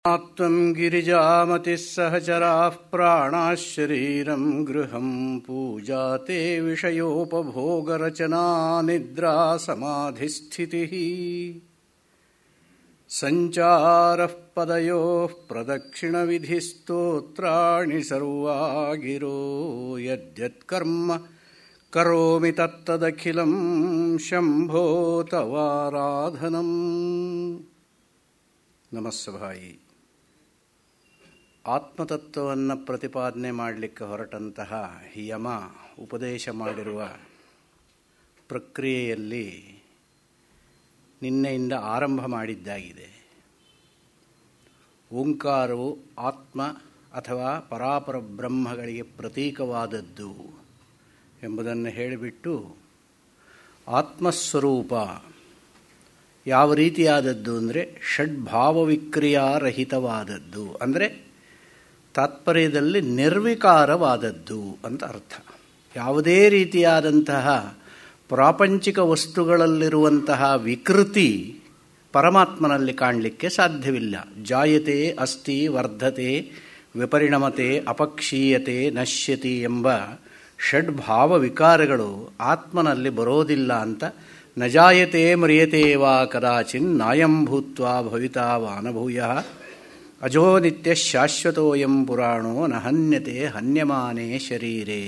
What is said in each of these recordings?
ತ್ವಂ ಗಿರಿಜಾಮತಿಃ ಸಹಚರಾಃ ಪ್ರಾಣಾಃ ಶರೀರಂ ಗೃಹಂ ಪೂಜಾ ತೇ ವಿಷಯೋಪಭೋಗರಚನಾ ನಿದ್ರಾ ಸಮಾಧಿಸ್ಥಿತಿಃ ಸಂಚಾರಃ ಪದಯೋಃ ಪ್ರದಕ್ಷಿಣವಿಧಿಸ್ತೋತ್ರಾಣಿ ಸರ್ವಾ ಗಿರೋ ಯದ್ಯತ್ಕರ್ಮ ಕರೋಮಿ ತತ್ತದಖಿಲಂ ಶಂಭೋ ತವಾರಾಧನಂ. ನಮಸ್ಸಭಾಯಿ. ಆತ್ಮತತ್ವವನ್ನು ಪ್ರತಿಪಾದನೆ ಮಾಡಲಿಕ್ಕೆ ಹೊರಟಂತಹ ಯಮ ಉಪದೇಶ ಮಾಡಿರುವ ಪ್ರಕ್ರಿಯೆಯಲ್ಲಿ ನಿನ್ನೆಯಿಂದ ಆರಂಭ ಮಾಡಿದ್ದಾಗಿದೆ. ಓಂಕಾರವು ಆತ್ಮ ಅಥವಾ ಪರಾಪರ ಬ್ರಹ್ಮಗಳಿಗೆ ಪ್ರತೀಕವಾದದ್ದು ಎಂಬುದನ್ನು ಹೇಳಿಬಿಟ್ಟು ಆತ್ಮಸ್ವರೂಪ ಯಾವ ರೀತಿಯಾದದ್ದು ಅಂದರೆ ಷಡ್ಭಾವವಿಕ್ರಿಯಾರಹಿತವಾದದ್ದು, ಅಂದರೆ ತಾತ್ಪರ್ಯದಲ್ಲಿ ನಿರ್ವಿಕಾರವಾದದ್ದು ಅಂತ ಅರ್ಥ. ಯಾವುದೇ ರೀತಿಯಾದಂತಹ ಪ್ರಾಪಂಚಿಕ ವಸ್ತುಗಳಲ್ಲಿರುವಂತಹ ವಿಕೃತಿ ಪರಮಾತ್ಮನಲ್ಲಿ ಕಾಣಲಿಕ್ಕೆ ಸಾಧ್ಯವಿಲ್ಲ. ಜಾಯತೆ, ಅಸ್ತಿ, ವರ್ಧತೆ, ವಿಪರಿಣಮತೆ, ಅಪಕ್ಷೀಯತೆ, ನಶ್ಯತಿ ಎಂಬ ಷಡ್ಭಾವ ವಿಕಾರಗಳು ಆತ್ಮನಲ್ಲಿ ಬರೋದಿಲ್ಲ ಅಂತ ನ ಜಾಯತೆ ಮ್ರಿಯತೆ ವಾ ಕದಾಚಿನ್ ನಾಯಂ ಭೂತ್ವಾ ಭವಿತಾ ವಾ ನ ಭೂಯಃ ಅಜೋ ನಿತ್ಯ ಶಾಶ್ವತೋಯಂ ಪುರಾಣೋ ನ ಹನ್ಯತೆ ಹನ್ಯಮಾನೇ ಶರೀರೇ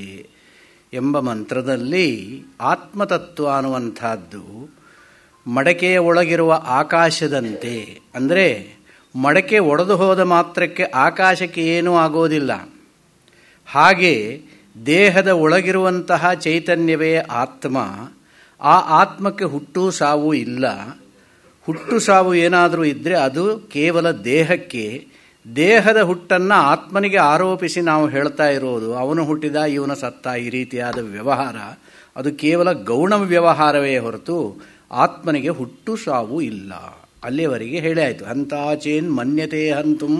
ಎಂಬ ಮಂತ್ರದಲ್ಲಿ ಆತ್ಮತತ್ವ ಅನ್ನುವಂಥದ್ದು ಮಡಕೆಯ ಒಳಗಿರುವ ಆಕಾಶದಂತೆ, ಅಂದರೆ ಮಡಕೆ ಒಡೆದು ಹೋದ ಮಾತ್ರಕ್ಕೆ ಆಕಾಶಕ್ಕೆ ಏನೂ ಆಗೋದಿಲ್ಲ. ಹಾಗೆ ದೇಹದ ಒಳಗಿರುವಂತಹ ಚೈತನ್ಯವೇ ಆತ್ಮ. ಆ ಆತ್ಮಕ್ಕೆ ಹುಟ್ಟು ಸಾವು ಇಲ್ಲ. ಹುಟ್ಟು ಸಾವು ಏನಾದರೂ ಇದ್ದರೆ ಅದು ಕೇವಲ ದೇಹಕ್ಕೆ. ದೇಹದ ಹುಟ್ಟನ್ನು ಆತ್ಮನಿಗೆ ಆರೋಪಿಸಿ ನಾವು ಹೇಳ್ತಾ ಇರೋದು ಅವನು ಹುಟ್ಟಿದ ಇವನು ಸತ್ತ ಈ ರೀತಿಯಾದ ವ್ಯವಹಾರ ಅದು ಕೇವಲ ಗೌಣ ವ್ಯವಹಾರವೇ ಹೊರತು ಆತ್ಮನಿಗೆ ಹುಟ್ಟು ಸಾವು ಇಲ್ಲ. ಅಲ್ಲಿಯವರೆಗೆ ಹೇಳಿ ಆಯಿತು. ಹಂತಾಚೇನ್ ಮನ್ಯತೆ ಹಂತುಂ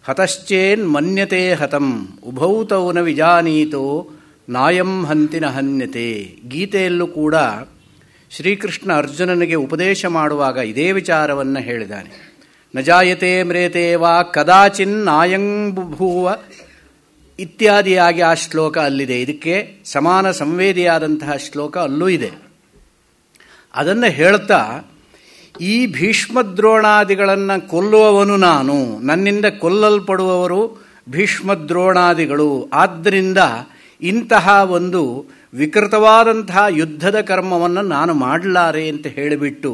ಹತಶ್ಚೇನ್ ಮನ್ಯತೆ ಹತಂ ಉಭೌ ತೌ ನ ವಿಜಾನೀತೋ ನಾಯಂ ಹಂತಿನ ಹನ್ಯತೆ. ಗೀತೆಯಲ್ಲೂ ಕೂಡ ಶ್ರೀಕೃಷ್ಣ ಅರ್ಜುನನಿಗೆ ಉಪದೇಶ ಮಾಡುವಾಗ ಇದೇ ವಿಚಾರವನ್ನು ಹೇಳಿದ್ದಾನೆ. ನ ಜಾಯತೆ ಮ್ರೇತೆ ವಾ ಕದಾಚಿನ್ ನಾಯಂ ಬಭೂವ ಇತ್ಯಾದಿಯಾಗಿ ಆ ಶ್ಲೋಕ ಅಲ್ಲಿದೆ. ಇದಕ್ಕೆ ಸಮಾನ ಸಂವೇದಿಯಾದಂತಹ ಶ್ಲೋಕ ಅಲ್ಲೂ ಇದೆ. ಅದನ್ನು ಹೇಳ್ತಾ ಈ ಭೀಷ್ಮದ್ರೋಣಾದಿಗಳನ್ನು ಕೊಲ್ಲುವವನು ನಾನು, ನನ್ನಿಂದ ಕೊಲ್ಲಲ್ಪಡುವವರು ಭೀಷ್ಮದ್ರೋಣಾದಿಗಳು. ಆದ್ದರಿಂದ ಇಂತಹ ಒಂದು ವಿಕೃತವಾದಂತಹ ಯುದ್ಧದ ಕರ್ಮವನ್ನು ನಾನು ಮಾಡಲಾರೆ ಅಂತ ಹೇಳಿಬಿಟ್ಟು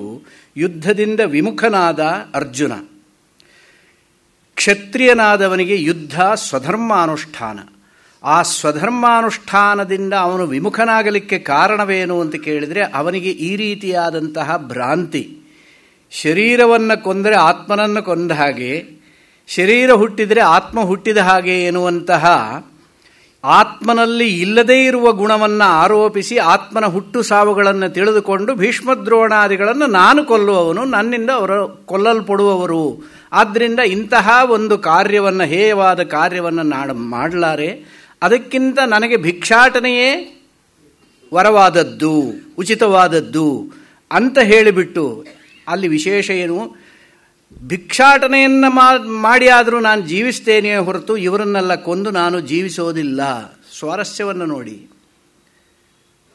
ಯುದ್ಧದಿಂದ ವಿಮುಖನಾದ ಅರ್ಜುನ. ಕ್ಷತ್ರಿಯನಾದವನಿಗೆ ಯುದ್ಧ ಸ್ವಧರ್ಮಾನುಷ್ಠಾನ. ಆ ಸ್ವಧರ್ಮಾನುಷ್ಠಾನದಿಂದ ಅವನು ವಿಮುಖನಾಗಲಿಕ್ಕೆ ಕಾರಣವೇನು ಅಂತ ಕೇಳಿದರೆ ಅವನಿಗೆ ಈ ರೀತಿಯಾದಂತಹ ಭ್ರಾಂತಿ. ಶರೀರವನ್ನು ಕೊಂದರೆ ಆತ್ಮನನ್ನು ಕೊಂದ ಹಾಗೆ, ಶರೀರ ಹುಟ್ಟಿದರೆ ಆತ್ಮ ಹುಟ್ಟಿದ ಹಾಗೆ ಎನ್ನುವಂತಹ ಆತ್ಮನಲ್ಲಿ ಇಲ್ಲದೇ ಇರುವ ಗುಣವನ್ನು ಆರೋಪಿಸಿ ಆತ್ಮನ ಹುಟ್ಟು ಸಾವುಗಳನ್ನು ತಿಳಿದುಕೊಂಡು ಭೀಷ್ಮದ್ರೋಣಾದಿಗಳನ್ನು ನಾನು ಕೊಲ್ಲುವವನು, ನನ್ನಿಂದ ಅವರು ಕೊಲ್ಲಲ್ಪಡುವವರು. ಆದ್ದರಿಂದ ಇಂತಹ ಒಂದು ಕಾರ್ಯವನ್ನು, ಹೇಯವಾದ ಕಾರ್ಯವನ್ನು ಮಾಡಲಾರೆ. ಅದಕ್ಕಿಂತ ನನಗೆ ಭಿಕ್ಷಾಟನೆಯೇ ವರವಾದದ್ದು, ಉಚಿತವಾದದ್ದು ಅಂತ ಹೇಳಿಬಿಟ್ಟು ಅಲ್ಲಿ ವಿಶೇಷ ಏನು, ಭಿಕ್ಷಾಟನೆಯನ್ನು ಮಾಡಿ ಆದರೂ ನಾನು ಜೀವಿಸ್ತೇನೆಯೇ ಹೊರತು ಇವರನ್ನೆಲ್ಲ ಕೊಂದು ನಾನು ಜೀವಿಸೋದಿಲ್ಲ. ಸ್ವಾರಸ್ಯವನ್ನು ನೋಡಿ.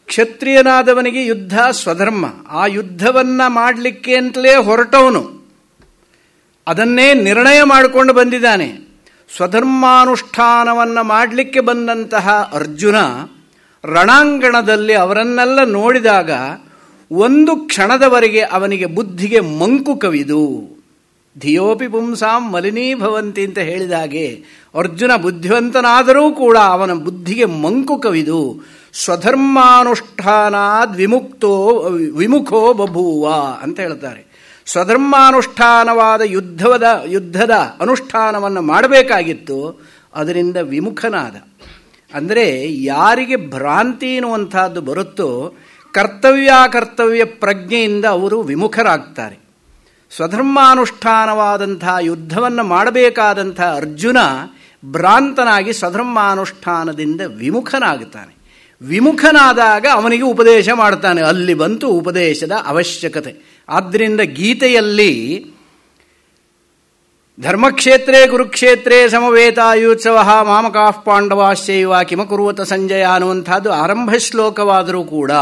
ಕ್ಷತ್ರಿಯನಾದವನಿಗೆ ಯುದ್ಧ ಸ್ವಧರ್ಮ. ಆ ಯುದ್ಧವನ್ನು ಮಾಡಲಿಕ್ಕೆ ಅಂತಲೇ ಹೊರಟವನು ಅದನ್ನೇ ನಿರ್ಣಯ ಮಾಡಿಕೊಂಡು ಬಂದಿದ್ದಾನೆ. ಸ್ವಧರ್ಮಾನುಷ್ಠಾನವನ್ನು ಮಾಡಲಿಕ್ಕೆ ಬಂದಂತಹ ಅರ್ಜುನ ರಣಾಂಗಣದಲ್ಲಿ ಅವರನ್ನೆಲ್ಲ ನೋಡಿದಾಗ ಒಂದು ಕ್ಷಣದವರೆಗೆ ಅವನಿಗೆ ಬುದ್ಧಿಗೆ ಮಂಕು ಕವಿದು, ಧಿಯೋಪಿ ಪುಂಸಾಂ ಮಲಿನೀಭವಂತಿ ಅಂತ ಹೇಳಿದ ಹಾಗೆ ಅರ್ಜುನ ಬುದ್ಧಿವಂತನಾದರೂ ಕೂಡ ಅವನ ಬುದ್ಧಿಗೆ ಮಂಕು ಕವಿದು ಸ್ವಧರ್ಮಾನುಷ್ಠಾನಾದ್ ವಿಮುಖೋ ಬಭೂವ ಅಂತ ಹೇಳ್ತಾರೆ. ಸ್ವಧರ್ಮಾನುಷ್ಠಾನವಾದ ಯುದ್ಧದ ಅನುಷ್ಠಾನವನ್ನು ಮಾಡಬೇಕಾಗಿತ್ತು, ಅದರಿಂದ ವಿಮುಖನಾದ. ಅಂದರೆ ಯಾರಿಗೆ ಭ್ರಾಂತಿ ಎನ್ನುವಂಥದ್ದು ಬರುತ್ತೋ ಕರ್ತವ್ಯ ಪ್ರಜ್ಞೆಯಿಂದ ಅವರು ವಿಮುಖರಾಗ್ತಾರೆ. ಸ್ವಧರ್ಮಾನುಷ್ಠಾನವಾದಂಥ ಯುದ್ಧವನ್ನು ಮಾಡಬೇಕಾದಂಥ ಅರ್ಜುನ ಭ್ರಾಂತನಾಗಿ ಸ್ವಧರ್ಮಾನುಷ್ಠಾನದಿಂದ ವಿಮುಖನಾಗುತ್ತಾನೆ. ವಿಮುಖನಾದಾಗ ಅವನಿಗೆ ಉಪದೇಶ ಮಾಡ್ತಾನೆ. ಅಲ್ಲಿ ಬಂತು ಉಪದೇಶದ ಅವಶ್ಯಕತೆ. ಆದ್ದರಿಂದ ಗೀತೆಯಲ್ಲಿ ಧರ್ಮಕ್ಷೇತ್ರೇ ಕುರುಕ್ಷೇತ್ರೇ ಸಮವೇತಾಯುತ್ಸವ ಮಾಮಕಾಃ ಪಾಂಡವಾಶ್ಚೈವ ಕಿಮಕುರ್ವತ ಸಂಜಯ ಅನ್ನುವಂಥದ್ದು ಆರಂಭ ಶ್ಲೋಕವಾದರೂ ಕೂಡ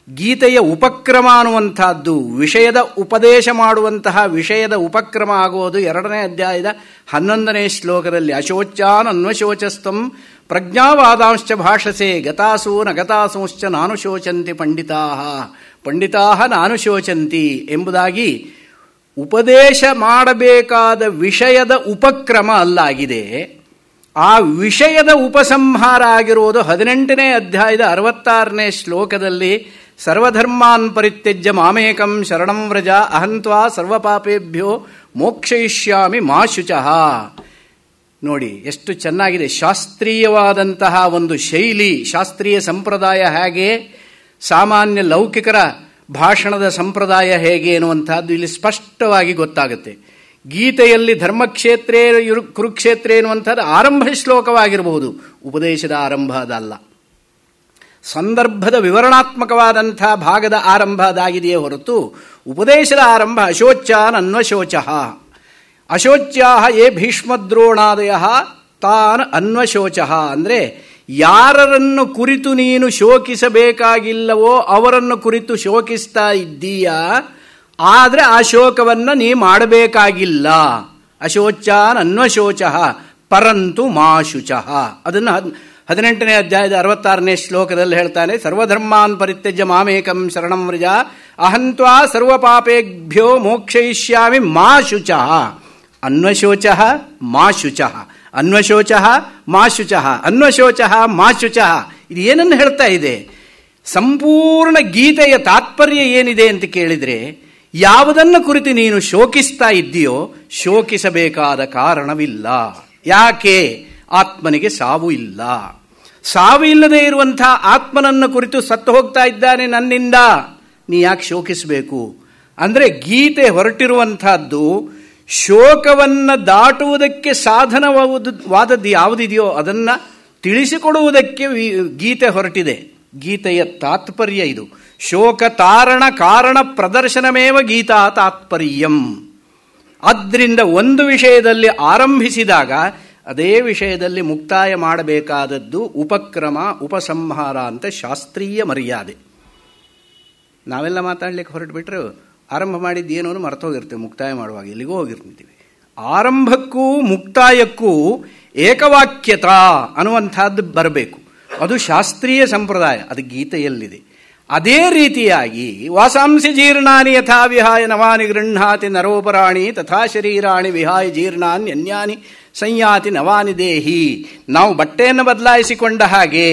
ಗೀತೆಯ ಉಪಕ್ರಮ ಅನ್ನುವಂಥದ್ದು ವಿಷಯದ ಉಪದೇಶ ಮಾಡುವಂತಹ ವಿಷಯದ ಉಪಕ್ರಮ ಆಗುವುದು 2ನೇ ಅಧ್ಯಾಯದ 11ನೇ ಶ್ಲೋಕದಲ್ಲಿ. ಅಶೋಚ್ಯಾನ್ ಅನ್ವಶೋಚಸ್ತಂ ಪ್ರಜ್ಞಾವಾದಾಂಶ್ಚ ಭಾಷಸೆ ಗತಾಸು ನಗತಾಸೂಶ್ಚ ನಾನು ಶೋಚಂತಿ ಪಂಡಿತಾಃ ನಾನು ಶೋಚಂತಿ ಎಂಬುದಾಗಿ ಉಪದೇಶ ಮಾಡಬೇಕಾದ ವಿಷಯದ ಉಪಕ್ರಮ ಅಲ್ಲಾಗಿದೆ. ಆ ವಿಷಯದ ಉಪಸಂಹಾರ ಆಗಿರುವುದು 18ನೇ ಅಧ್ಯಾಯದ 66ನೇ ಶ್ಲೋಕದಲ್ಲಿ ಸರ್ವಧರ್ಮಾನ್ ಪರಿತ್ಯಜ್ಯ ಮಾಮೇಕಂ ಶರಣಂ ವ್ರಜ ಅಹಂತ್ವಾ ಸರ್ವಪಾಪೇಭ್ಯೋ ಮೋಕ್ಷಯಿಷ್ಯಾಮಿ ಮಾ ಶುಚಃ. ನೋಡಿ ಎಷ್ಟು ಚೆನ್ನಾಗಿದೆ. ಶಾಸ್ತ್ರೀಯವಾದಂತಹ ಒಂದು ಶೈಲಿ, ಶಾಸ್ತ್ರೀಯ ಸಂಪ್ರದಾಯ ಹೇಗೆ, ಸಾಮಾನ್ಯ ಲೌಕಿಕರ ಭಾಷಣದ ಸಂಪ್ರದಾಯ ಹೇಗೆ ಎನ್ನುವಂತಹದ್ದು ಇಲ್ಲಿ ಸ್ಪಷ್ಟವಾಗಿ ಗೊತ್ತಾಗುತ್ತೆ. ಗೀತೆಯಲ್ಲಿ ಧರ್ಮಕ್ಷೇತ್ರೇ ಕುರುಕ್ಷೇತ್ರೇ ಎನ್ನುವಂಥದ್ದು ಆರಂಭ ಶ್ಲೋಕವಾಗಿರಬಹುದು, ಉಪದೇಶದ ಆರಂಭ ಅದಲ್ಲ. ಸಂದರ್ಭದ ವಿವರಣಾತ್ಮಕವಾದಂಥ ಭಾಗದ ಆರಂಭ ಅದಾಗಿದೆಯೇ ಹೊರತು ಉಪದೇಶದ ಆರಂಭ ಅಶೋಚ್ಯಾನ್ ಅನ್ವಶೋಚಃ. ಅಶೋಚ್ಯಾಹ ಯೇ ಭೀಷ್ಮದ್ರೋಣಾದಯ ತಾನ್ ಅನ್ವಶೋಚಃ ಅಂದರೆ ಯಾರನ್ನು ಕುರಿತು ನೀನು ಶೋಕಿಸಬೇಕಾಗಿಲ್ಲವೋ ಅವರನ್ನು ಕುರಿತು ಶೋಕಿಸ್ತಾ ಇದ್ದೀಯಾ, ಆದರೆ ಆ ಶೋಕವನ್ನು ನೀ ಮಾಡಬೇಕಾಗಿಲ್ಲ. ಅಶೋಚ್ಯಾನ್ ಅನ್ವಶೋಚಃ ಪರಂತು ಮಾ ಶುಚಃ. ಅದನ್ನು 18ನೇ ಅಧ್ಯಾಯದ 66ನೇ ಶ್ಲೋಕದಲ್ಲಿ ಹೇಳ್ತಾನೆ. ಸರ್ವಧರ್ಮಾನ್ ಪರಿತ್ಯಜ್ಯ ಮಾಮೇಕಂ ಶರಣಂ ವ್ರಜ ಅಹಂತ್ವಾ ಸರ್ವಪಾಪೇಭ್ಯೋ ಮೋಕ್ಷಯಿಷ್ಯಾಮಿ ಮಾ ಶುಚಃ. ಅನ್ವಶೋಚಃ ಮಾ ಶುಚಃ, ಅನ್ವಶೋಚಃ ಮಾ ಶುಚಃ, ಅನ್ವಶೋಚಃ ಮಾ ಶುಚಃ. ಇದು ಏನನ್ನು ಹೇಳ್ತಾ ಇದೆ? ಸಂಪೂರ್ಣ ಗೀತೆಯ ತಾತ್ಪರ್ಯ ಏನಿದೆ ಅಂತ ಕೇಳಿದರೆ, ಯಾವುದನ್ನು ಕುರಿತು ನೀನು ಶೋಕಿಸ್ತಾ ಇದ್ದೀಯೋ ಶೋಕಿಸಬೇಕಾದ ಕಾರಣವಿಲ್ಲ. ಯಾಕೆ? ಆತ್ಮನಿಗೆ ಸಾವು ಇಲ್ಲ. ಸಾವು ಇಲ್ಲದೆ ಇರುವಂಥ ಆತ್ಮನನ್ನು ಕುರಿತು ಸತ್ತು ಹೋಗ್ತಾ ಇದ್ದಾನೆ ನನ್ನಿಂದ, ನೀ ಯಾಕೆ ಶೋಕಿಸಬೇಕು? ಅಂದರೆ ಗೀತೆ ಹೊರಟಿರುವಂತಹದ್ದು ಶೋಕವನ್ನು ದಾಟುವುದಕ್ಕೆ ಸಾಧನವಾದದ್ದು ಯಾವುದಿದೆಯೋ ಅದನ್ನು ತಿಳಿಸಿಕೊಡುವುದಕ್ಕೆ ಗೀತೆ ಹೊರಟಿದೆ. ಗೀತೆಯ ತಾತ್ಪರ್ಯ ಇದು. ಶೋಕ ತಾರಣ ಕಾರಣ ಪ್ರದರ್ಶನಮೇವ ಗೀತಾ ತಾತ್ಪರ್ಯಂ. ಆದ್ದರಿಂದ ಒಂದು ವಿಷಯದಲ್ಲಿ ಆರಂಭಿಸಿದಾಗ ಅದೇ ವಿಷಯದಲ್ಲಿ ಮುಕ್ತಾಯ ಮಾಡಬೇಕಾದದ್ದು ಉಪಕ್ರಮ, ಉಪಸಂಹಾರ ಅಂತ ಶಾಸ್ತ್ರೀಯ ಮರ್ಯಾದೆ. ನಾವೆಲ್ಲ ಮಾತಾಡ್ಲಿಕ್ಕೆ ಹೊರಟುಬಿಟ್ರೆ ಆರಂಭ ಮಾಡಿದ್ದು ಏನೋ ಮರ್ತೋಗಿರ್ತೇವೆ, ಮುಕ್ತಾಯ ಮಾಡುವಾಗ ಎಲ್ಲಿಗೋ ಹೋಗಿರ್ತೀವಿ. ಆರಂಭಕ್ಕೂ ಮುಕ್ತಾಯಕ್ಕೂ ಏಕವಾಕ್ಯತಾ ಅನ್ನುವಂಥದ್ದು ಬರಬೇಕು. ಅದು ಶಾಸ್ತ್ರೀಯ ಸಂಪ್ರದಾಯ, ಅದು ಗೀತೆಯಲ್ಲಿದೆ. ಅದೇ ರೀತಿಯಾಗಿ ವಾಸಾಂಸಿ ಜೀರ್ಣಾನಿ ಯಥಾ ವಿಹಾಯ ನವಾನಿ ಗೃಹ್ಣಾತಿ ನರೋಪರಾಣಿ ತಥಾ ಶರೀರಾಣಿ ವಿಹಾಯ ಜೀರ್ಣಾನಿ ಅನ್ಯಾನಿ ಸಂಯಾತಿ ನವಾನಿ ದೇಹಿ. ನಾವು ಬಟ್ಟೆಯನ್ನು ಬದಲಾಯಿಸಿಕೊಂಡ ಹಾಗೆ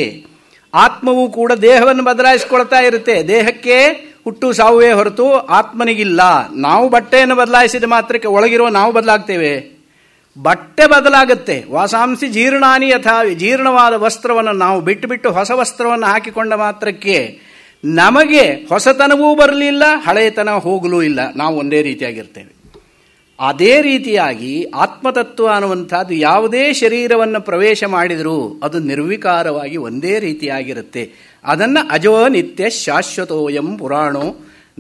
ಆತ್ಮವು ಕೂಡ ದೇಹವನ್ನು ಬದಲಾಯಿಸಿಕೊಳ್ತಾ ಇರುತ್ತೆ. ದೇಹಕ್ಕೆ ಹುಟ್ಟು ಸಾವುವೇ ಹೊರತು ಆತ್ಮನಿಗಿಲ್ಲ. ನಾವು ಬಟ್ಟೆಯನ್ನು ಬದಲಾಯಿಸಿದ ಮಾತ್ರಕ್ಕೆ ಒಳಗಿರುವ ನಾವು ಬದಲಾಗ್ತೇವೆ? ಬಟ್ಟೆ ಬದಲಾಗುತ್ತೆ. ವಾಸಾಂಸಿ ಜೀರ್ಣಾನಿ ಯಥಾ, ಜೀರ್ಣವಾದ ವಸ್ತ್ರವನ್ನು ನಾವು ಬಿಟ್ಟು ಹೊಸ ವಸ್ತ್ರವನ್ನು ಹಾಕಿಕೊಂಡ ಮಾತ್ರಕ್ಕೆ ನಮಗೆ ಹೊಸತನವೂ ಬರಲಿಲ್ಲ, ಹಳೆಯತನ ಹೋಗಲೂ ಇಲ್ಲ, ನಾವು ಒಂದೇ ರೀತಿಯಾಗಿರ್ತೇವೆ. ಅದೇ ರೀತಿಯಾಗಿ ಆತ್ಮತತ್ವ ಅನ್ನುವಂಥದ್ದು ಯಾವುದೇ ಶರೀರವನ್ನು ಪ್ರವೇಶ ಮಾಡಿದರೂ ಅದು ನಿರ್ವಿಕಾರವಾಗಿ ಒಂದೇ ರೀತಿಯಾಗಿರುತ್ತೆ. ಅದನ್ನು ಅಜೋ ನಿತ್ಯ ಶಾಶ್ವತೋಯಂ ಪುರಾಣೋ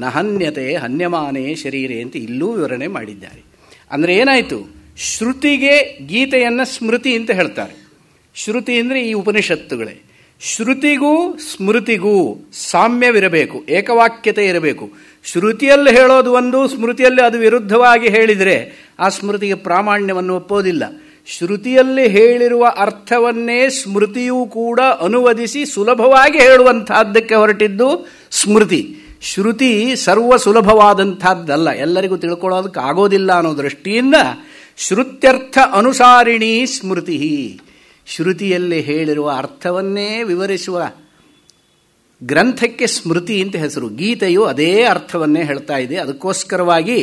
ನಹನ್ಯತೆ ಹನ್ಯಮಾನೇ ಶರೀರೆ ಅಂತ ಇಲ್ಲೂ ವಿವರಣೆ ಮಾಡಿದ್ದಾರೆ. ಅಂದರೆ ಏನಾಯಿತು? ಶ್ರುತಿಗೆ ಗೀತೆಯನ್ನು ಸ್ಮೃತಿ ಅಂತ ಹೇಳ್ತಾರೆ. ಶ್ರುತಿ ಅಂದರೆ ಈ ಉಪನಿಷತ್ತುಗಳೇ. ಶ್ರುತಿಗೂ ಸ್ಮೃತಿಗೂ ಸಾಮ್ಯವಿರಬೇಕು, ಏಕವಾಕ್ಯತೆ ಇರಬೇಕು. ಶ್ರುತಿಯಲ್ಲಿ ಹೇಳೋದು ಒಂದು, ಸ್ಮೃತಿಯಲ್ಲಿ ಅದು ವಿರುದ್ಧವಾಗಿ ಹೇಳಿದರೆ ಆ ಸ್ಮೃತಿಗೆ ಪ್ರಾಮಾಣ್ಯವನ್ನು ಒಪ್ಪೋದಿಲ್ಲ. ಶ್ರುತಿಯಲ್ಲಿ ಹೇಳಿರುವ ಅರ್ಥವನ್ನೇ ಸ್ಮೃತಿಯೂ ಕೂಡ ಅನುವದಿಸಿ ಸುಲಭವಾಗಿ ಹೇಳುವಂತಹದ್ದಕ್ಕೆ ಹೊರಟಿದ್ದು ಸ್ಮೃತಿ. ಶ್ರುತಿ ಸರ್ವ ಸುಲಭವಾದಂಥದ್ದಲ್ಲ, ಎಲ್ಲರಿಗೂ ತಿಳ್ಕೊಳ್ಳೋದಕ್ಕೆ ಆಗೋದಿಲ್ಲ ಅನ್ನೋ ದೃಷ್ಟಿಯಿಂದ ಶ್ರುತ್ಯರ್ಥ ಅನುಸಾರಿಣಿ ಸ್ಮೃತಿ. ಶ್ರುತಿಯಲ್ಲಿ ಹೇಳಿರುವ ಅರ್ಥವನ್ನೇ ವಿವರಿಸುವ ಗ್ರಂಥಕ್ಕೆ ಸ್ಮೃತಿ ಅಂತ ಹೆಸರು. ಗೀತೆಯು ಅದೇ ಅರ್ಥವನ್ನೇ ಹೇಳ್ತಾ ಇದೆ. ಅದಕ್ಕೋಸ್ಕರವಾಗಿ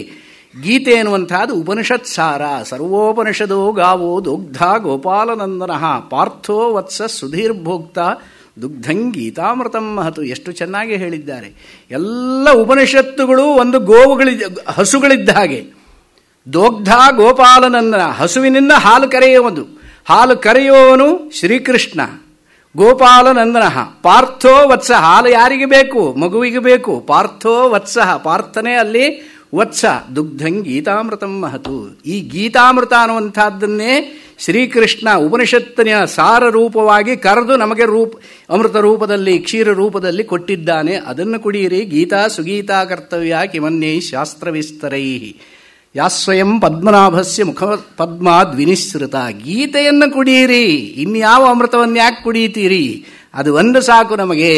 ಗೀತೆ ಎನ್ನುವಂತಹದ್ದು ಉಪನಿಷತ್ ಸಾರ. ಸರ್ವೋಪನಿಷದೋ ಗಾವೋ ದುಗ್ಧ ಗೋಪಾಲನಂದನಃ ಪಾರ್ಥೋ ವತ್ಸ ಸುಧೀರ್ಭೋಕ್ತ ದುಗ್ಧಂ ಗೀತಾಮೃತಂ ಮಹತು. ಎಷ್ಟು ಚೆನ್ನಾಗಿ ಹೇಳಿದ್ದಾರೆ. ಎಲ್ಲ ಉಪನಿಷತ್ತುಗಳು ಒಂದು ಹಸುಗಳಿದ್ದ ಹಾಗೆ. ದೋಗ್ಧ ಗೋಪಾಲನಂದನ, ಹಸುವಿನಿಂದ ಹಾಲು ಕರೆಯುವುದು. ಹಾಲು ಕರೆಯುವವನು ಶ್ರೀಕೃಷ್ಣ. ಗೋಪಾಲನಂದನ ಪಾರ್ಥೋ ವತ್ಸ, ಹಾಲು ಯಾರಿಗೆ ಬೇಕು? ಮಗುವಿಗೆ ಬೇಕು. ಪಾರ್ಥೋ ವತ್ಸ, ಪಾರ್ಥನೆ ಅಲ್ಲಿ ವತ್ಸ ದುಗ್ಧಂ ಗೀತಾಮೃತಂ ಮಹತು. ಈ ಗೀತಾಮೃತ ಅನ್ನುವಂಥದ್ದನ್ನೇ ಶ್ರೀಕೃಷ್ಣ ಉಪನಿಷತ್ತಿನ ಸಾರ ರೂಪವಾಗಿ ಕರೆದು ನಮಗೆ ಅಮೃತ ರೂಪದಲ್ಲಿ ಕ್ಷೀರ ರೂಪದಲ್ಲಿ ಕೊಟ್ಟಿದ್ದಾನೆ. ಅದನ್ನು ಕುಡಿಯಿರಿ. ಗೀತಾ ಸುಗೀತಾ ಕರ್ತವ್ಯ ಕಿಮನ್ಯೈ ಶಾಸ್ತ್ರವಿಸ್ತರೈ ಯಾಸ್ವಯಂ ಪದ್ಮನಾಭಸ್ಯ ಮುಖ ಪದ್ಮಾದ್ ವಿನಿಸೃತ. ಗೀತೆಯನ್ನು ಕುಡಿಯಿರಿ, ಇನ್ಯಾವ ಅಮೃತವನ್ನು ಯಾಕೆ ಕುಡಿಯುತ್ತೀರಿ? ಅದು ಒಂದು ಸಾಕು ನಮಗೆ.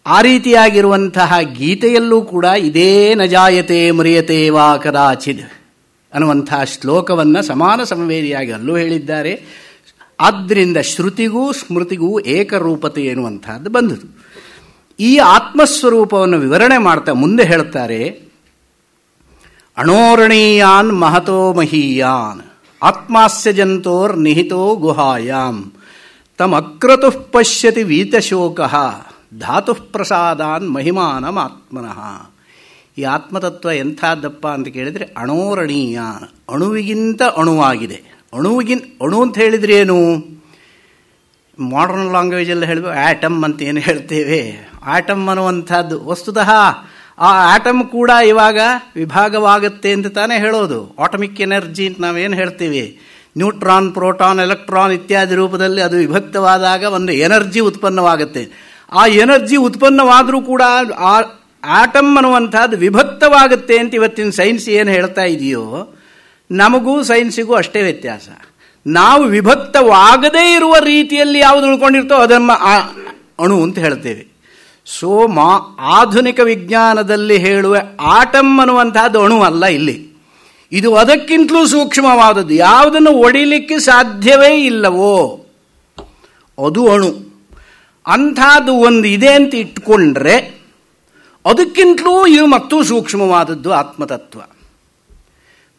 ಆ ರೀತಿಯಾಗಿರುವಂತಹ ಗೀತೆಯಲ್ಲೂ ಕೂಡ ಇದೇ ನ ಜಾಯತೆ ಮ್ರಿಯತೆ ವಾ ಕದಾಚಿದ್ ಅನ್ನುವಂತಹ ಶ್ಲೋಕವನ್ನು ಸಮಾನ ಸಂವೇದಿಯಾಗಿ ಅಲ್ಲೂ ಹೇಳಿದ್ದಾರೆ. ಆದ್ದರಿಂದ ಶ್ರುತಿಗೂ ಸ್ಮೃತಿಗೂ ಏಕರೂಪತೆ ಎನ್ನುವಂತಹದ್ದು ಬಂದದು. ಈ ಆತ್ಮಸ್ವರೂಪವನ್ನು ವಿವರಣೆ ಮಾಡ್ತಾ ಮುಂದೆ ಹೇಳ್ತಾರೆ, ಅಣೋರಣೀಯಾನ್ ಮಹತೋ ಮಹೀಯಾನ್ ಆತ್ಮಾಸ್ಯ ಜಂತೋರ್ ನಿಹಿತೋ ಗುಹಾಯಾಂ ತಮಕ್ರತುಃ ಪಶ್ಯತಿ ವೀತಶೋಕಃ ಧಾತು ಪ್ರಸಾದಾನ್ ಮಹಿಮಾನಂ ಆತ್ಮನಃ. ಈ ಆತ್ಮತತ್ವ ಎಂಥದ್ದಪ್ಪ ಅಂತ ಕೇಳಿದರೆ ಅಣೋರಣೀಯ, ಅಣುವಿಗಿಂತ ಅಣುವಾಗಿದೆ. ಅಣು ಅಂತ ಹೇಳಿದ್ರೆ ಏನು? ಮಾಡರ್ನ್ ಲ್ಯಾಂಗ್ವೇಜಲ್ಲಿ ಹೇಳಬೇಕು ಆಟಮ್ ಅಂತ ಏನು ಹೇಳ್ತೇವೆ. ಆಟಮ್ ಅನ್ನುವಂಥದ್ದು ವಸ್ತುತಃ ಆ ಆಟಮ್ ಕೂಡ ಇವಾಗ ವಿಭಾಗವಾಗುತ್ತೆ ಅಂತ ತಾನೇ ಹೇಳೋದು. ಆಟಮಿಕ್ ಎನರ್ಜಿ ಅಂತ ನಾವೇನು ಹೇಳ್ತೀವಿ, ನ್ಯೂಟ್ರಾನ್, ಪ್ರೋಟಾನ್, ಎಲೆಕ್ಟ್ರಾನ್ ಇತ್ಯಾದಿ ರೂಪದಲ್ಲಿ ಅದು ವಿಭಕ್ತವಾದಾಗ ಒಂದು ಎನರ್ಜಿ ಉತ್ಪನ್ನವಾಗುತ್ತೆ. ಆ ಎನರ್ಜಿ ಉತ್ಪನ್ನವಾದರೂ ಕೂಡ ಆ ಆಟಮ್ ಅನ್ನುವಂಥದ್ದು ವಿಭಕ್ತವಾಗುತ್ತೆ ಅಂತ ಇವತ್ತಿನ ಸೈನ್ಸ್ ಏನು ಹೇಳ್ತಾ ಇದೆಯೋ, ನಮಗೂ ಸೈನ್ಸಿಗೂ ಅಷ್ಟೇ ವ್ಯತ್ಯಾಸ. ನಾವು ವಿಭಕ್ತವಾಗದೇ ಇರುವ ರೀತಿಯಲ್ಲಿ ಯಾವುದು ಉಳ್ಕೊಂಡಿರ್ತೋ ಅದನ್ನು ಅಣು ಅಂತ ಹೇಳ್ತೇವೆ. ಸೊ ಆಧುನಿಕ ವಿಜ್ಞಾನದಲ್ಲಿ ಹೇಳುವ ಆಟಮ್ ಅನ್ನುವಂಥದ್ದು ಅಣು ಅಲ್ಲ ಇಲ್ಲಿ. ಇದು ಅದಕ್ಕಿಂತಲೂ ಸೂಕ್ಷ್ಮವಾದದ್ದು. ಯಾವುದನ್ನು ಒಡಿಲಿಕ್ಕೆ ಸಾಧ್ಯವೇ ಇಲ್ಲವೋ ಅದು ಅಣು. ಅಂಥದ್ದು ಒಂದು ಇದೆ ಅಂತ ಇಟ್ಕೊಂಡ್ರೆ ಅದಕ್ಕಿಂತಲೂ ಇದು ಮತ್ತೂ ಸೂಕ್ಷ್ಮವಾದದ್ದು ಆತ್ಮತತ್ವ.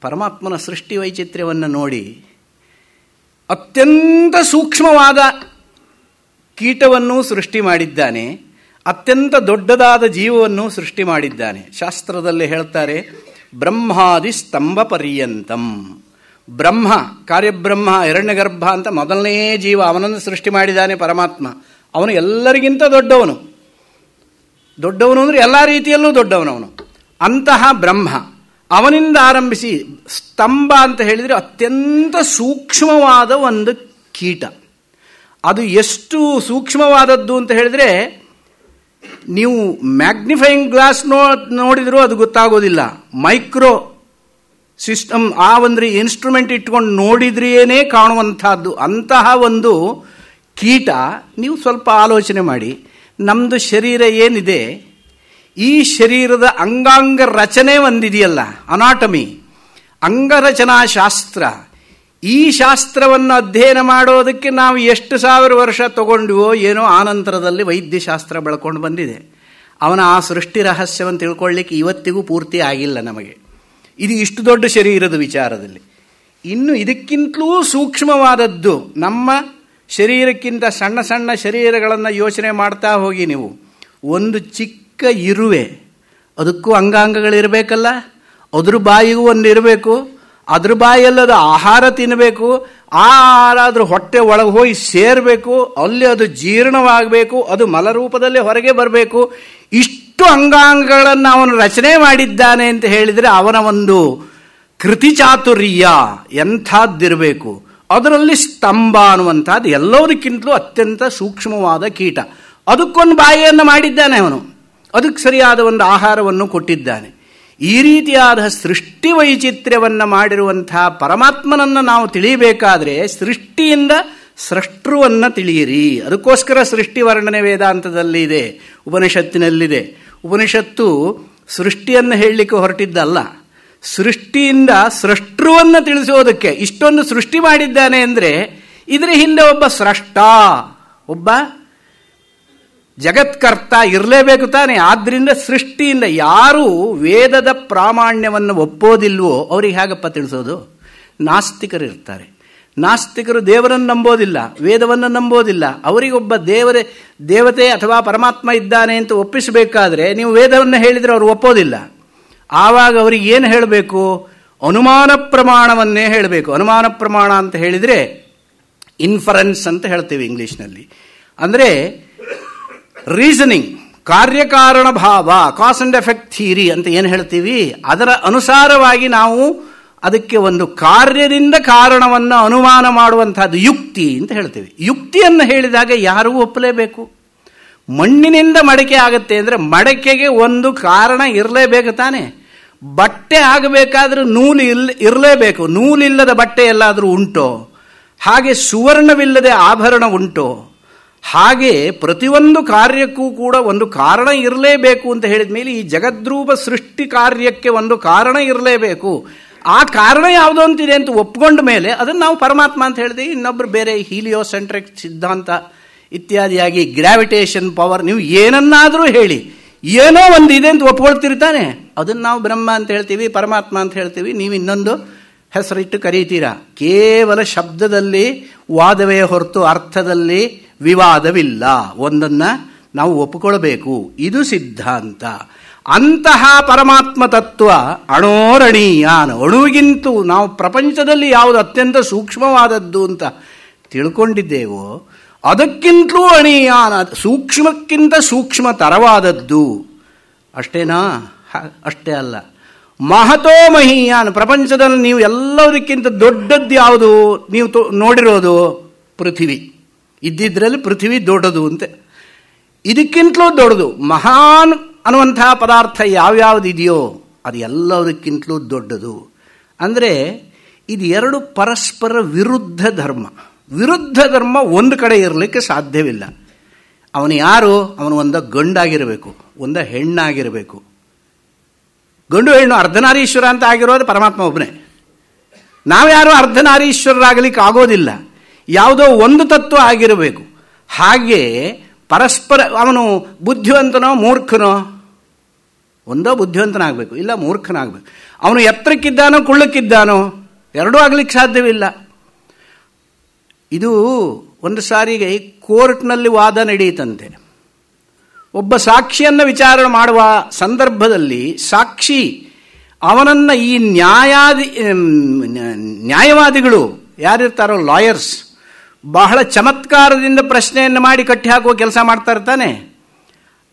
ಪರಮಾತ್ಮನ ಸೃಷ್ಟಿ ವೈಚಿತ್ರ್ಯವನ್ನು ನೋಡಿ, ಅತ್ಯಂತ ಸೂಕ್ಷ್ಮವಾದ ಕೀಟವನ್ನು ಸೃಷ್ಟಿ ಮಾಡಿದ್ದಾನೆ, ಅತ್ಯಂತ ದೊಡ್ಡದಾದ ಜೀವವನ್ನು ಸೃಷ್ಟಿ ಮಾಡಿದ್ದಾನೆ. ಶಾಸ್ತ್ರದಲ್ಲಿ ಹೇಳ್ತಾರೆ, ಬ್ರಹ್ಮಾದಿ ಸ್ತಂಭ ಪರ್ಯಂತಂ. ಬ್ರಹ್ಮ, ಕಾರ್ಯಬ್ರಹ್ಮ, ಹಿರಣ್ಯಗರ್ಭ ಅಂತ ಮೊದಲನೇ ಜೀವ, ಅವನನ್ನು ಸೃಷ್ಟಿ ಮಾಡಿದ್ದಾನೆ ಪರಮಾತ್ಮ. ಅವನು ಎಲ್ಲರಿಗಿಂತ ದೊಡ್ಡವನು. ದೊಡ್ಡವನು ಅಂದರೆ ಎಲ್ಲ ರೀತಿಯಲ್ಲೂ ದೊಡ್ಡವನವನು. ಅಂತಹ ಬ್ರಹ್ಮ, ಅವನಿಂದ ಆರಂಭಿಸಿ ಸ್ತಂಭ ಅಂತ ಹೇಳಿದರೆ ಅತ್ಯಂತ ಸೂಕ್ಷ್ಮವಾದ ಒಂದು ಕೀಟ. ಅದು ಎಷ್ಟು ಸೂಕ್ಷ್ಮವಾದದ್ದು ಅಂತ ಹೇಳಿದರೆ, ನೀವು ಮ್ಯಾಗ್ನಿಫೈಯಿಂಗ್ ಗ್ಲಾಸ್ ನೋಡಿದರೂ ಅದು ಗೊತ್ತಾಗೋದಿಲ್ಲ. ಮೈಕ್ರೋ ಸಿಸ್ಟಮ್, ಆ ಒಂದು ಇನ್ಸ್ಟ್ರೂಮೆಂಟ್ ಇಟ್ಕೊಂಡು ನೋಡಿದ್ರೇನೇ ಕಾಣುವಂಥದ್ದು. ಅಂತಹ ಒಂದು ಕೀಟ. ನೀವು ಸ್ವಲ್ಪ ಆಲೋಚನೆ ಮಾಡಿ, ನಮ್ಮದು ಶರೀರ ಏನಿದೆ, ಈ ಶರೀರದ ಅಂಗಾಂಗ ರಚನೆ ಒಂದಿದೆಯಲ್ಲ, ಅನಾಟಮಿ, ಅಂಗರಚನಾ ಶಾಸ್ತ್ರ. ಈ ಶಾಸ್ತ್ರವನ್ನು ಅಧ್ಯಯನ ಮಾಡೋದಕ್ಕೆ ನಾವು ಎಷ್ಟು ಸಾವಿರ ವರ್ಷ ತಗೊಂಡಿವೋ ಏನೋ, ಆನಂತರದಲ್ಲಿ ವೈದ್ಯಶಾಸ್ತ್ರ ಬೆಳ್ಕೊಂಡು ಬಂದಿದೆ. ಅವನ ಆ ಸೃಷ್ಟಿ ರಹಸ್ಯವನ್ನು ತಿಳ್ಕೊಳ್ಳಿಕ್ಕೆ ಇವತ್ತಿಗೂ ಪೂರ್ತಿ ಆಗಿಲ್ಲ ನಮಗೆ. ಇದು ಇಷ್ಟು ದೊಡ್ಡ ಶರೀರದ ವಿಚಾರದಲ್ಲಿ. ಇನ್ನು ಇದಕ್ಕಿಂತಲೂ ಸೂಕ್ಷ್ಮವಾದದ್ದು ನಮ್ಮ ಶರೀರಕ್ಕಿಂತ ಸಣ್ಣ ಸಣ್ಣ ಶರೀರಗಳನ್ನು ಯೋಚನೆ ಮಾಡ್ತಾ ಹೋಗಿ ನೀವು. ಒಂದು ಚಿಕ್ಕ ಇರುವೆ, ಅದಕ್ಕೂ ಅಂಗಾಂಗಗಳಿರಬೇಕಲ್ಲ, ಅದ್ರ ಬಾಯಿಗೂ ಒಂದು ಇರಬೇಕು, ಅದ್ರ ಬಾಯಲ್ಲಿ ಅದು ಆಹಾರ ತಿನ್ನಬೇಕು, ಆ ಆಹಾರ ಅದ್ರ ಹೊಟ್ಟೆ ಒಳಗೆ ಹೋಗಿ ಸೇರಬೇಕು, ಅಲ್ಲಿ ಅದು ಜೀರ್ಣವಾಗಬೇಕು, ಅದು ಮಲರೂಪದಲ್ಲಿ ಹೊರಗೆ ಬರಬೇಕು. ಇಷ್ಟು ಅಂಗಾಂಗಗಳನ್ನು ಅವನು ರಚನೆ ಮಾಡಿದ್ದಾನೆ ಅಂತ ಹೇಳಿದರೆ ಅವನ ಒಂದು ಕೃತಿ ಚಾತುರ್ಯ ಎಂಥದ್ದಿರಬೇಕು. ಅದರಲ್ಲಿ ಸ್ತಂಭ ಅನ್ನುವಂಥದ್ದು ಎಲ್ಲದಕ್ಕಿಂತಲೂ ಅತ್ಯಂತ ಸೂಕ್ಷ್ಮವಾದ ಕೀಟ. ಅದಕ್ಕೊಂದು ಬಾಯಿಯನ್ನು ಮಾಡಿದ್ದಾನೆ ಅವನು, ಅದಕ್ಕೆ ಸರಿಯಾದ ಒಂದು ಆಹಾರವನ್ನು ಕೊಟ್ಟಿದ್ದಾನೆ. ಈ ರೀತಿಯಾದ ಸೃಷ್ಟಿ ವೈಚಿತ್ರ್ಯವನ್ನು ಮಾಡಿರುವಂತಹ ಪರಮಾತ್ಮನನ್ನು ನಾವು ತಿಳಿಯಬೇಕಾದ್ರೆ ಸೃಷ್ಟಿಯಿಂದ ಸೃಷ್ಟೃವನ್ನು ತಿಳಿಯಿರಿ. ಅದಕ್ಕೋಸ್ಕರ ಸೃಷ್ಟಿ ವರ್ಣನೆ ವೇದಾಂತದಲ್ಲಿ ಇದೆ, ಉಪನಿಷತ್ತಿನಲ್ಲಿದೆ. ಉಪನಿಷತ್ತು ಸೃಷ್ಟಿಯನ್ನು ಹೇಳಲಿಕ್ಕೆ ಹೊರಟಿದ್ದಲ್ಲ, ಸೃಷ್ಟಿಯಿಂದ ಸೃಷ್ಟೃವನ್ನು ತಿಳಿಸೋದಕ್ಕೆ. ಇಷ್ಟೊಂದು ಸೃಷ್ಟಿ ಮಾಡಿದ್ದಾನೆ ಅಂದರೆ ಇದರ ಹಿಂದೆ ಒಬ್ಬ ಸ್ರಷ್ಟ, ಒಬ್ಬ ಜಗತ್ಕರ್ತ ಇರಲೇಬೇಕು ತಾನೆ. ಆದ್ದರಿಂದ ಸೃಷ್ಟಿಯಿಂದ ಯಾರು ವೇದದ ಪ್ರಾಮಾಣ್ಯವನ್ನು ಒಪ್ಪೋದಿಲ್ವೋ ಅವರಿಗೆ ಹೇಗಪ್ಪ ತಿಳಿಸೋದು? ನಾಸ್ತಿಕರು ಇರ್ತಾರೆ. ನಾಸ್ತಿಕರು ದೇವರನ್ನು ನಂಬೋದಿಲ್ಲ, ವೇದವನ್ನು ನಂಬೋದಿಲ್ಲ. ಅವರಿಗೊಬ್ಬ ದೇವತೆ ಅಥವಾ ಪರಮಾತ್ಮ ಇದ್ದಾನೆ ಅಂತ ಒಪ್ಪಿಸಬೇಕಾದ್ರೆ ನೀವು ವೇದವನ್ನು ಹೇಳಿದರೆ ಅವರು ಒಪ್ಪೋದಿಲ್ಲ. ಆವಾಗ ಅವರಿಗೆ ಏನು ಹೇಳಬೇಕು? ಅನುಮಾನ ಪ್ರಮಾಣವನ್ನೇ ಹೇಳಬೇಕು. ಅನುಮಾನ ಪ್ರಮಾಣ ಅಂತ ಹೇಳಿದರೆ ಇನ್ಫರೆನ್ಸ್ ಅಂತ ಹೇಳ್ತೇವೆ ಇಂಗ್ಲೀಷ್ನಲ್ಲಿ. ಅಂದರೆ ರೀಸನಿಂಗ್, ಕಾರ್ಯಕಾರಣ ಭಾವ, ಕಾಸ್ ಅಂಡ್ ಎಫೆಕ್ಟ್ ಥಿಯರಿ ಅಂತ ಏನು ಹೇಳ್ತೀವಿ, ಅದರ ಅನುಸಾರವಾಗಿ ನಾವು ಅದಕ್ಕೆ ಒಂದು ಕಾರ್ಯದಿಂದ ಕಾರಣವನ್ನು ಅನುಮಾನ ಮಾಡುವಂತಹದ್ದು ಯುಕ್ತಿ ಅಂತ ಹೇಳ್ತೀವಿ. ಯುಕ್ತಿಯನ್ನು ಹೇಳಿದಾಗ ಯಾರೂ ಒಪ್ಪಲೇಬೇಕು. ಮಣ್ಣಿನಿಂದ ಮಡಕೆ ಆಗುತ್ತೆ ಅಂದರೆ ಮಡಕೆಗೆ ಒಂದು ಕಾರಣ ಇರಲೇಬೇಕು ತಾನೆ. ಬಟ್ಟೆ ಆಗಬೇಕಾದ್ರೆ ನೂಲು ಇರಲೇಬೇಕು. ನೂಲಿಲ್ಲದ ಬಟ್ಟೆ ಎಲ್ಲಾದರೂ ಉಂಟೋ? ಹಾಗೆ ಸುವರ್ಣವಿಲ್ಲದೆ ಆಭರಣ ಉಂಟೋ? ಹಾಗೆ ಪ್ರತಿಯೊಂದು ಕಾರ್ಯಕ್ಕೂ ಕೂಡ ಒಂದು ಕಾರಣ ಇರಲೇಬೇಕು ಅಂತ ಹೇಳಿದ ಮೇಲೆ ಈ ಜಗದ್ರೂಪ ಸೃಷ್ಟಿ ಕಾರ್ಯಕ್ಕೆ ಒಂದು ಕಾರಣ ಇರಲೇಬೇಕು. ಆ ಕಾರಣ ಯಾವುದೋ ಅಂತಿದೆ ಅಂತ ಒಪ್ಕೊಂಡ ಮೇಲೆ ಅದನ್ನು ನಾವು ಪರಮಾತ್ಮ ಅಂತ ಹೇಳಿದೆ. ಇನ್ನೊಬ್ಬರು ಬೇರೆ ಹೀಲಿಯೋಸೆಂಟ್ರಿಕ್ ಸಿದ್ಧಾಂತ ಇತ್ಯಾದಿಯಾಗಿ ಗ್ರಾವಿಟೇಷನ್ ಪವರ್, ನೀವು ಏನನ್ನಾದರೂ ಹೇಳಿ, ಏನೋ ಒಂದು ಇದೆ ಅಂತ ಒಪ್ಕೊಳ್ತಿರ್ತಾನೆ, ಅದನ್ನು ನಾವು ಬ್ರಹ್ಮ ಅಂತ ಹೇಳ್ತೀವಿ, ಪರಮಾತ್ಮ ಅಂತ ಹೇಳ್ತೀವಿ. ನೀವು ಇನ್ನೊಂದು ಹೆಸರಿಟ್ಟು ಕರೀತೀರಾ. ಕೇವಲ ಶಬ್ದದಲ್ಲಿ ವಾದವೇ ಹೊರತು ಅರ್ಥದಲ್ಲಿ ವಿವಾದವಿಲ್ಲ. ಒಂದನ್ನು ನಾವು ಒಪ್ಪಿಕೊಳ್ಬೇಕು. ಇದು ಸಿದ್ಧಾಂತ. ಅಂತಹ ಪರಮಾತ್ಮ ತತ್ವ ಅಣೋರಣೀಯಾನ, ಅಣುವಿಗಿಂತೂ ನಾವು ಪ್ರಪಂಚದಲ್ಲಿ ಯಾವುದು ಅತ್ಯಂತ ಸೂಕ್ಷ್ಮವಾದದ್ದು ಅಂತ ತಿಳ್ಕೊಂಡಿದ್ದೇವೋ ಅದಕ್ಕಿಂತಲೂ ಅಣೀಯಾನ, ಸೂಕ್ಷ್ಮಕ್ಕಿಂತ ಸೂಕ್ಷ್ಮತರವಾದದ್ದು. ಅಷ್ಟೇನಾ? ಅಷ್ಟೇ ಅಲ್ಲ, ಮಹತೋ ಮಹೀಯಾನ್, ಪ್ರಪಂಚದಲ್ಲಿ ನೀವು ಎಲ್ಲದಕ್ಕಿಂತ ದೊಡ್ಡದ್ದು ಯಾವುದು ನೀವು ನೋಡಿರೋದು? ಪೃಥ್ವಿ. ಇದ್ದಿದ್ರಲ್ಲಿ ಪೃಥ್ವಿ ದೊಡ್ಡದು ಅಂತೆ. ಇದಕ್ಕಿಂತಲೂ ದೊಡ್ಡದು ಮಹಾನ್ ಅನ್ನುವಂತಹ ಪದಾರ್ಥ ಯಾವ್ಯಾವುದು ಇದೆಯೋ ಅದು ಎಲ್ಲದಕ್ಕಿಂತಲೂ ದೊಡ್ಡದು. ಅಂದರೆ ಇದು ಎರಡು ಪರಸ್ಪರ ವಿರುದ್ಧ ಧರ್ಮ. ವಿರುದ್ಧ ಧರ್ಮ ಒಂದು ಕಡೆ ಇರಲಿಕ್ಕೆ ಸಾಧ್ಯವಿಲ್ಲ. ಅವನು ಯಾರು? ಅವನು ಒಂದ ಗಂಡಾಗಿರಬೇಕು, ಒಂದ ಹೆಣ್ಣಾಗಿರಬೇಕು. ಗಂಡು ಹೆಣ್ಣು ಅರ್ಧನಾರೀಶ್ವರ ಅಂತ ಆಗಿರೋದು ಪರಮಾತ್ಮ ಒಬ್ಬನೇ. ನಾವ್ಯಾರು ಅರ್ಧನಾರೀಶ್ವರರಾಗಲಿಕ್ಕೆ ಆಗೋದಿಲ್ಲ. ಯಾವುದೋ ಒಂದು ತತ್ವ ಆಗಿರಬೇಕು. ಹಾಗೆ ಪರಸ್ಪರ ಅವನು ಬುದ್ಧಿವಂತನೋ ಮೂರ್ಖನೋ? ಒಂದೋ ಬುದ್ಧಿವಂತನಾಗಬೇಕು, ಇಲ್ಲ ಮೂರ್ಖನಾಗಬೇಕು. ಅವನು ಎತ್ತರಕ್ಕಿದ್ದಾನೋ ಕುಳ್ಳಕ್ಕಿದ್ದಾನೋ? ಎರಡೂ ಆಗಲಿಕ್ಕೆ ಸಾಧ್ಯವಿಲ್ಲ. ಇದು ಒಂದು ಸಾರಿಗೆ ಕೋರ್ಟ್ನಲ್ಲಿ ವಾದ ನಡೆಯಿತಂತೆ. ಒಬ್ಬ ಸಾಕ್ಷಿಯನ್ನು ವಿಚಾರಣೆ ಮಾಡುವ ಸಂದರ್ಭದಲ್ಲಿ ಸಾಕ್ಷಿ ಅವನನ್ನು ಈ ನ್ಯಾಯವಾದಿಗಳು ಯಾರಿರ್ತಾರೋ, ಲಾಯರ್ಸ್, ಬಹಳ ಚಮತ್ಕಾರದಿಂದ ಪ್ರಶ್ನೆಯನ್ನು ಮಾಡಿ ಕಟ್ಟಿ ಹಾಕುವ ಕೆಲಸ ಮಾಡ್ತಾ ಇರ್ತಾನೆ.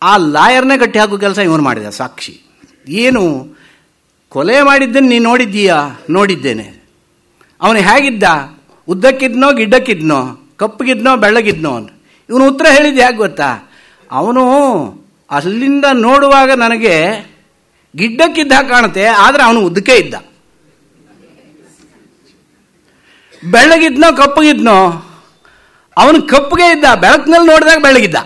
ಆ ಲಾಯರ್ನೇ ಕಟ್ಟಿ ಹಾಕುವ ಕೆಲಸ ಇವನು ಮಾಡಿದ. ಸಾಕ್ಷಿ ಏನು? ಕೊಲೆ ಮಾಡಿದ್ದನ್ನು ನೀನು ನೋಡಿದ್ದೀಯಾ? ನೋಡಿದ್ದೇನೆ. ಅವನು ಹೇಗಿದ್ದ? ಉದ್ದಕ್ಕಿದ್ನೋ ಗಿಡ್ಡಕ್ಕಿದ್ನೋ? ಕಪ್ಪಗಿದ್ನೋ ಬೆಳ್ಳಗಿದ್ನೋ? ಇವನು ಉತ್ತರ ಹೇಳಿದ್ದು ಹೇಗೆ ಗೊತ್ತಾ? ಅವನು ಅಲ್ಲಿಂದ ನೋಡುವಾಗ ನನಗೆ ಗಿಡ್ಡಕ್ಕಿದ್ದ ಕಾಣುತ್ತೆ, ಆದರೆ ಅವನು ಉದ್ದಕ್ಕೆ ಇದ್ದ. ಬೆಳ್ಳಗಿದ್ನೋ ಕಪ್ಪಗಿದ್ನೋ? ಅವನು ಕಪ್ಪಗೆ ಇದ್ದ, ಬೆಳಕಿನಲ್ಲಿ ನೋಡಿದಾಗ ಬೆಳಗಿದ್ದ.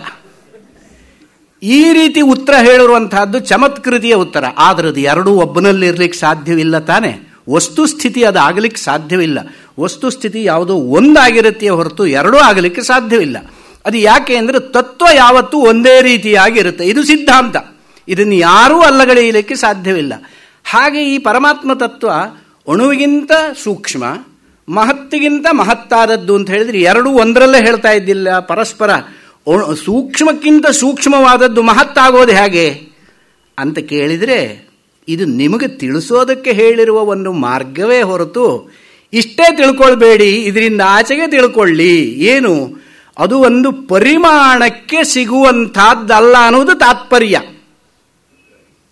ಈ ರೀತಿ ಉತ್ತರ ಹೇಳಿರುವಂತಹದ್ದು ಚಮತ್ಕೃತಿಯ ಉತ್ತರ. ಆದರೆ ಅದು ಎರಡೂ ಒಬ್ಬನಲ್ಲಿ ಇರ್ಲಿಕ್ಕೆ ಸಾಧ್ಯವಿಲ್ಲ ತಾನೆ. ವಸ್ತುಸ್ಥಿತಿ ಅದು ಆಗಲಿಕ್ಕೆ ಸಾಧ್ಯವಿಲ್ಲ. ವಸ್ತುಸ್ಥಿತಿ ಯಾವುದೋ ಒಂದಾಗಿರುತ್ತೆ ಹೊರತು ಎರಡೂ ಆಗಲಿಕ್ಕೆ ಸಾಧ್ಯವಿಲ್ಲ. ಅದು ಯಾಕೆ ಅಂದರೆ ತತ್ವ ಯಾವತ್ತೂ ಒಂದೇ ರೀತಿಯಾಗಿರುತ್ತೆ. ಇದು ಸಿದ್ಧಾಂತ. ಇದನ್ನು ಯಾರೂ ಅಲ್ಲಗಳೆಯಲಿಕ್ಕೆ ಸಾಧ್ಯವಿಲ್ಲ. ಹಾಗೆ ಈ ಪರಮಾತ್ಮ ತತ್ವ ಅಣುವಿಗಿಂತ ಸೂಕ್ಷ್ಮ, ಮಹತ್ತಿಗಿಂತ ಮಹತ್ತಾದದ್ದು ಅಂತ ಹೇಳಿದ್ರೆ ಎರಡೂ ಒಂದರಲ್ಲೇ ಹೇಳ್ತಾ ಇದ್ದಿಲ್ಲ. ಪರಸ್ಪರ ಸೂಕ್ಷ್ಮಕ್ಕಿಂತ ಸೂಕ್ಷ್ಮವಾದದ್ದು ಮಹತ್ತಾಗೋದು ಹೇಗೆ ಅಂತ ಕೇಳಿದರೆ ಇದು ನಿಮಗೆ ತಿಳಿಸೋದಕ್ಕೆ ಹೇಳಿರುವ ಒಂದು ಮಾರ್ಗವೇ ಹೊರತು ಇಷ್ಟೇ ತಿಳ್ಕೊಳ್ಬೇಡಿ, ಇದರಿಂದ ಆಚೆಗೆ ತಿಳ್ಕೊಳ್ಳಿ. ಏನು? ಅದು ಒಂದು ಪರಿಮಾಣಕ್ಕೆ ಸಿಗುವಂಥದ್ದಲ್ಲ ಅನ್ನೋದು ತಾತ್ಪರ್ಯ.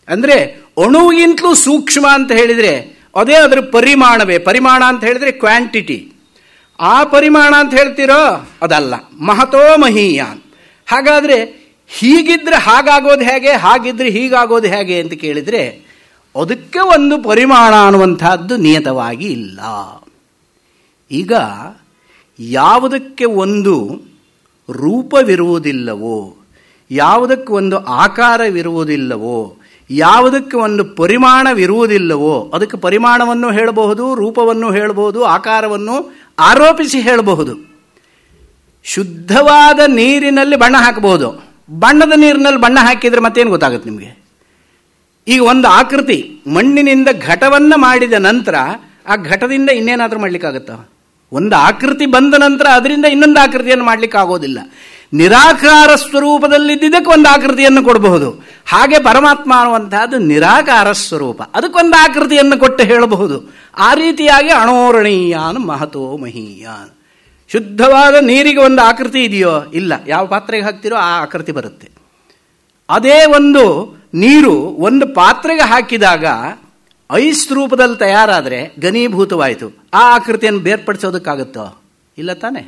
ಅಂದರೆ ಅಣುವಿಗಿಂತಲೂ ಸೂಕ್ಷ್ಮ ಅಂತ ಹೇಳಿದರೆ ಅದೇ ಅದರ ಪರಿಮಾಣವೇ. ಪರಿಮಾಣ ಅಂತ ಹೇಳಿದರೆ ಕ್ವಾಂಟಿಟಿ. ಆ ಪರಿಮಾಣ ಅಂತ ಹೇಳ್ತಿರೋ ಅದಲ್ಲ. ಮಹತೋ ಮಹೀಯಾನ್. ಹಾಗಾದರೆ ಹೀಗಿದ್ರೆ ಹಾಗಾಗೋದು ಹೇಗೆ, ಹಾಗಿದ್ರೆ ಹೀಗಾಗೋದು ಹೇಗೆ ಅಂತ ಕೇಳಿದರೆ ಅದಕ್ಕೆ ಒಂದು ಪರಿಮಾಣ ಅನ್ನುವಂಥದ್ದು ನಿಯತವಾಗಿ ಇಲ್ಲ. ಈಗ ಯಾವುದಕ್ಕೆ ಒಂದು ರೂಪವಿರುವುದಿಲ್ಲವೋ, ಯಾವುದಕ್ಕೆ ಒಂದು ಆಕಾರವಿರುವುದಿಲ್ಲವೋ, ಯಾವುದಕ್ಕೆ ಒಂದು ಪರಿಮಾಣವಿರುವುದಿಲ್ಲವೋ ಅದಕ್ಕೆ ಪರಿಮಾಣವನ್ನು ಹೇಳಬಹುದು, ರೂಪವನ್ನು ಹೇಳಬಹುದು, ಆಕಾರವನ್ನು ಆರೋಪಿಸಿ ಹೇಳಬಹುದು. ಶುದ್ಧವಾದ ನೀರಿನಲ್ಲಿ ಬಣ್ಣ ಹಾಕಬಹುದು. ಬಣ್ಣದ ನೀರಿನಲ್ಲಿ ಬಣ್ಣ ಹಾಕಿದರೆ ಮತ್ತೇನು ಗೊತ್ತಾಗುತ್ತೆ ನಿಮಗೆ? ಈಗ ಒಂದು ಆಕೃತಿ ಮಣ್ಣಿನಿಂದ ಘಟವನ್ನು ಮಾಡಿದ ನಂತರ ಆ ಘಟದಿಂದ ಇನ್ನೇನಾದರೂ ಮಾಡಲಿಕ್ಕಾಗತ್ತಾ? ಒಂದು ಆಕೃತಿ ಬಂದ ನಂತರ ಅದರಿಂದ ಇನ್ನೊಂದು ಆಕೃತಿಯನ್ನು ಮಾಡಲಿಕ್ಕೆ ಆಗೋದಿಲ್ಲ. ನಿರಾಕಾರ ಸ್ವರೂಪದಲ್ಲಿದ್ದಕ್ಕೆ ಒಂದು ಆಕೃತಿಯನ್ನು ಕೊಡಬಹುದು. ಹಾಗೆ ಪರಮಾತ್ಮ ಅನ್ನುವಂತಹದ್ದು ನಿರಾಕಾರ ಸ್ವರೂಪ, ಅದಕ್ಕೊಂದು ಆಕೃತಿಯನ್ನು ಕೊಟ್ಟು ಹೇಳಬಹುದು. ಆ ರೀತಿಯಾಗಿ ಅಣೋರಣೀಯಾನ್ ಮಹತೋ ಮಹೀಯಾನ್. ಶುದ್ಧವಾದ ನೀರಿಗೆ ಒಂದು ಆಕೃತಿ ಇದೆಯೋ? ಇಲ್ಲ. ಯಾವ ಪಾತ್ರೆಗೆ ಹಾಕ್ತಿರೋ ಆ ಆಕೃತಿ ಬರುತ್ತೆ. ಅದೇ ಒಂದು ನೀರು ಒಂದು ಪಾತ್ರೆಗೆ ಹಾಕಿದಾಗ ಐಸ್ ರೂಪದಲ್ಲಿ ತಯಾರಾದರೆ ಘನೀಭೂತವಾಯಿತು. ಆ ಆಕೃತಿಯನ್ನು ಬೇರ್ಪಡಿಸೋದಕ್ಕಾಗುತ್ತೋ? ಇಲ್ಲ ತಾನೆ.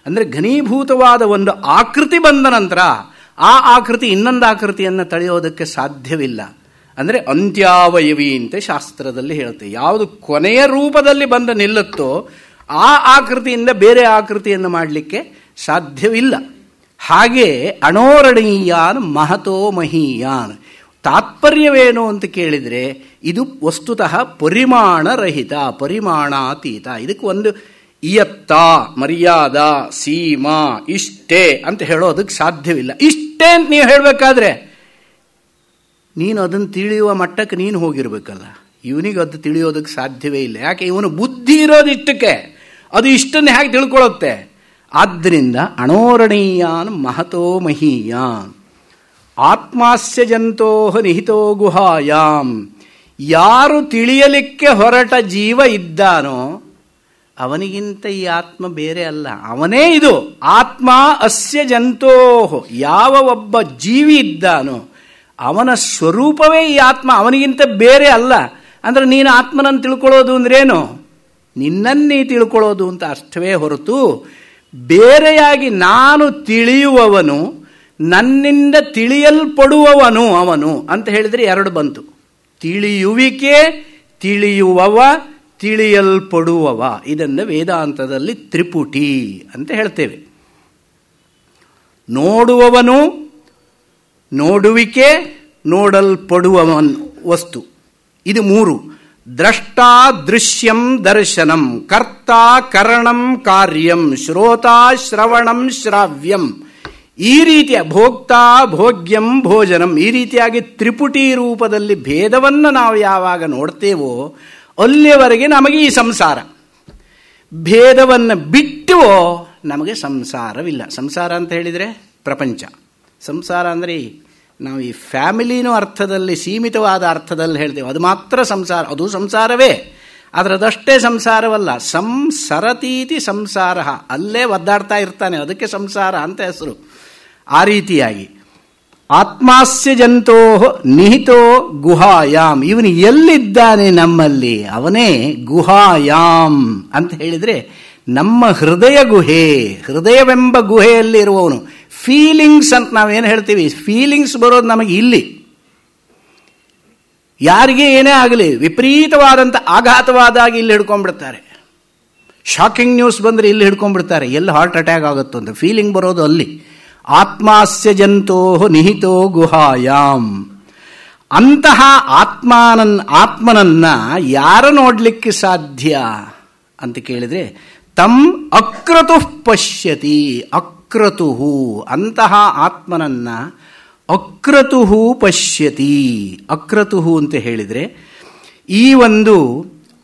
ಅಂದರೆ ಘನೀಭೂತವಾದ ಒಂದು ಆಕೃತಿ ಬಂದ ನಂತರ ಆ ಆಕೃತಿ ಇನ್ನೊಂದು ಆಕೃತಿಯನ್ನು ತಳೆಯೋದಕ್ಕೆ ಸಾಧ್ಯವಿಲ್ಲ. ಅಂದರೆ ಅಂತ್ಯಾವಯವಿ ಅಂತ ಶಾಸ್ತ್ರದಲ್ಲಿ ಹೇಳುತ್ತೆ. ಯಾವುದು ಕೊನೆಯ ರೂಪದಲ್ಲಿ ಬಂದು ನಿಲ್ಲುತ್ತೋ ಆ ಆಕೃತಿಯಿಂದ ಬೇರೆ ಆಕೃತಿಯನ್ನು ಮಾಡಲಿಕ್ಕೆ ಸಾಧ್ಯವಿಲ್ಲ. ಹಾಗೆ ಅಣೋರಣೀಯಾನ್ ಮಹತೋ ಮಹೀಯಾನ್. ತಾತ್ಪರ್ಯವೇನು ಅಂತ ಕೇಳಿದರೆ ಇದು ವಸ್ತುತಃ ಪರಿಮಾಣರಹಿತ, ಪರಿಮಾಣಾತೀತ. ಇದಕ್ಕೆ ಒಂದು ಇಯತ್ತ, ಮರ್ಯಾದ, ಸೀಮಾ, ಇಷ್ಟೇ ಅಂತ ಹೇಳೋದಕ್ಕೆ ಸಾಧ್ಯವಿಲ್ಲ. ಇಷ್ಟೇ ಅಂತ ನೀವು ಹೇಳಬೇಕಾದ್ರೆ ನೀನು ಅದನ್ನು ತಿಳಿಯುವ ಮಟ್ಟಕ್ಕೆ ನೀನು ಹೋಗಿರ್ಬೇಕಲ್ಲ. ಇವನಿಗೆ ಅದು ತಿಳಿಯೋದಕ್ಕೆ ಸಾಧ್ಯವೇ ಇಲ್ಲ. ಯಾಕೆ? ಇವನು ಬುದ್ಧಿ ಇರೋದು ಇಷ್ಟಕ್ಕೆ, ಅದು ಇಷ್ಟನ್ನು ಹೇಗೆ ತಿಳ್ಕೊಳ್ಳುತ್ತೆ? ಆದ್ದರಿಂದ ಅಣೋರಣೀಯಾನ್ ಮಹತೋ ಮಹೀಯಾನ್. ಆತ್ಮಾಸ್ಯ ಜಂತೋ ನಿಹಿತೋ ಗುಹಾಯಾಮ್. ಯಾರು ತಿಳಿಯಲಿಕ್ಕೆ ಹೊರಟ ಜೀವ ಇದ್ದಾನೋ ಅವನಿಗಿಂತ ಈ ಆತ್ಮ ಬೇರೆ ಅಲ್ಲ, ಅವನೇ ಇದು. ಆತ್ಮ ಅಸ್ಯ ಜಂತೋ. ಯಾವ ಒಬ್ಬ ಜೀವಿ ಇದ್ದಾನೋ ಅವನ ಸ್ವರೂಪವೇ ಈ ಆತ್ಮ, ಅವನಿಗಿಂತ ಬೇರೆ ಅಲ್ಲ. ಅಂದರೆ ನೀನು ಆತ್ಮನನ್ನು ತಿಳ್ಕೊಳ್ಳೋದು ಅಂದ್ರೇನು? ನಿನ್ನನ್ನೇ ತಿಳ್ಕೊಳ್ಳೋದು ಅಂತ ಅರ್ಥವೇ ಹೊರತು ಬೇರೆಯಾಗಿ ನಾನು ತಿಳಿಯುವವನು, ನನ್ನಿಂದ ತಿಳಿಯಲ್ಪಡುವವನು ಅವನು ಅಂತ ಹೇಳಿದರೆ ಎರಡು ಬಂತು. ತಿಳಿಯುವಿಕೆ, ತಿಳಿಯುವವ, ತಿಳಿಯಲ್ಪಡುವವ. ಇದನ್ನು ವೇದಾಂತದಲ್ಲಿ ತ್ರಿಪುಟಿ ಅಂತ ಹೇಳ್ತೇವೆ. ನೋಡುವವನು, ನೋಡುವಿಕೆ, ನೋಡಲ್ಪಡುವವನ್ ವಸ್ತು. ಇದು ಮೂರು. ದ್ರಷ್ಟ ದೃಶ್ಯಂ ದರ್ಶನಂ, ಕರ್ತ ಕರಣಂ ಕಾರ್ಯಂ, ಶ್ರೋತ ಶ್ರವಣಂ ಶ್ರಾವ್ಯಂ. ಈ ರೀತಿಯ ಭೋಕ್ತ ಭೋಗ್ಯಂ ಭೋಜನಂ, ಈ ರೀತಿಯಾಗಿ ತ್ರಿಪುಟಿ ರೂಪದಲ್ಲಿ ಭೇದವನ್ನು ನಾವು ಯಾವಾಗ ನೋಡ್ತೇವೋ ಅಲ್ಲಿಯವರೆಗೆ ನಮಗೆ ಈ ಸಂಸಾರ. ಭೇದವನ್ನು ಬಿಟ್ಟುವೋ ನಮಗೆ ಸಂಸಾರವಿಲ್ಲ. ಸಂಸಾರ ಅಂತ ಹೇಳಿದರೆ ಪ್ರಪಂಚ. ಸಂಸಾರ ಅಂದರೆ ನಾವು ಈ ಫ್ಯಾಮಿಲಿನೂ ಅರ್ಥದಲ್ಲಿ, ಸೀಮಿತವಾದ ಅರ್ಥದಲ್ಲಿ ಹೇಳ್ತೇವೆ, ಅದು ಮಾತ್ರ ಸಂಸಾರ. ಅದು ಸಂಸಾರವೇ, ಆದರೆ ಅದಷ್ಟೇ ಸಂಸಾರವಲ್ಲ. ಸಂಸರತೀತಿ ಸಂಸಾರ, ಅಲ್ಲೇ ಒದ್ದಾಡ್ತಾ ಇರ್ತಾನೆ, ಅದಕ್ಕೆ ಸಂಸಾರ ಅಂತ ಹೆಸರು. ಆ ರೀತಿಯಾಗಿ ಆತ್ಮಾಸ್ಯ ಜಂತೋ ನಿಹಿತೋ ಗುಹಾಯಾಮ್. ಇವನು ಎಲ್ಲಿದ್ದಾನೆ ನಮ್ಮಲ್ಲಿ? ಅವನೇ ಗುಹಾಯಾಮ್ ಅಂತ ಹೇಳಿದರೆ ನಮ್ಮ ಹೃದಯ ಗುಹೆ, ಹೃದಯವೆಂಬ ಗುಹೆಯಲ್ಲಿ ಇರುವವನು. ಫೀಲಿಂಗ್ಸ್ ಅಂತ ನಾವೇನು ಹೇಳ್ತೀವಿ, ಫೀಲಿಂಗ್ಸ್ ಬರೋದು ನಮಗೆ ಇಲ್ಲಿ. ಯಾರಿಗೆ ಏನೇ ಆಗಲಿ ವಿಪರೀತವಾದಂಥ ಆಘಾತವಾದಾಗ ಇಲ್ಲಿ ಹಿಡ್ಕೊಂಡ್ಬಿಡ್ತಾರೆ. ಶಾಕಿಂಗ್ ನ್ಯೂಸ್ ಬಂದರೆ ಇಲ್ಲಿ ಹಿಡ್ಕೊಂಡ್ಬಿಡ್ತಾರೆ, ಎಲ್ಲಿ ಹಾರ್ಟ್ ಅಟ್ಯಾಕ್ ಆಗುತ್ತೋ ಅಂತ. ಫೀಲಿಂಗ್ ಬರೋದು ಅಲ್ಲಿ. ಆತ್ಮಾಸ್ಯ ಜಂತೋ ನಿಹಿತೋ ಗುಹಾಯಾಮ್. ಅಂತಹ ಆತ್ಮನನ್ನ ಯಾರು ನೋಡಲಿಕ್ಕೆ ಸಾಧ್ಯ ಅಂತ ಕೇಳಿದರೆ ತಮ್ ಅಕ್ರತುಃ ಪಶ್ಯತಿ. ಅಕ್ರತುಹು, ಅಂತಹ ಆತ್ಮನನ್ನ ಅಕ್ರತುಹು ಪಶ್ಯತಿ. ಅಕ್ರತುಹು ಅಂತ ಹೇಳಿದರೆ ಈ ಒಂದು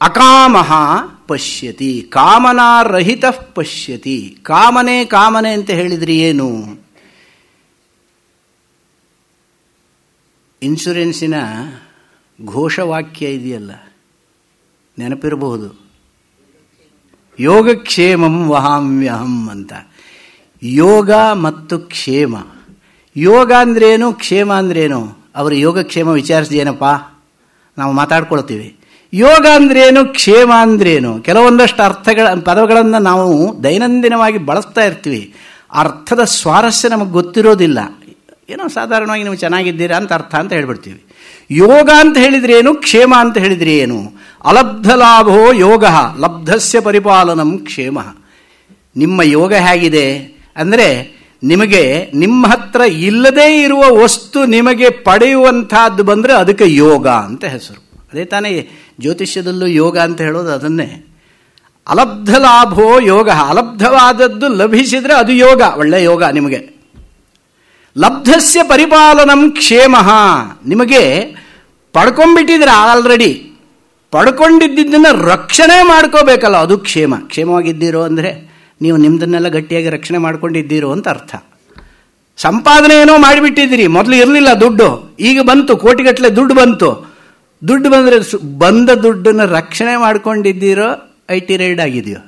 ಅಕಾಮಃ ಪಶ್ಯತಿ, ಕಾಮನಾರಹಿತ ಪಶ್ಯತಿ. ಕಾಮನೆ ಕಾಮನೆ ಅಂತ ಹೇಳಿದರೆ ಏನು? ಇನ್ಶೂರೆನ್ಸಿನ ಘೋಷವಾಕ್ಯ ಇದೆಯಲ್ಲ, ನೆನಪಿರಬಹುದು, ಯೋಗಕ್ಷೇಮಂ ವಹಾಮ್ಯಹಂ ಅಂತ. ಯೋಗ ಮತ್ತು ಕ್ಷೇಮ. ಯೋಗ ಅಂದ್ರೇನು, ಕ್ಷೇಮ ಅಂದ್ರೇನು? ಅವರು ಯೋಗಕ್ಷೇಮ ವಿಚಾರಿಸಿದೇನಪ್ಪ, ನಾವು ಮಾತಾಡ್ಕೊಳ್ತೀವಿ. ಯೋಗ ಅಂದ್ರೇನು, ಕ್ಷೇಮ ಅಂದ್ರೇನು? ಕೆಲವೊಂದಷ್ಟು ಪದಗಳನ್ನು ನಾವು ದೈನಂದಿನವಾಗಿ ಬಳಸ್ತಾ ಇರ್ತೀವಿ. ಅರ್ಥದ ಸ್ವಾರಸ್ಯ ನಮಗೆ ಗೊತ್ತಿರೋದಿಲ್ಲ. ಏನೋ ಸಾಧಾರಣವಾಗಿ ನೀವು ಚೆನ್ನಾಗಿದ್ದೀರಾ ಅಂತ ಅರ್ಥ ಅಂತ ಹೇಳ್ಬಿಡ್ತೀವಿ. ಯೋಗ ಅಂತ ಹೇಳಿದ್ರೆ ಏನು, ಕ್ಷೇಮ ಅಂತ ಹೇಳಿದ್ರೆ ಏನು? ಅಲಬ್ಧ ಲಾಭೋ ಯೋಗ, ಲಬ್ಧಸ್ಯ ಪರಿಪಾಲನಂ ಕ್ಷೇಮ. ನಿಮ್ಮ ಯೋಗ ಹೇಗಿದೆ ಅಂದರೆ ನಿಮಗೆ ನಿಮ್ಮ ಹತ್ರ ಇಲ್ಲದೇ ಇರುವ ವಸ್ತು ನಿಮಗೆ ಪಡೆಯುವಂತಹದ್ದು ಬಂದರೆ ಅದಕ್ಕೆ ಯೋಗ ಅಂತ ಹೆಸರು. ಅದೇ ತಾನೇ ಜ್ಯೋತಿಷ್ಯದಲ್ಲೂ ಯೋಗ ಅಂತ ಹೇಳೋದು ಅದನ್ನೇ. ಅಲಬ್ಧ ಲಾಭೋ ಯೋಗ, ಅಲಬ್ಧವಾದದ್ದು ಲಭಿಸಿದರೆ ಅದು ಯೋಗ, ಒಳ್ಳೆ ಯೋಗ ನಿಮಗೆ. ಲಬ್ಧಸ್ಯ ಪರಿಪಾಲನಂ ಕ್ಷೇಮ, ನಿಮಗೆ ಪಡ್ಕೊಂಡ್ಬಿಟ್ಟಿದ್ರೆ ಆಲ್ರೆಡಿ, ಪಡ್ಕೊಂಡಿದ್ದನ್ನು ರಕ್ಷಣೆ ಮಾಡ್ಕೋಬೇಕಲ್ಲ, ಅದು ಕ್ಷೇಮ. ಕ್ಷೇಮವಾಗಿದ್ದೀರೋ ಅಂದರೆ ನೀವು ನಿಮ್ಮದನ್ನೆಲ್ಲ ಗಟ್ಟಿಯಾಗಿ ರಕ್ಷಣೆ ಮಾಡ್ಕೊಂಡಿದ್ದೀರೋ ಅಂತ ಅರ್ಥ. ಸಂಪಾದನೆ ಏನೋ ಮಾಡಿಬಿಟ್ಟಿದ್ದೀರಿ, ಮೊದಲು ಇರಲಿಲ್ಲ ದುಡ್ಡು, ಈಗ ಬಂತು, ಕೋಟಿಗಟ್ಟಲೆ ದುಡ್ಡು ಬಂತು. ದುಡ್ಡು ಬಂದರೆ ಬಂದ ದುಡ್ಡನ್ನು ರಕ್ಷಣೆ ಮಾಡ್ಕೊಂಡಿದ್ದೀರೋ, IT ರೈಡ್ ಆಗಿದೆಯೋ?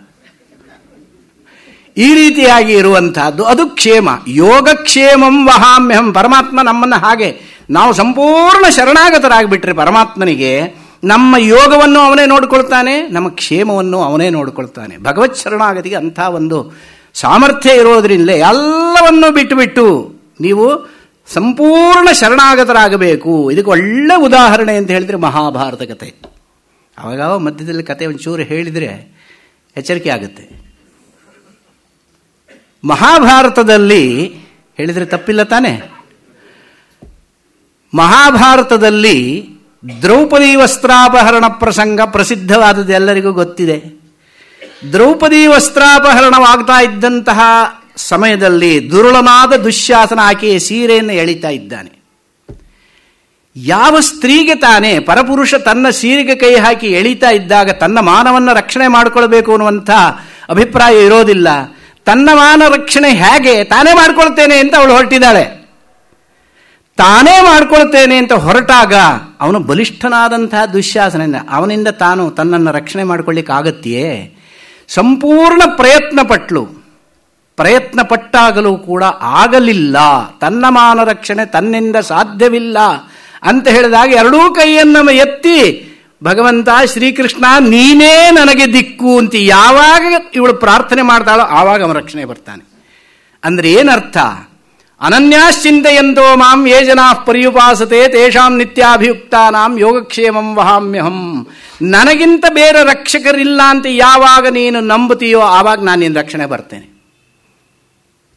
ಈ ರೀತಿಯಾಗಿ ಇರುವಂತಹದ್ದು ಅದು ಕ್ಷೇಮ. ಯೋಗಕ್ಷೇಮಂ ವಹಾಮ್ಯಹಂ. ಪರಮಾತ್ಮ ನಮ್ಮನ್ನು ಹಾಗೆ ನಾವು ಸಂಪೂರ್ಣ ಶರಣಾಗತರಾಗಿಬಿಟ್ರೆ ಪರಮಾತ್ಮನಿಗೆ ನಮ್ಮ ಯೋಗವನ್ನು ಅವನೇ ನೋಡಿಕೊಳ್ತಾನೆ, ನಮ್ಮ ಕ್ಷೇಮವನ್ನು ಅವನೇ ನೋಡಿಕೊಳ್ತಾನೆ. ಭಗವತ್ ಶರಣಾಗತಿಗೆ ಅಂಥ ಒಂದು ಸಾಮರ್ಥ್ಯ ಇರೋದ್ರಿಂದಲೇ ಎಲ್ಲವನ್ನೂ ಬಿಟ್ಟುಬಿಟ್ಟು ನೀವು ಸಂಪೂರ್ಣ ಶರಣಾಗತರಾಗಬೇಕು. ಇದಕ್ಕೆ ಒಳ್ಳೆ ಉದಾಹರಣೆ ಅಂತ ಹೇಳಿದರೆ ಮಹಾಭಾರತ ಕಥೆ. ಅವಾಗ ಮಧ್ಯದಲ್ಲಿ ಕಥೆ ಒಂಚೂರು ಹೇಳಿದರೆ ಎಚ್ಚರಿಕೆ ಆಗುತ್ತೆ. ಮಹಾಭಾರತದಲ್ಲಿ ಹೇಳಿದರೆ ತಪ್ಪಿಲ್ಲ ತಾನೆ? ಮಹಾಭಾರತದಲ್ಲಿ ದ್ರೌಪದಿ ವಸ್ತ್ರಾಪಹರಣ ಪ್ರಸಂಗ ಪ್ರಸಿದ್ಧವಾದದ್ದು ಎಲ್ಲರಿಗೂ ಗೊತ್ತಿದೆ. ದ್ರೌಪದಿ ವಸ್ತ್ರಾಪಹರಣವಾಗ್ತಾ ಇದ್ದಂತಹ ಸಮಯದಲ್ಲಿ ದುರುಳನಾದ ದುಶ್ಯಾಸನ ಆಕೆಯ ಸೀರೆಯನ್ನು ಎಳಿತಾ ಇದ್ದಾನೆ. ಯಾವ ಸ್ತ್ರೀಗೆ ತಾನೇ ಪರಪುರುಷ ತನ್ನ ಸೀರೆಗೆ ಕೈ ಹಾಕಿ ಎಳಿತಾ ಇದ್ದಾಗ ತನ್ನ ಮಾನವನ್ನು ರಕ್ಷಣೆ ಮಾಡಿಕೊಳ್ಬೇಕು ಅನ್ನುವಂಥ ಅಭಿಪ್ರಾಯ ಇರೋದಿಲ್ಲ. ತನ್ನ ಮಾನ ರಕ್ಷಣೆ ಹೇಗೆ ತಾನೇ ಮಾಡ್ಕೊಳ್ತೇನೆ ಅಂತ ಅವಳು ಹೊರಟಿದ್ದಾಳೆ. ತಾನೇ ಮಾಡ್ಕೊಳ್ತೇನೆ ಅಂತ ಹೊರಟಾಗ ಅವನು ಬಲಿಷ್ಠನಾದಂತಹ ದುಶ್ಯಾಸನ, ಅವನಿಂದ ತಾನು ತನ್ನನ್ನು ರಕ್ಷಣೆ ಮಾಡಿಕೊಳ್ಳಿಕ್ಕಾಗತ್ತೆಯೇ? ಸಂಪೂರ್ಣ ಪ್ರಯತ್ನ ಪಟ್ಟಾಗಲೂ ಕೂಡ ಆಗಲಿಲ್ಲ. ತನ್ನ ಮಾನ ರಕ್ಷಣೆ ತನ್ನಿಂದ ಸಾಧ್ಯವಿಲ್ಲ ಅಂತ ಹೇಳಿದಾಗ ಎರಡೂ ಕೈಯನ್ನು ಎತ್ತಿ ಭಗವಂತ ಶ್ರೀಕೃಷ್ಣ ನೀನೇ ನನಗೆ ದಿಕ್ಕು ಅಂತ ಯಾವಾಗ ಇವಳು ಪ್ರಾರ್ಥನೆ ಮಾಡ್ತಾಳೋ ಆವಾಗ ಅವನ ರಕ್ಷಣೆ ಬರ್ತಾನೆ. ಅಂದರೆ ಏನರ್ಥ? ಅನನ್ಯಾಶ್ಚಿಂತೆಯಂತೋ ಮಾಂ ಯೇ ಜನಾ ಪರ್ಯುಪಾಸತೆ ತೇಷಾಂ ನಿತ್ಯಾಭಿಯುಕ್ತಾನಾಂ ಯೋಗಕ್ಷೇಮಂ ವಹಾಮ್ಯಹಂ. ನನಗಿಂತ ಬೇರೆ ರಕ್ಷಕರಿಲ್ಲ ಅಂತ ಯಾವಾಗ ನೀನು ನಂಬುತ್ತೀಯೋ ಆವಾಗ ನಾನು ನಿನ್ನ ರಕ್ಷಣೆ ಬರ್ತೇನೆ.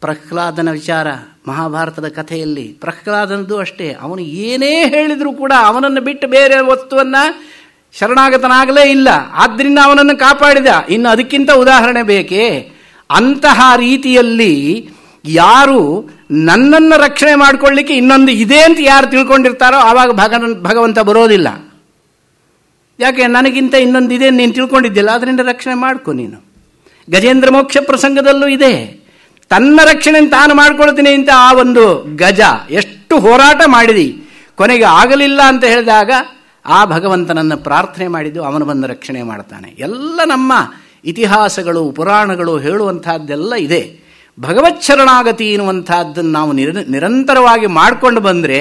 ಪ್ರಹ್ಲಾದನ ವಿಚಾರ ಮಹಾಭಾರತದ ಕಥೆಯಲ್ಲಿ ಪ್ರಹ್ಲಾದನದು ಅಷ್ಟೇ. ಅವನು ಏನೇ ಹೇಳಿದರೂ ಕೂಡ ಅವನನ್ನು ಬಿಟ್ಟು ಬೇರೆ ವಸ್ತುವನ್ನು ಶರಣಾಗತನಾಗಲೇ ಇಲ್ಲ. ಆದ್ದರಿಂದ ಅವನನ್ನು ಕಾಪಾಡಿದ. ಇನ್ನು ಅದಕ್ಕಿಂತ ಉದಾಹರಣೆ ಬೇಕೇ? ಅಂತಹ ರೀತಿಯಲ್ಲಿ ಯಾರು ನನ್ನನ್ನು ರಕ್ಷಣೆ ಮಾಡಿಕೊಳ್ಳಿಕ್ಕೆ ಇನ್ನೊಂದು ಇದೆ ಅಂತ ಯಾರು ತಿಳ್ಕೊಂಡಿರ್ತಾರೋ ಆವಾಗ ಭಗವಂತ ಬರೋದಿಲ್ಲ. ಯಾಕೆ? ನನಗಿಂತ ಇನ್ನೊಂದು ಇದೆ ನೀನು ತಿಳ್ಕೊಂಡಿದ್ದಿಲ್ಲ, ಅದರಿಂದ ರಕ್ಷಣೆ ಮಾಡ್ಕೊ ನೀನು. ಗಜೇಂದ್ರ ಮೋಕ್ಷ ಪ್ರಸಂಗದಲ್ಲೂ ಇದೆ. ತನ್ನ ರಕ್ಷಣೆ ತಾನು ಮಾಡ್ಕೊಳ್ತೀನಿ ಅಂತ ಆ ಒಂದು ಗಜ ಎಷ್ಟು ಹೋರಾಟ ಮಾಡಿದಿ, ಕೊನೆಗೆ ಆಗಲಿಲ್ಲ ಅಂತ ಹೇಳಿದಾಗ ಆ ಭಗವಂತನನ್ನು ಪ್ರಾರ್ಥನೆ ಮಾಡಿದ್ದು, ಅವನು ಬಂದು ರಕ್ಷಣೆ ಮಾಡ್ತಾನೆ. ಎಲ್ಲ ನಮ್ಮ ಇತಿಹಾಸಗಳು ಪುರಾಣಗಳು ಹೇಳುವಂತಹದ್ದೆಲ್ಲ ಇದೆ. ಭಗವತ್ ಶರಣಾಗತಿ ಎನ್ನುವಂತಹದ್ದನ್ನು ನಾವು ನಿರಂತರವಾಗಿ ಮಾಡಿಕೊಂಡು ಬಂದರೆ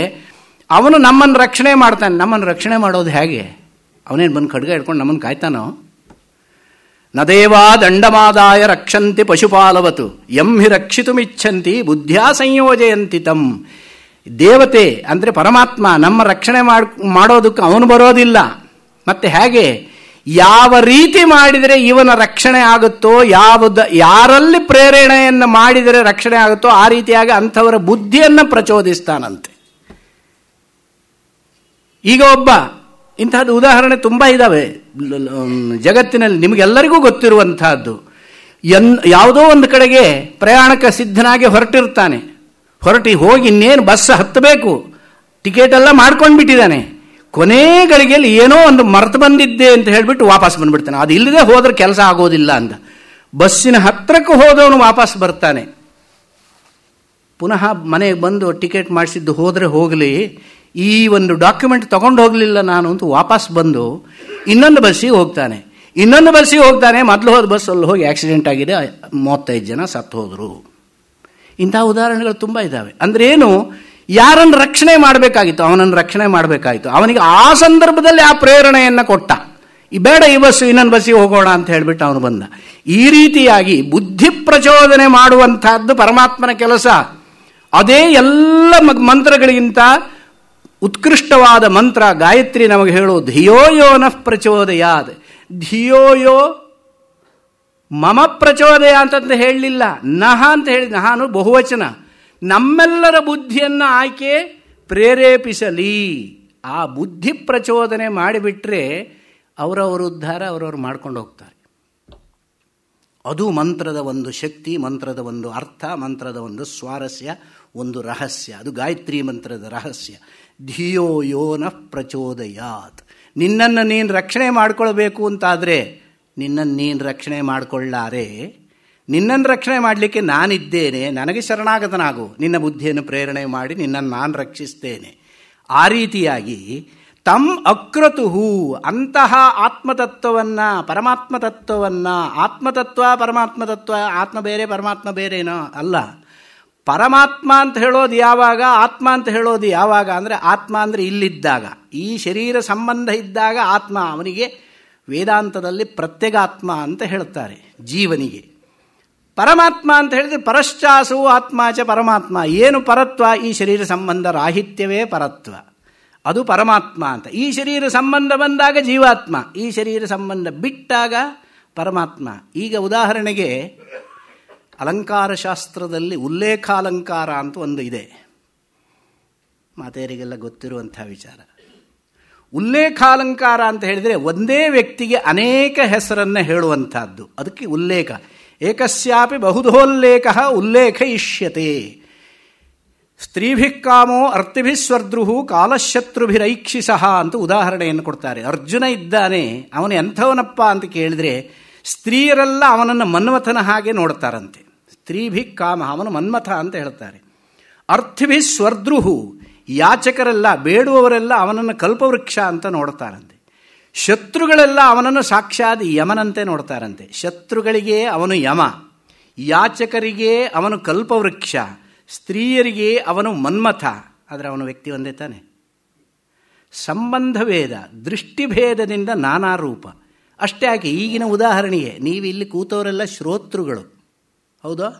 ಅವನು ನಮ್ಮನ್ನು ರಕ್ಷಣೆ ಮಾಡ್ತಾನೆ. ನಮ್ಮನ್ನು ರಕ್ಷಣೆ ಮಾಡೋದು ಹೇಗೆ? ಅವನೇನು ಬಂದು ಖಡ್ಗ ಹಿಡ್ಕೊಂಡು ನಮ್ಮನ್ನು ಕಾಯ್ತಾನೋ? ನದೇವಾ ದಂಡಮಾದಾಯ ರಕ್ಷಂತಿ ಪಶುಪಾಲವತು ಯಂ ಹಿ ರಕ್ಷಿತುಮಿಚ್ಛಂತಿ ಬುದ್ಧ್ಯಾ ಸಂಯೋಜಯಂತಿ ತಂ. ದೇವತೆ ಅಂದರೆ ಪರಮಾತ್ಮ ನಮ್ಮ ರಕ್ಷಣೆ ಮಾಡೋದಕ್ಕೆ ಅವನು ಬರೋದಿಲ್ಲ. ಮತ್ತೆ ಹೇಗೆ? ಯಾವ ರೀತಿ ಮಾಡಿದರೆ ಇವನ ರಕ್ಷಣೆ ಆಗುತ್ತೋ, ಯಾರಲ್ಲಿ ಪ್ರೇರಣೆಯನ್ನು ಮಾಡಿದರೆ ರಕ್ಷಣೆ ಆಗುತ್ತೋ ಆ ರೀತಿಯಾಗಿ ಅಂಥವರ ಬುದ್ಧಿಯನ್ನು ಪ್ರಚೋದಿಸ್ತಾನಂತೆ. ಈಗ ಒಬ್ಬ ಇಂತಹದ್ದು ಉದಾಹರಣೆ ತುಂಬ ಇದ್ದಾವೆ ಜಗತ್ತಿನಲ್ಲಿ, ನಿಮಗೆಲ್ಲರಿಗೂ ಗೊತ್ತಿರುವಂತಹದ್ದು. ಯಾವುದೋ ಒಂದು ಕಡೆಗೆ ಪ್ರಯಾಣಕ್ಕೆ ಸಿದ್ಧನಾಗಿ ಹೊರಟಿರ್ತಾನೆ. ಹೋಗಿ ಇನ್ನೇನು ಬಸ್ ಹತ್ತಬೇಕು, ಟಿಕೆಟ್ ಎಲ್ಲ ಮಾಡ್ಕೊಂಡು ಬಿಟ್ಟಿದ್ದಾನೆ. ಕೊನೆ ಗಳಿಗೆಯಲ್ಲಿ ಏನೋ ಒಂದು ಮರೆತು ಬಂದಿದ್ದೆ ಅಂತ ಹೇಳಿಬಿಟ್ಟು ವಾಪಸ್ ಬಂದ್ಬಿಡ್ತಾನೆ. ಅದು ಇಲ್ಲದೆ ಹೋದ್ರೆ ಕೆಲಸ ಆಗೋದಿಲ್ಲ ಅಂತ ಬಸ್ಸಿನ ಹತ್ತಿರಕ್ಕೆ ಹೋದವನು ವಾಪಸ್ ಬರ್ತಾನೆ. ಪುನಃ ಮನೆಗೆ ಬಂದು ಟಿಕೆಟ್ ಮಾಡಿಸಿದ್ದು ಹೋದರೆ ಹೋಗಲಿ, ಈ ಒಂದು ಡಾಕ್ಯುಮೆಂಟ್ ತಗೊಂಡು ಹೋಗಲಿಲ್ಲ ನಾನು ಅಂತ ವಾಪಸ್ ಬಂದು ಇನ್ನೊಂದು ಬಸ್ಸಿಗೆ ಹೋಗ್ತಾನೆ. ಮೊದಲು ಹೋದ ಬಸ್ಸಲ್ಲಿ ಹೋಗಿ ಆಕ್ಸಿಡೆಂಟ್ ಆಗಿದೆ, 35 ಜನ ಸತ್ತು ಹೋದರು. ಇಂತಹ ಉದಾಹರಣೆಗಳು ತುಂಬ ಇದ್ದಾವೆ. ಅಂದರೆ ಏನು? ಯಾರನ್ನು ರಕ್ಷಣೆ ಮಾಡಬೇಕಾಗಿತ್ತು ಅವನನ್ನು ರಕ್ಷಣೆ ಮಾಡಬೇಕಾಯಿತು. ಅವನಿಗೆ ಆ ಸಂದರ್ಭದಲ್ಲಿ ಆ ಪ್ರೇರಣೆಯನ್ನು ಕೊಟ್ಟ. ಬೇಡ ಈ ಬಸ್ಸು, ಇನ್ನೊಂದು ಬಸ್ಸಿಗೆ ಹೋಗೋಣ ಅಂತ ಹೇಳಿಬಿಟ್ಟು ಅವನು ಬಂದ. ಈ ರೀತಿಯಾಗಿ ಬುದ್ಧಿ ಪ್ರಚೋದನೆ ಮಾಡುವಂತಹದ್ದು ಪರಮಾತ್ಮನ ಕೆಲಸ. ಅದೇ ಎಲ್ಲ ಮಂತ್ರಗಳಿಗಿಂತ ಉತ್ಕೃಷ್ಟವಾದ ಮಂತ್ರ ಗಾಯತ್ರಿ ನಮಗೆ ಹೇಳೋ ಧಿಯೋ ಯೋ ನಃ ಪ್ರಚೋದಯಾತ್. ಧಿಯೋ ಯೋ ಮಮ ಪ್ರಚೋದಯ ಅಂತಂತ ಹೇಳಲಿಲ್ಲ, ನಹ ಅಂತ ಹೇಳಿ. ನಹಾನು ಬಹುವಚನ. ನಮ್ಮೆಲ್ಲರ ಬುದ್ಧಿಯನ್ನು ಆಯ್ಕೆ ಪ್ರೇರೇಪಿಸಲಿ. ಆ ಬುದ್ಧಿ ಪ್ರಚೋದನೆ ಮಾಡಿಬಿಟ್ರೆ ಅವರವರ ಉದ್ಧಾರ ಅವರವರು ಮಾಡ್ಕೊಂಡು ಹೋಗ್ತಾರೆ. ಅದು ಮಂತ್ರದ ಒಂದು ಶಕ್ತಿ, ಮಂತ್ರದ ಒಂದು ಅರ್ಥ, ಮಂತ್ರದ ಒಂದು ಸ್ವಾರಸ್ಯ, ಒಂದು ರಹಸ್ಯ. ಅದು ಗಾಯತ್ರಿ ಮಂತ್ರದ ರಹಸ್ಯ. ಧಿಯೋ ಯೋ ನಃ ಪ್ರಚೋದಯಾತ್. ನಿನ್ನನ್ನು ನೀನು ರಕ್ಷಣೆ ಮಾಡಿಕೊಳ್ಬೇಕು ಅಂತಾದರೆ ನಿನ್ನನ್ನು ನೀನು ರಕ್ಷಣೆ ಮಾಡಿಕೊಳ್ಳಾರೆ. ನಿನ್ನನ್ನು ರಕ್ಷಣೆ ಮಾಡಲಿಕ್ಕೆ ನಾನಿದ್ದೇನೆ, ನನಗೆ ಶರಣಾಗತನಾಗು, ನಿನ್ನ ಬುದ್ಧಿಯನ್ನು ಪ್ರೇರಣೆ ಮಾಡಿ ನಿನ್ನನ್ನು ನಾನು ರಕ್ಷಿಸ್ತೇನೆ. ಆ ರೀತಿಯಾಗಿ ತಂ ಅಕ್ರತುಹು, ಅಂತಹ ಆತ್ಮತತ್ವವನ್ನು, ಪರಮಾತ್ಮತತ್ವವನ್ನು, ಆತ್ಮತತ್ವ ಪರಮಾತ್ಮತತ್ವ, ಆತ್ಮ ಬೇರೆ ಪರಮಾತ್ಮ ಬೇರೆನೋ ಅಲ್ಲ. ಪರಮಾತ್ಮ ಅಂತ ಹೇಳೋದು ಯಾವಾಗ, ಆತ್ಮ ಅಂತ ಹೇಳೋದು ಯಾವಾಗ ಅಂದರೆ, ಆತ್ಮ ಅಂದರೆ ಇಲ್ಲಿದ್ದಾಗ, ಈ ಶರೀರ ಸಂಬಂಧ ಇದ್ದಾಗ ಆತ್ಮ, ಅವನಿಗೆ ವೇದಾಂತದಲ್ಲಿ ಪ್ರತ್ಯಗಾತ್ಮ ಅಂತ ಹೇಳ್ತಾರೆ ಜೀವನಿಗೆ. ಪರಮಾತ್ಮ ಅಂತ ಹೇಳಿದ್ರೆ ಪರಶ್ಚಾಸು ಆತ್ಮಾಚ ಪರಮಾತ್ಮ. ಏನು ಪರತ್ವ? ಈ ಶರೀರ ಸಂಬಂಧ ರಾಹಿತ್ಯವೇ ಪರತ್ವ, ಅದು ಪರಮಾತ್ಮ ಅಂತ. ಈ ಶರೀರ ಸಂಬಂಧ ಬಂದಾಗ ಜೀವಾತ್ಮ, ಈ ಶರೀರ ಸಂಬಂಧ ಬಿಟ್ಟಾಗ ಪರಮಾತ್ಮ. ಈಗ ಉದಾಹರಣೆಗೆ ಅಲಂಕಾರ ಶಾಸ್ತ್ರದಲ್ಲಿ ಉಲ್ಲೇಖಾಲಂಕಾರ ಅಂತ ಒಂದು ಇದೆ, ಮಾತೆಯರಿಗೆಲ್ಲ ಗೊತ್ತಿರುವಂಥ ವಿಚಾರ. ಉಲ್ಲೇಖಾಲಂಕಾರ ಅಂತ ಹೇಳಿದರೆ ಒಂದೇ ವ್ಯಕ್ತಿಗೆ ಅನೇಕ ಹೆಸರನ್ನು ಹೇಳುವಂಥದ್ದು, ಅದಕ್ಕೆ ಉಲ್ಲೇಖ. ಏಕಸ್ಯಾಪಿ ಬಹುಧೋಲ್ಲೇಖ ಉಲ್ಲೇಖ ಇಷ್ಯತೆ. ಸ್ತ್ರೀಭಿ ಕಾಮೋ ಅರ್ತಿಭಿ ಸ್ವರ್ದ್ರುಹು ಕಾಲಶತ್ರುಭಿರೈಕ್ಷಿಸಃ ಅಂತ ಉದಾಹರಣೆಯನ್ನು ಕೊಡ್ತಾರೆ. ಅರ್ಜುನ ಇದ್ದಾನೆ, ಅವನು ಎಂಥವನಪ್ಪ ಅಂತ ಕೇಳಿದರೆ ಸ್ತ್ರೀಯರೆಲ್ಲ ಅವನನ್ನು ಮನ್ಮಥನ ಹಾಗೆ ನೋಡ್ತಾರಂತೆ. ಸ್ತ್ರೀಭಿ ಕಾಮ, ಅವನು ಮನ್ಮಥ ಅಂತ ಹೇಳ್ತಾರೆ. ಅರ್ಥಿಭಿ ಸ್ವರ್ದ್ರುಹು, ಯಾಚಕರೆಲ್ಲ, ಬೇಡುವವರೆಲ್ಲ ಅವನನ್ನು ಕಲ್ಪವೃಕ್ಷ ಅಂತ ನೋಡ್ತಾರಂತೆ. ಶತ್ರುಗಳೆಲ್ಲ ಅವನನ್ನು ಸಾಕ್ಷಾತ್ ಯಮನಂತೆ ನೋಡ್ತಾರಂತೆ. ಶತ್ರುಗಳಿಗೆ ಅವನು ಯಮ, ಯಾಚಕರಿಗೆ ಅವನು ಕಲ್ಪವೃಕ್ಷ, ಸ್ತ್ರೀಯರಿಗೆ ಅವನು ಮನ್ಮಥ. ಆದರೆ ಅವನು ವ್ಯಕ್ತಿ ಒಂದೇ ತಾನೆ. ಸಂಬಂಧಭೇದ, ದೃಷ್ಟಿಭೇದದಿಂದ ನಾನಾ ರೂಪ. ಅಷ್ಟೇ ಯಾಕೆ, ಈಗಿನ ಉದಾಹರಣೆಗೆ ನೀವು ಇಲ್ಲಿ ಕೂತವರೆಲ್ಲ ಶ್ರೋತೃಗಳು, ಹೌದಾ?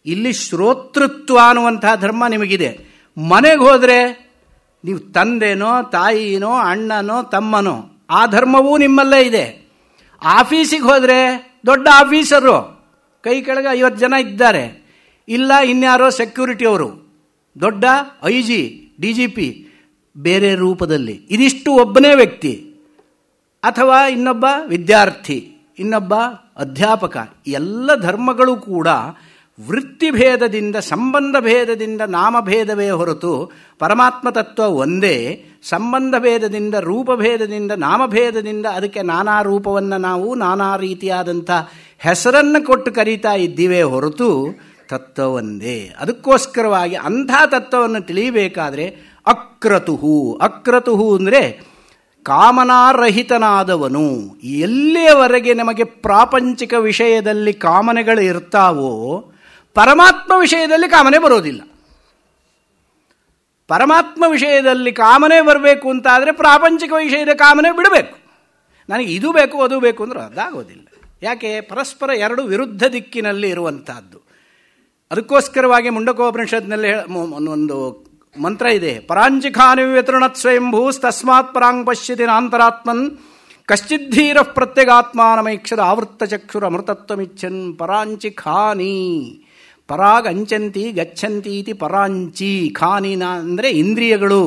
ಇಲ್ಲಿ ಶ್ರೋತೃತ್ವ ಅನ್ನುವಂತಹ ಧರ್ಮ ನಿಮಗಿದೆ. ಮನೆಗೆ ಹೋದರೆ ನೀವು ತಂದೆನೋ ತಾಯಿನೋ ಅಣ್ಣನೋ ತಮ್ಮನೋ, ಆ ಧರ್ಮವೂ ನಿಮ್ಮಲ್ಲೇ ಇದೆ. ಆಫೀಸಿಗೆ ಹೋದರೆ ದೊಡ್ಡ ಆಫೀಸರು, ಕೈ ಕೆಳಗೆ 50 ಜನ ಇದ್ದಾರೆ, ಇಲ್ಲ ಇನ್ಯಾರೋ ಸೆಕ್ಯೂರಿಟಿಯವರು, ದೊಡ್ಡ IG DGP ಬೇರೆ ರೂಪದಲ್ಲಿ, ಇದಿಷ್ಟು ಒಬ್ಬನೇ ವ್ಯಕ್ತಿ. ಅಥವಾ ಇನ್ನೊಬ್ಬ ವಿದ್ಯಾರ್ಥಿ, ಇನ್ನೊಬ್ಬ ಅಧ್ಯಾಪಕ. ಎಲ್ಲ ಧರ್ಮಗಳು ಕೂಡ ವೃತ್ತಿಭೇದದಿಂದ, ಸಂಬಂಧ ಭೇದದಿಂದ ನಾಮಭೇದವೇ ಹೊರತು ಪರಮಾತ್ಮ ತತ್ವ ಒಂದೇ. ಸಂಬಂಧ ಭೇದದಿಂದ, ರೂಪಭೇದದಿಂದ, ನಾಮಭೇದದಿಂದ ಅದಕ್ಕೆ ನಾನಾ ರೂಪವನ್ನು ನಾವು ನಾನಾ ರೀತಿಯಾದಂಥ ಹೆಸರನ್ನು ಕೊಟ್ಟು ಕರೀತಾ ಇದ್ದೀವೇ ಹೊರತು ತತ್ವ ಒಂದೇ. ಅದಕ್ಕೋಸ್ಕರವಾಗಿ ಅಂಥ ತತ್ವವನ್ನು ತಿಳಿಯಬೇಕಾದ್ರೆ ಅಕ್ರತುಹು. ಅಕ್ರತುಹು ಅಂದರೆ ಕಾಮನಾರಹಿತನಾದವನು. ಎಲ್ಲಿಯವರೆಗೆ ನಮಗೆ ಪ್ರಾಪಂಚಿಕ ವಿಷಯದಲ್ಲಿ ಕಾಮನೆಗಳು ಇರ್ತಾವೋ ಪರಮಾತ್ಮ ವಿಷಯದಲ್ಲಿ ಕಾಮನೆ ಬರೋದಿಲ್ಲ. ಪರಮಾತ್ಮ ವಿಷಯದಲ್ಲಿ ಕಾಮನೆ ಬರಬೇಕು ಅಂತಾದರೆ ಪ್ರಾಪಂಚಿಕ ವಿಷಯದ ಕಾಮನೆ ಬಿಡಬೇಕು. ನನಗೆ ಇದು ಬೇಕು ಅದು ಬೇಕು ಅಂದ್ರೆ ಅದಾಗೋದಿಲ್ಲ. ಯಾಕೆ? ಪರಸ್ಪರ ಎರಡು ವಿರುದ್ಧ ದಿಕ್ಕಿನಲ್ಲಿ ಇರುವಂತಹದ್ದು. ಅದಕ್ಕೋಸ್ಕರವಾಗಿ ಮುಂಡಕೋಪನಿಷತ್ನಲ್ಲಿ ಒಂದು ಮಂತ್ರ ಇದೆ, ಪರಾಂಚಿಖಾನಿ ವ್ಯತೃಣತ್ ಸ್ವಯಂಭೂಸ್ತಸ್ಮಾತ್ ಪರಾಂಗ್ ಪಶ್ಯತಿ ನಾಂತರಾತ್ಮನ್ ಕಶ್ಚಿದ್ಧೀರ ಪ್ರತ್ಯಗಾತ್ಮಾನಮೈಕ್ಷರ ಆವೃತ್ತ ಚಕ್ಷುರ ಅಮೃತತ್ವಮಿಚ್ಛನ್. ಪರಾಂಚಿಖಾನಿ, ಪರಾಗ್ ಅಂಚಂತಿ ಗಚ್ಚಂತಿ ಇತಿ ಪರಾಂಚಿ. ಖಾನಿನ ಅಂದರೆ ಇಂದ್ರಿಯಗಳು,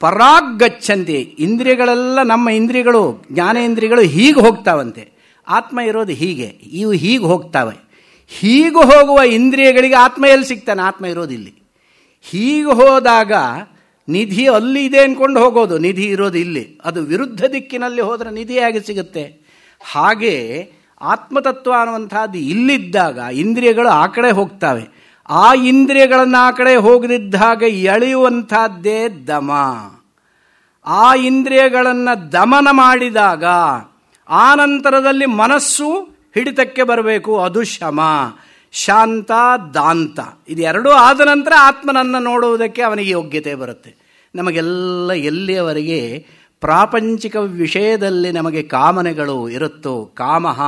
ಪರಾಗ್ ಗಚ್ಚಂತಿ, ಇಂದ್ರಿಯಗಳೆಲ್ಲ ನಮ್ಮ ಇಂದ್ರಿಯಗಳು, ಜ್ಞಾನೇಂದ್ರಿಯಗಳು ಹೀಗೆ ಹೋಗ್ತಾವಂತೆ. ಆತ್ಮ ಇರೋದು ಹೀಗೆ, ಇವು ಹೀಗೆ ಹೋಗ್ತಾವೆ. ಹೀಗೆ ಹೋಗುವ ಇಂದ್ರಿಯಗಳಿಗೆ ಆತ್ಮ ಎಲ್ಲಿ ಸಿಗ್ತಾನೆ? ಆತ್ಮ ಇರೋದಿಲ್ಲಿ. ಹೀಗೆ ಹೋದಾಗ ನಿಧಿ ಅಲ್ಲಿ ಇದೆ ಅಂದ್ಕೊಂಡು ಹೋಗೋದು, ನಿಧಿ ಇರೋದು ಇಲ್ಲಿ. ಅದು ವಿರುದ್ಧ ದಿಕ್ಕಿನಲ್ಲಿ ಹೋದರೆ ನಿಧಿ ಹೇಗೆ ಸಿಗುತ್ತೆ? ಹಾಗೆ ಆತ್ಮತತ್ವ ಅನ್ನುವಂಥದ್ದು ಇಲ್ಲಿದ್ದಾಗ ಇಂದ್ರಿಯಗಳು ಆ ಕಡೆ ಹೋಗ್ತವೆ. ಆ ಇಂದ್ರಿಯಗಳನ್ನು ಆ ಕಡೆ ಹೋಗದಿದ್ದಾಗ ಎಳೆಯುವಂಥದ್ದೇ ದಮ. ಆ ಇಂದ್ರಿಯಗಳನ್ನು ದಮನ ಮಾಡಿದಾಗ ಆನಂತರದಲ್ಲಿ ಮನಸ್ಸು ಹಿಡಿತಕ್ಕೆ ಬರಬೇಕು, ಅದು ಶಮ. ಶಾಂತ ದಾಂತ ಇದೆರಡೂ ಆದ ನಂತರ ಆತ್ಮನನ್ನು ನೋಡುವುದಕ್ಕೆ ಅವನಿಗೆ ಯೋಗ್ಯತೆ ಬರುತ್ತೆ. ನಮಗೆಲ್ಲ ಎಲ್ಲಿಯವರೆಗೆ ಪ್ರಾಪಂಚಿಕ ವಿಷಯದಲ್ಲಿ ನಮಗೆ ಕಾಮನೆಗಳು ಇರುತ್ತೋ, ಕಾಮಃ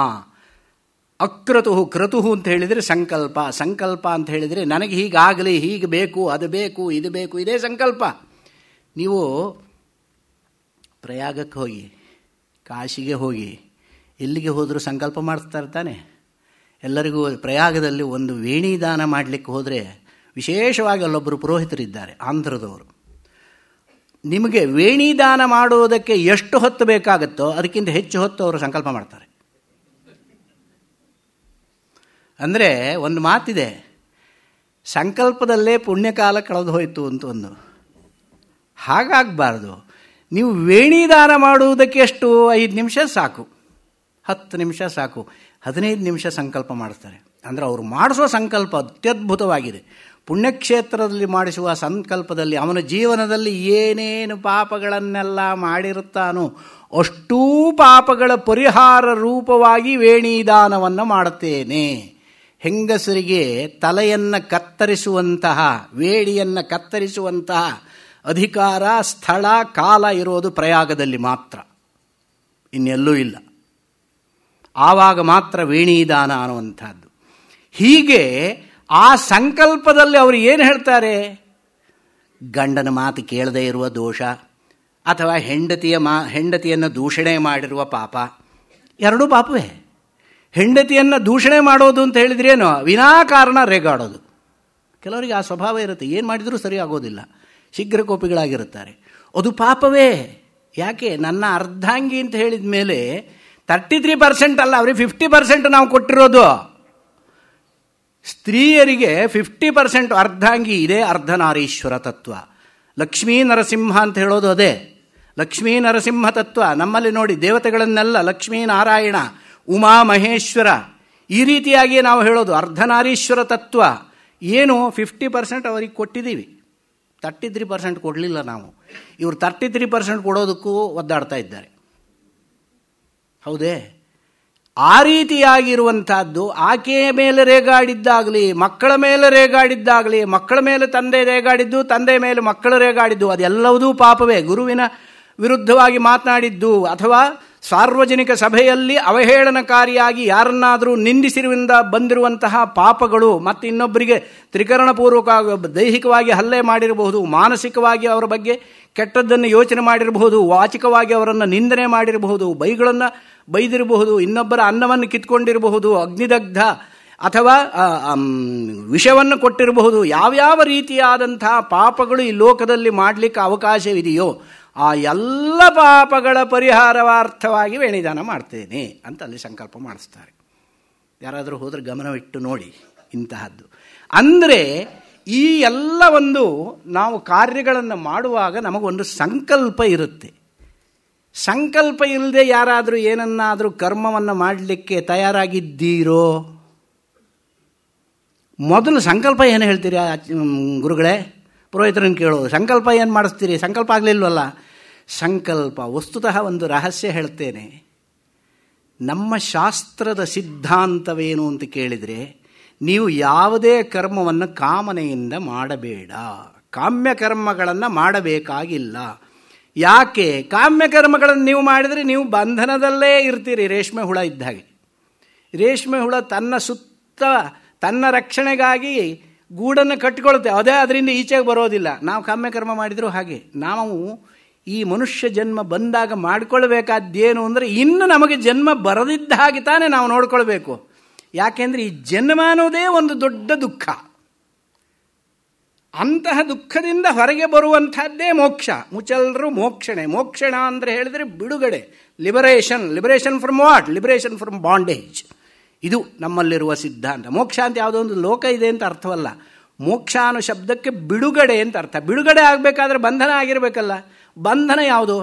ಅಕ್ರತುಹು. ಕ್ರತುಹು ಅಂತ ಹೇಳಿದರೆ ಸಂಕಲ್ಪ. ಸಂಕಲ್ಪ ಅಂತ ಹೇಳಿದರೆ ನನಗೆ ಹೀಗಾಗಲಿ, ಹೀಗೆ ಬೇಕು, ಅದು ಬೇಕು, ಇದು ಬೇಕು, ಇದೇ ಸಂಕಲ್ಪ. ನೀವು ಪ್ರಯಾಗಕ್ಕೆ ಹೋಗಿ, ಕಾಶಿಗೆ ಹೋಗಿ, ಎಲ್ಲಿಗೆ ಹೋದರೂ ಸಂಕಲ್ಪ ಮಾಡ್ತಾ ಇರ್ತಾನೆ. ಎಲ್ಲರಿಗೂ ಪ್ರಯಾಗದಲ್ಲಿ ಒಂದು ವೇಣಿದಾನ ಮಾಡಲಿಕ್ಕೆ ಹೋದರೆ, ವಿಶೇಷವಾಗಿ ಅಲ್ಲೊಬ್ಬರು ಪುರೋಹಿತರಿದ್ದಾರೆ ಆಂಧ್ರದವರು. ನಿಮಗೆ ವೇಣಿದಾನ ಮಾಡುವುದಕ್ಕೆ ಎಷ್ಟು ಹೊತ್ತು ಬೇಕಾಗುತ್ತೋ ಅದಕ್ಕಿಂತ ಹೆಚ್ಚು ಹೊತ್ತು ಅವರು ಸಂಕಲ್ಪ ಮಾಡ್ತಾರೆ. ಅಂದರೆ ಒಂದು ಮಾತಿದೆ, ಸಂಕಲ್ಪದಲ್ಲೇ ಪುಣ್ಯಕಾಲ ಕಳೆದು ಹೋಯಿತು ಅಂತ ಒಂದು. ಹಾಗಾಗಬಾರ್ದು. ನೀವು ವೇಣಿದಾನ ಮಾಡುವುದಕ್ಕೆ ಎಷ್ಟು? 5 ನಿಮಿಷ ಸಾಕು, 10 ನಿಮಿಷ ಸಾಕು, 15 ನಿಮಿಷ ಸಂಕಲ್ಪ ಮಾಡ್ತಾರೆ. ಅಂದರೆ ಅವರು ಮಾಡಿಸೋ ಸಂಕಲ್ಪ ಅತ್ಯದ್ಭುತವಾಗಿದೆ. ಪುಣ್ಯಕ್ಷೇತ್ರದಲ್ಲಿ ಮಾಡಿಸುವ ಸಂಕಲ್ಪದಲ್ಲಿ ಅವನ ಜೀವನದಲ್ಲಿ ಏನೇನು ಪಾಪಗಳನ್ನೆಲ್ಲ ಮಾಡಿರುತ್ತಾನೋ ಅಷ್ಟೂ ಪಾಪಗಳ ಪರಿಹಾರ ರೂಪವಾಗಿ ವೇಣಿದಾನವನ್ನು ಮಾಡುತ್ತೇನೆ. ಹೆಂಗಸರಿಗೆ ತಲೆಯನ್ನು ಕತ್ತರಿಸುವಂತಹ, ವೇಣಿಯನ್ನು ಕತ್ತರಿಸುವಂತಹ ಅಧಿಕಾರ, ಸ್ಥಳ, ಕಾಲ ಇರೋದು ಪ್ರಯಾಗದಲ್ಲಿ ಮಾತ್ರ, ಇನ್ನೆಲ್ಲೂ ಇಲ್ಲ. ಆವಾಗ ಮಾತ್ರ ವೇಣಿದಾನ ಅನ್ನುವಂಥದ್ದು. ಹೀಗೆ ಆ ಸಂಕಲ್ಪದಲ್ಲಿ ಅವರು ಏನು ಹೇಳ್ತಾರೆ? ಗಂಡನ ಮಾತು ಕೇಳದೇ ಇರುವ ದೋಷ, ಅಥವಾ ಹೆಂಡತಿಯನ್ನು ದೂಷಣೆ ಮಾಡಿರುವ ಪಾಪ, ಎರಡೂ ಪಾಪವೇ. ಹೆಂಡತಿಯನ್ನು ದೂಷಣೆ ಮಾಡೋದು ಅಂತ ಹೇಳಿದ್ರೇನು? ವಿನಾಕಾರಣ ರೇಗಾಡೋದು. ಕೆಲವರಿಗೆ ಆ ಸ್ವಭಾವ ಇರುತ್ತೆ, ಏನು ಮಾಡಿದರೂ ಸರಿ ಆಗೋದಿಲ್ಲ, ಶೀಘ್ರಕೋಪಿಗಳಾಗಿರುತ್ತಾರೆ. ಅದು ಪಾಪವೇ. ಯಾಕೆ? ನನ್ನ ಅರ್ಧಾಂಗಿ ಅಂತ ಹೇಳಿದ ಮೇಲೆ 33% ಅಲ್ಲ, ಅವ್ರಿಗೆ 50% ನಾವು ಕೊಟ್ಟಿರೋದು. ಸ್ತ್ರೀಯರಿಗೆ 50% ಅರ್ಧಾಂಗಿ ಇದೆ. ಅರ್ಧನಾರೀಶ್ವರ ತತ್ವ, ಲಕ್ಷ್ಮೀ ನರಸಿಂಹ ಅಂತ ಹೇಳೋದು ಅದೇ. ಲಕ್ಷ್ಮೀ ನರಸಿಂಹ ತತ್ವ ನಮ್ಮಲ್ಲಿ ನೋಡಿ, ದೇವತೆಗಳನ್ನೆಲ್ಲ ಲಕ್ಷ್ಮೀ ನಾರಾಯಣ, ಉಮಾ ಮಹೇಶ್ವರ, ಈ ರೀತಿಯಾಗಿ ನಾವು ಹೇಳೋದು ಅರ್ಧನಾರೀಶ್ವರ ತತ್ವ. ಏನು 50% ಅವರಿಗೆ ಕೊಟ್ಟಿದ್ದೀವಿ, 33% ಕೊಡಲಿಲ್ಲ ನಾವು. ಇವರು 33% ಕೊಡೋದಕ್ಕೂ ಒದ್ದಾಡ್ತಾ ಇದ್ದಾರೆ. ಹೌದೇ? ಆ ರೀತಿಯಾಗಿರುವಂಥದ್ದು ಆಕೆಯ ಮೇಲೆ ರೇಗಾಡಿದ್ದಾಗಲಿ, ಮಕ್ಕಳ ಮೇಲೆ ರೇಗಾಡಿದ್ದಾಗಲಿ, ಮಕ್ಕಳ ಮೇಲೆ ತಂದೆ ರೇಗಾಡಿದ್ದು, ತಂದೆ ಮೇಲೆ ಮಕ್ಕಳು ರೇಗಾಡಿದ್ದು, ಅದೆಲ್ಲವೂ ಪಾಪವೇ. ಗುರುವಿನ ವಿರುದ್ಧವಾಗಿ ಮಾತನಾಡಿದ್ದು, ಅಥವಾ ಸಾರ್ವಜನಿಕ ಸಭೆಯಲ್ಲಿ ಅವಹೇಳನಕಾರಿಯಾಗಿ ಯಾರನ್ನಾದರೂ ನಿಂದಿಸಿರುವುದರಿಂದ ಬಂದಿರುವಂತಹ ಪಾಪಗಳು, ಮತ್ತು ಇನ್ನೊಬ್ಬರಿಗೆ ತ್ರಿಕರಣಪೂರ್ವಕ ದೈಹಿಕವಾಗಿ ಹಲ್ಲೆ ಮಾಡಿರಬಹುದು, ಮಾನಸಿಕವಾಗಿ ಅವರ ಬಗ್ಗೆ ಕೆಟ್ಟದ್ದನ್ನು ಯೋಚನೆ ಮಾಡಿರಬಹುದು, ವಾಚಿಕವಾಗಿ ಅವರನ್ನು ನಿಂದನೆ ಮಾಡಿರಬಹುದು, ಬೈದಿರಬಹುದು, ಇನ್ನೊಬ್ಬರ ಅನ್ನವನ್ನು ಕಿತ್ಕೊಂಡಿರಬಹುದು, ಅಗ್ನಿದಗ್ಧ ಅಥವಾ ವಿಷವನ್ನು ಕೊಟ್ಟಿರಬಹುದು. ಯಾವ್ಯಾವ ರೀತಿಯಾದಂತಹ ಪಾಪಗಳು ಈ ಲೋಕದಲ್ಲಿ ಮಾಡಲಿಕ್ಕೆ ಅವಕಾಶವಿದೆಯೋ ಆ ಎಲ್ಲ ಪಾಪಗಳ ಪರಿಹಾರವಾರ್ಥವಾಗಿ ವೇಣಿದಾನ ಮಾಡ್ತೇನೆ ಅಂತ ಅಲ್ಲಿ ಸಂಕಲ್ಪ ಮಾಡಿಸ್ತಾರೆ. ಯಾರಾದರೂ ಹೋದರೆ ಗಮನವಿಟ್ಟು ನೋಡಿ ಇಂತಹದ್ದು. ಅಂದರೆ ಈ ಎಲ್ಲ ಒಂದು ನಾವು ಕಾರ್ಯಗಳನ್ನು ಮಾಡುವಾಗ ನಮಗೊಂದು ಸಂಕಲ್ಪ ಇರುತ್ತೆ. ಸಂಕಲ್ಪ ಇಲ್ಲದೆ ಯಾರಾದರೂ ಏನನ್ನಾದರೂ ಕರ್ಮವನ್ನು ಮಾಡಲಿಕ್ಕೆ ತಯಾರಾಗಿದ್ದೀರೋ? ಮೊದಲು ಸಂಕಲ್ಪ ಏನು ಹೇಳ್ತೀರಿ ಗುರುಗಳೇ? ಪುರೋಹಿತರನ್ನು ಕೇಳೋದು, ಸಂಕಲ್ಪ ಏನು ಮಾಡಿಸ್ತೀರಿ? ಸಂಕಲ್ಪ ಆಗಲಿಲ್ವಲ್ಲ. ಸಂಕಲ್ಪ ವಸ್ತುತಃ ಒಂದು ರಹಸ್ಯ ಹೇಳ್ತೇನೆ. ನಮ್ಮ ಶಾಸ್ತ್ರದ ಸಿದ್ಧಾಂತವೇನು ಅಂತ ಕೇಳಿದರೆ, ನೀವು ಯಾವುದೇ ಕರ್ಮವನ್ನು ಕಾಮನೆಯಿಂದ ಮಾಡಬೇಡ, ಕಾಮ್ಯ ಕರ್ಮಗಳನ್ನು ಮಾಡಬೇಕಾಗಿಲ್ಲ. ಯಾಕೆ? ಕಾಮ್ಯ ಕರ್ಮಗಳನ್ನು ನೀವು ಮಾಡಿದರೆ ನೀವು ಬಂಧನದಲ್ಲೇ ಇರ್ತೀರಿ. ರೇಷ್ಮೆ ಹುಳ ಇದ್ದ ಹಾಗೆ. ರೇಷ್ಮೆ ಹುಳ ತನ್ನ ಸುತ್ತ ತನ್ನ ರಕ್ಷಣೆಗಾಗಿ ಗೂಡನ್ನು ಕಟ್ಟಿಕೊಳ್ಳುತ್ತೆ, ಅದೇ ಅದರಿಂದ ಈಚೆಗೆ ಬರೋದಿಲ್ಲ. ನಾವು ಕಾಮ್ಯ ಕರ್ಮ ಮಾಡಿದರೂ ಹಾಗೆ. ನಾವು ಈ ಮನುಷ್ಯ ಜನ್ಮ ಬಂದಾಗ ಮಾಡಿಕೊಳ್ಬೇಕಾದ್ದೇನು ಅಂದರೆ, ಇನ್ನು ನಮಗೆ ಜನ್ಮ ಬರದಿದ್ದ ಹಾಗೆ ತಾನೇ ನಾವು ನೋಡ್ಕೊಳ್ಬೇಕು. ಯಾಕೆಂದರೆ ಈ ಜನ್ಮ ಅನ್ನೋದೇ ಒಂದು ದೊಡ್ಡ ದುಃಖ. ಅಂತಹ ದುಃಖದಿಂದ ಹೊರಗೆ ಬರುವಂಥದ್ದೇ ಮೋಕ್ಷ. ಮುಚ್ಚಲ್ರು ಮೋಕ್ಷಣೆ. ಮೋಕ್ಷಣ ಅಂದರೆ ಹೇಳಿದರೆ ಬಿಡುಗಡೆ, liberation. Liberation from what? Liberation from bondage. ಇದು ನಮ್ಮಲ್ಲಿರುವ ಸಿದ್ಧಾಂತ. ಮೋಕ್ಷ ಅಂತ ಯಾವುದೋ ಒಂದು ಲೋಕ ಇದೆ ಅಂತ ಅರ್ಥವಲ್ಲ. ಮೋಕ್ಷ ಅನ್ನೋ ಶಬ್ದಕ್ಕೆ ಬಿಡುಗಡೆ ಅಂತ ಅರ್ಥ. ಬಿಡುಗಡೆ ಆಗಬೇಕಾದ್ರೆ ಬಂಧನ ಆಗಿರಬೇಕಲ್ಲ. ಬಂಧನ ಯಾವುದು?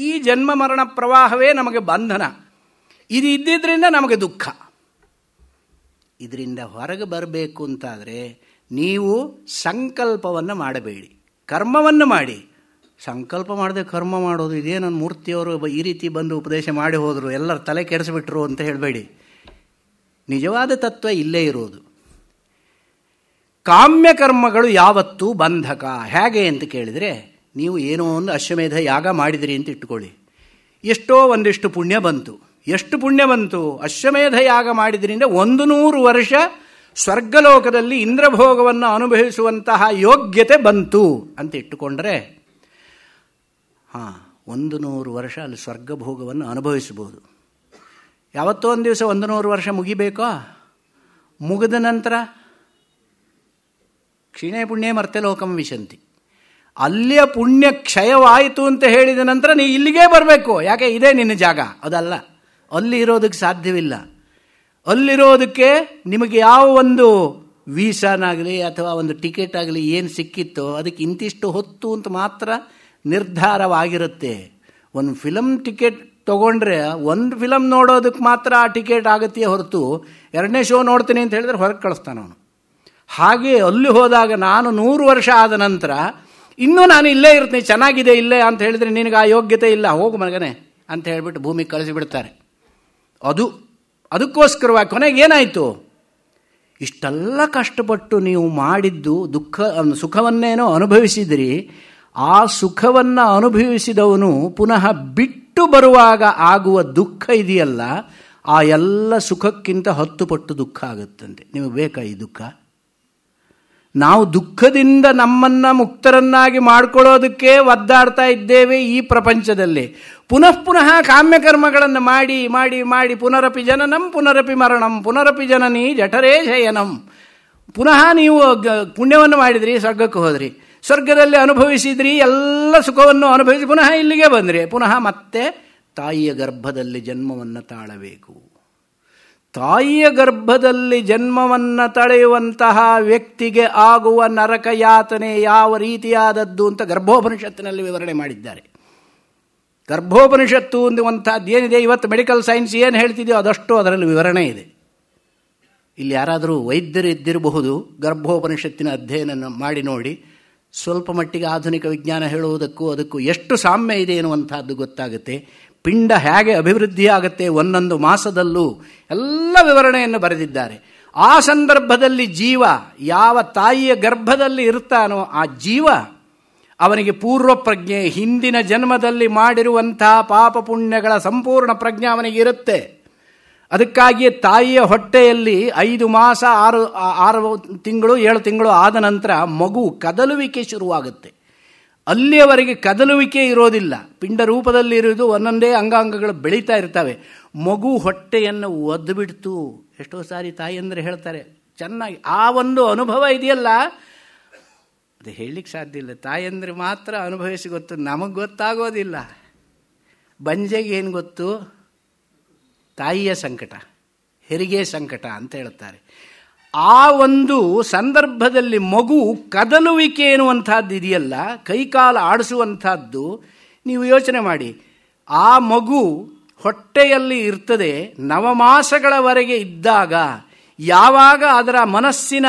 ಈ ಜನ್ಮ ಮರಣ ಪ್ರವಾಹವೇ ನಮಗೆ ಬಂಧನ. ಇದು ಇದ್ದಿದ್ದರಿಂದ ನಮಗೆ ದುಃಖ. ಇದರಿಂದ ಹೊರಗೆ ಬರಬೇಕು ಅಂತಾದರೆ ನೀವು ಸಂಕಲ್ಪವನ್ನು ಮಾಡಬೇಡಿ, ಕರ್ಮವನ್ನು ಮಾಡಿ. ಸಂಕಲ್ಪ ಮಾಡದೆ ಕರ್ಮ ಮಾಡೋದು ಇದೇ ನನ್ನ ಮೂರ್ತಿಯವರು ಈ ರೀತಿ ಬಂದು ಉಪದೇಶ ಮಾಡಿ ಹೋದರು, ಎಲ್ಲರ ತಲೆ ಕೆಡಿಸಿಬಿಟ್ರು ಅಂತ ಹೇಳಬೇಡಿ. ನಿಜವಾದ ತತ್ವ ಇಲ್ಲೇ ಇರೋದು. ಕಾಮ್ಯ ಕರ್ಮಗಳು ಯಾವತ್ತೂ ಬಂಧಕ. ಹೇಗೆ ಅಂತ ಕೇಳಿದರೆ, ನೀವು ಏನೋ ಒಂದು ಅಶ್ವಮೇಧ ಯಾಗ ಮಾಡಿದಿರಿ ಅಂತ ಇಟ್ಕೊಳ್ಳಿ. ಎಷ್ಟೋ ಒಂದಿಷ್ಟು ಪುಣ್ಯ ಬಂತು. ಎಷ್ಟು ಪುಣ್ಯ ಬಂತು? ಅಶ್ವಮೇಧ ಯಾಗ ಮಾಡಿದ್ರಿಂದ 100 ವರ್ಷ ಸ್ವರ್ಗಲೋಕದಲ್ಲಿ ಇಂದ್ರಭೋಗವನ್ನು ಅನುಭವಿಸುವಂತಹ ಯೋಗ್ಯತೆ ಬಂತು ಅಂತ ಇಟ್ಟುಕೊಂಡ್ರೆ, 100 ವರ್ಷ ಅಲ್ಲಿ ಸ್ವರ್ಗಭೋಗವನ್ನು ಅನುಭವಿಸಬಹುದು. ಯಾವತ್ತೋ ಒಂದು ದಿವಸ 100 ವರ್ಷ ಮುಗಿಬೇಕೋ? ಮುಗಿದ ನಂತರ ಕ್ಷೀಣೇ ಪುಣ್ಯೇ ಮರ್ತೆ ಲೋಕಂ ವಿಶಂತಿ. ಅಲ್ಲಿಯ ಪುಣ್ಯ ಕ್ಷಯವಾಯಿತು ಅಂತ ಹೇಳಿದ ನಂತರ ನೀ ಇಲ್ಲಿಗೇ ಬರಬೇಕು. ಯಾಕೆ? ಇದೇ ನಿನ್ನ ಜಾಗ. ಅದಲ್ಲ, ಅಲ್ಲಿ ಇರೋದಕ್ಕೆ ಸಾಧ್ಯವಿಲ್ಲ. ಅಲ್ಲಿರೋದಕ್ಕೆ ನಿಮಗೆ ಯಾವ ಒಂದು ವೀಸಾನಾಗಲಿ ಅಥವಾ ಒಂದು ಟಿಕೆಟ್ ಆಗಲಿ ಏನು ಸಿಕ್ಕಿತ್ತೋ ಅದಕ್ಕೆ ಇಂತಿಷ್ಟು ಹೊತ್ತು ಅಂತ ಮಾತ್ರ ನಿರ್ಧಾರವಾಗಿರುತ್ತೆ. ಒಂದು ಫಿಲಮ್ ಟಿಕೆಟ್ ತೊಗೊಂಡ್ರೆ ಒಂದು ಫಿಲಮ್ ನೋಡೋದಕ್ಕೆ ಮಾತ್ರ ಆ ಟಿಕೆಟ್ ಆಗುತ್ತೆಯೇ ಹೊರತು 2ನೇ ಶೋ ನೋಡ್ತೀನಿ ಅಂತ ಹೇಳಿದ್ರೆ ಹೊರಗೆ ಕಳಿಸ್ತಾನೆ ಅವನು. ಹಾಗೆ ಅಲ್ಲಿ ಹೋದಾಗ ನಾನು 100 ವರ್ಷ ಆದ ನಂತರ ಇನ್ನೂ ನಾನು ಇಲ್ಲೇ ಇರ್ತೀನಿ, ಚೆನ್ನಾಗಿದೆ ಇಲ್ಲೇ ಅಂತ ಹೇಳಿದರೆ ನಿನಗೆ ಆ ಯೋಗ್ಯತೆ ಇಲ್ಲ, ಹೋಗು ಮಗನೇ ಅಂತ ಹೇಳಿಬಿಟ್ಟು ಭೂಮಿಗೆ ಕಳಿಸಿಬಿಡ್ತಾರೆ. ಅದಕ್ಕೋಸ್ಕರವಾಗಿ ಕೊನೆಗೆ ಏನಾಯಿತು? ಇಷ್ಟೆಲ್ಲ ಕಷ್ಟಪಟ್ಟು ನೀವು ಮಾಡಿದ್ದು ಸುಖವನ್ನೇನೋ ಅನುಭವಿಸಿದಿರಿ. ಆ ಸುಖವನ್ನು ಅನುಭವಿಸಿದವನು ಪುನಃ ಬಿಟ್ಟು ಬರುವಾಗ ಆಗುವ ದುಃಖ ಇದೆಯಲ್ಲ, ಆ ಎಲ್ಲ ಸುಖಕ್ಕಿಂತ 10 ಪಟ್ಟು ದುಃಖ ಆಗುತ್ತಂತೆ. ನಿಮಗೆ ಬೇಕಾ ಈ ದುಃಖ? ನಾವು ದುಃಖದಿಂದ ನಮ್ಮನ್ನು ಮುಕ್ತರನ್ನಾಗಿ ಮಾಡ್ಕೊಳ್ಳೋದಕ್ಕೆ ಒದ್ದಾಡ್ತಾ ಇದ್ದೇವೆ ಈ ಪ್ರಪಂಚದಲ್ಲಿ. ಪುನಃ ಕಾಮ್ಯಕರ್ಮಗಳನ್ನು ಮಾಡಿ ಮಾಡಿ ಮಾಡಿ ಪುನರಪಿ ಜನನಂ ಪುನರಪಿ ಮರಣಂ ಪುನರಪಿ ಜನನಿ ಜಠರೇ ಶಯನಂ. ಪುನಃ ನೀವು ಪುಣ್ಯವನ್ನು ಮಾಡಿದ್ರಿ, ಸ್ವರ್ಗಕ್ಕೆ ಹೋದ್ರಿ, ಸ್ವರ್ಗದಲ್ಲಿ ಅನುಭವಿಸಿದ್ರಿ, ಎಲ್ಲ ಸುಖವನ್ನು ಅನುಭವಿಸಿ ಪುನಃ ಇಲ್ಲಿಗೆ ಬಂದ್ರಿ, ಪುನಃ ಮತ್ತೆ ತಾಯಿಯ ಗರ್ಭದಲ್ಲಿ ಜನ್ಮವನ್ನು ತಾಳಬೇಕು. ತಾಯಿಯ ಗರ್ಭದಲ್ಲಿ ಜನ್ಮವನ್ನು ತಳೆಯುವಂತಹ ವ್ಯಕ್ತಿಗೆ ಆಗುವ ನರಕ ಯಾತನೆ ಯಾವ ರೀತಿಯಾದದ್ದು ಅಂತ ಗರ್ಭೋಪನಿಷತ್ತಿನಲ್ಲಿ ವಿವರಣೆ ಮಾಡಿದ್ದಾರೆ. ಗರ್ಭೋಪನಿಷತ್ತು ಅನ್ನುವಂಥದ್ದು ಏನಿದೆ, ಇವತ್ತು ಮೆಡಿಕಲ್ ಸೈನ್ಸ್ ಏನು ಹೇಳ್ತಿದೆಯೋ ಅದಷ್ಟು ಅದರಲ್ಲಿ ವಿವರಣೆ ಇದೆ. ಇಲ್ಲಿ ಯಾರಾದರೂ ವೈದ್ಯರು ಇದ್ದಿರಬಹುದು, ಗರ್ಭೋಪನಿಷತ್ತಿನ ಅಧ್ಯಯನ ಮಾಡಿ ನೋಡಿ, ಸ್ವಲ್ಪ ಮಟ್ಟಿಗೆ ಆಧುನಿಕ ವಿಜ್ಞಾನ ಹೇಳುವುದಕ್ಕೂ ಅದಕ್ಕೂ ಎಷ್ಟು ಸಾಮ್ಯ ಇದೆ ಎನ್ನುವಂಥದ್ದು ಗೊತ್ತಾಗುತ್ತೆ. ಪಿಂಡ ಹೇಗೆ ಅಭಿವೃದ್ಧಿಯಾಗುತ್ತೆ ಒಂದೊಂದು ಮಾಸದಲ್ಲೂ ಎಲ್ಲ ವಿವರಣೆಯನ್ನು ಬರೆದಿದ್ದಾರೆ. ಆ ಸಂದರ್ಭದಲ್ಲಿ ಜೀವ ಯಾವ ತಾಯಿಯ ಗರ್ಭದಲ್ಲಿ ಇರ್ತಾನೋ ಆ ಜೀವ ಅವನಿಗೆ ಪೂರ್ವ ಪ್ರಜ್ಞೆ, ಹಿಂದಿನ ಜನ್ಮದಲ್ಲಿ ಮಾಡಿರುವಂತಹ ಪಾಪ ಪುಣ್ಯಗಳ ಸಂಪೂರ್ಣ ಪ್ರಜ್ಞೆ ಅವನಿಗೆ ಇರುತ್ತೆ. ಅದಕ್ಕಾಗಿಯೇ ತಾಯಿಯ ಹೊಟ್ಟೆಯಲ್ಲಿ 5 ಮಾಸ 6 ತಿಂಗಳು 7 ತಿಂಗಳು ಆದ ನಂತರ ಮಗು ಕದಲುವಿಕೆ ಶುರುವಾಗುತ್ತೆ. ಅಲ್ಲಿಯವರೆಗೆ ಕದಲುವಿಕೆ ಇರೋದಿಲ್ಲ, ಪಿಂಡ ರೂಪದಲ್ಲಿ ಇರುವುದು, ಒಂದೊಂದೇ ಅಂಗಾಂಗಗಳು ಬೆಳೀತಾ ಇರ್ತವೆ. ಮಗು ಹೊಟ್ಟೆಯನ್ನು ಒದ್ದು ಬಿಡ್ತು. ಎಷ್ಟೋ ಸಾರಿ ತಾಯಿಯಂದರೆ ಹೇಳ್ತಾರೆ ಚೆನ್ನಾಗಿ, ಆ ಒಂದು ಅನುಭವ ಇದೆಯಲ್ಲ ಅದು ಹೇಳಲಿಕ್ಕೆ ಸಾಧ್ಯ ಇಲ್ಲ. ತಾಯಿಯಂದ್ರೆ ಮಾತ್ರ ಅನುಭವಿಸಿ ಗೊತ್ತು, ನಮಗೆ ಗೊತ್ತಾಗೋದಿಲ್ಲ. ಬಂಜೆಗೆ ಏನು ಗೊತ್ತು? ತಾಯಿಯ ಸಂಕಟ, ಹೆರಿಗೆ ಸಂಕಟ ಅಂತ ಹೇಳ್ತಾರೆ. ಆ ಒಂದು ಸಂದರ್ಭದಲ್ಲಿ ಮಗು ಕದಲುವಿಕೆ ಎನ್ನುವಂಥದ್ದು ಇದೆಯಲ್ಲ, ಕೈಕಾಲು ಆಡಿಸುವಂಥದ್ದು, ನೀವು ಯೋಚನೆ ಮಾಡಿ. ಆ ಮಗು ಹೊಟ್ಟೆಯಲ್ಲಿ ಇರ್ತದೆ, 9 ಮಾಸಗಳವರೆಗೆ ಇದ್ದಾಗ ಯಾವಾಗ ಅದರ ಮನಸ್ಸಿನ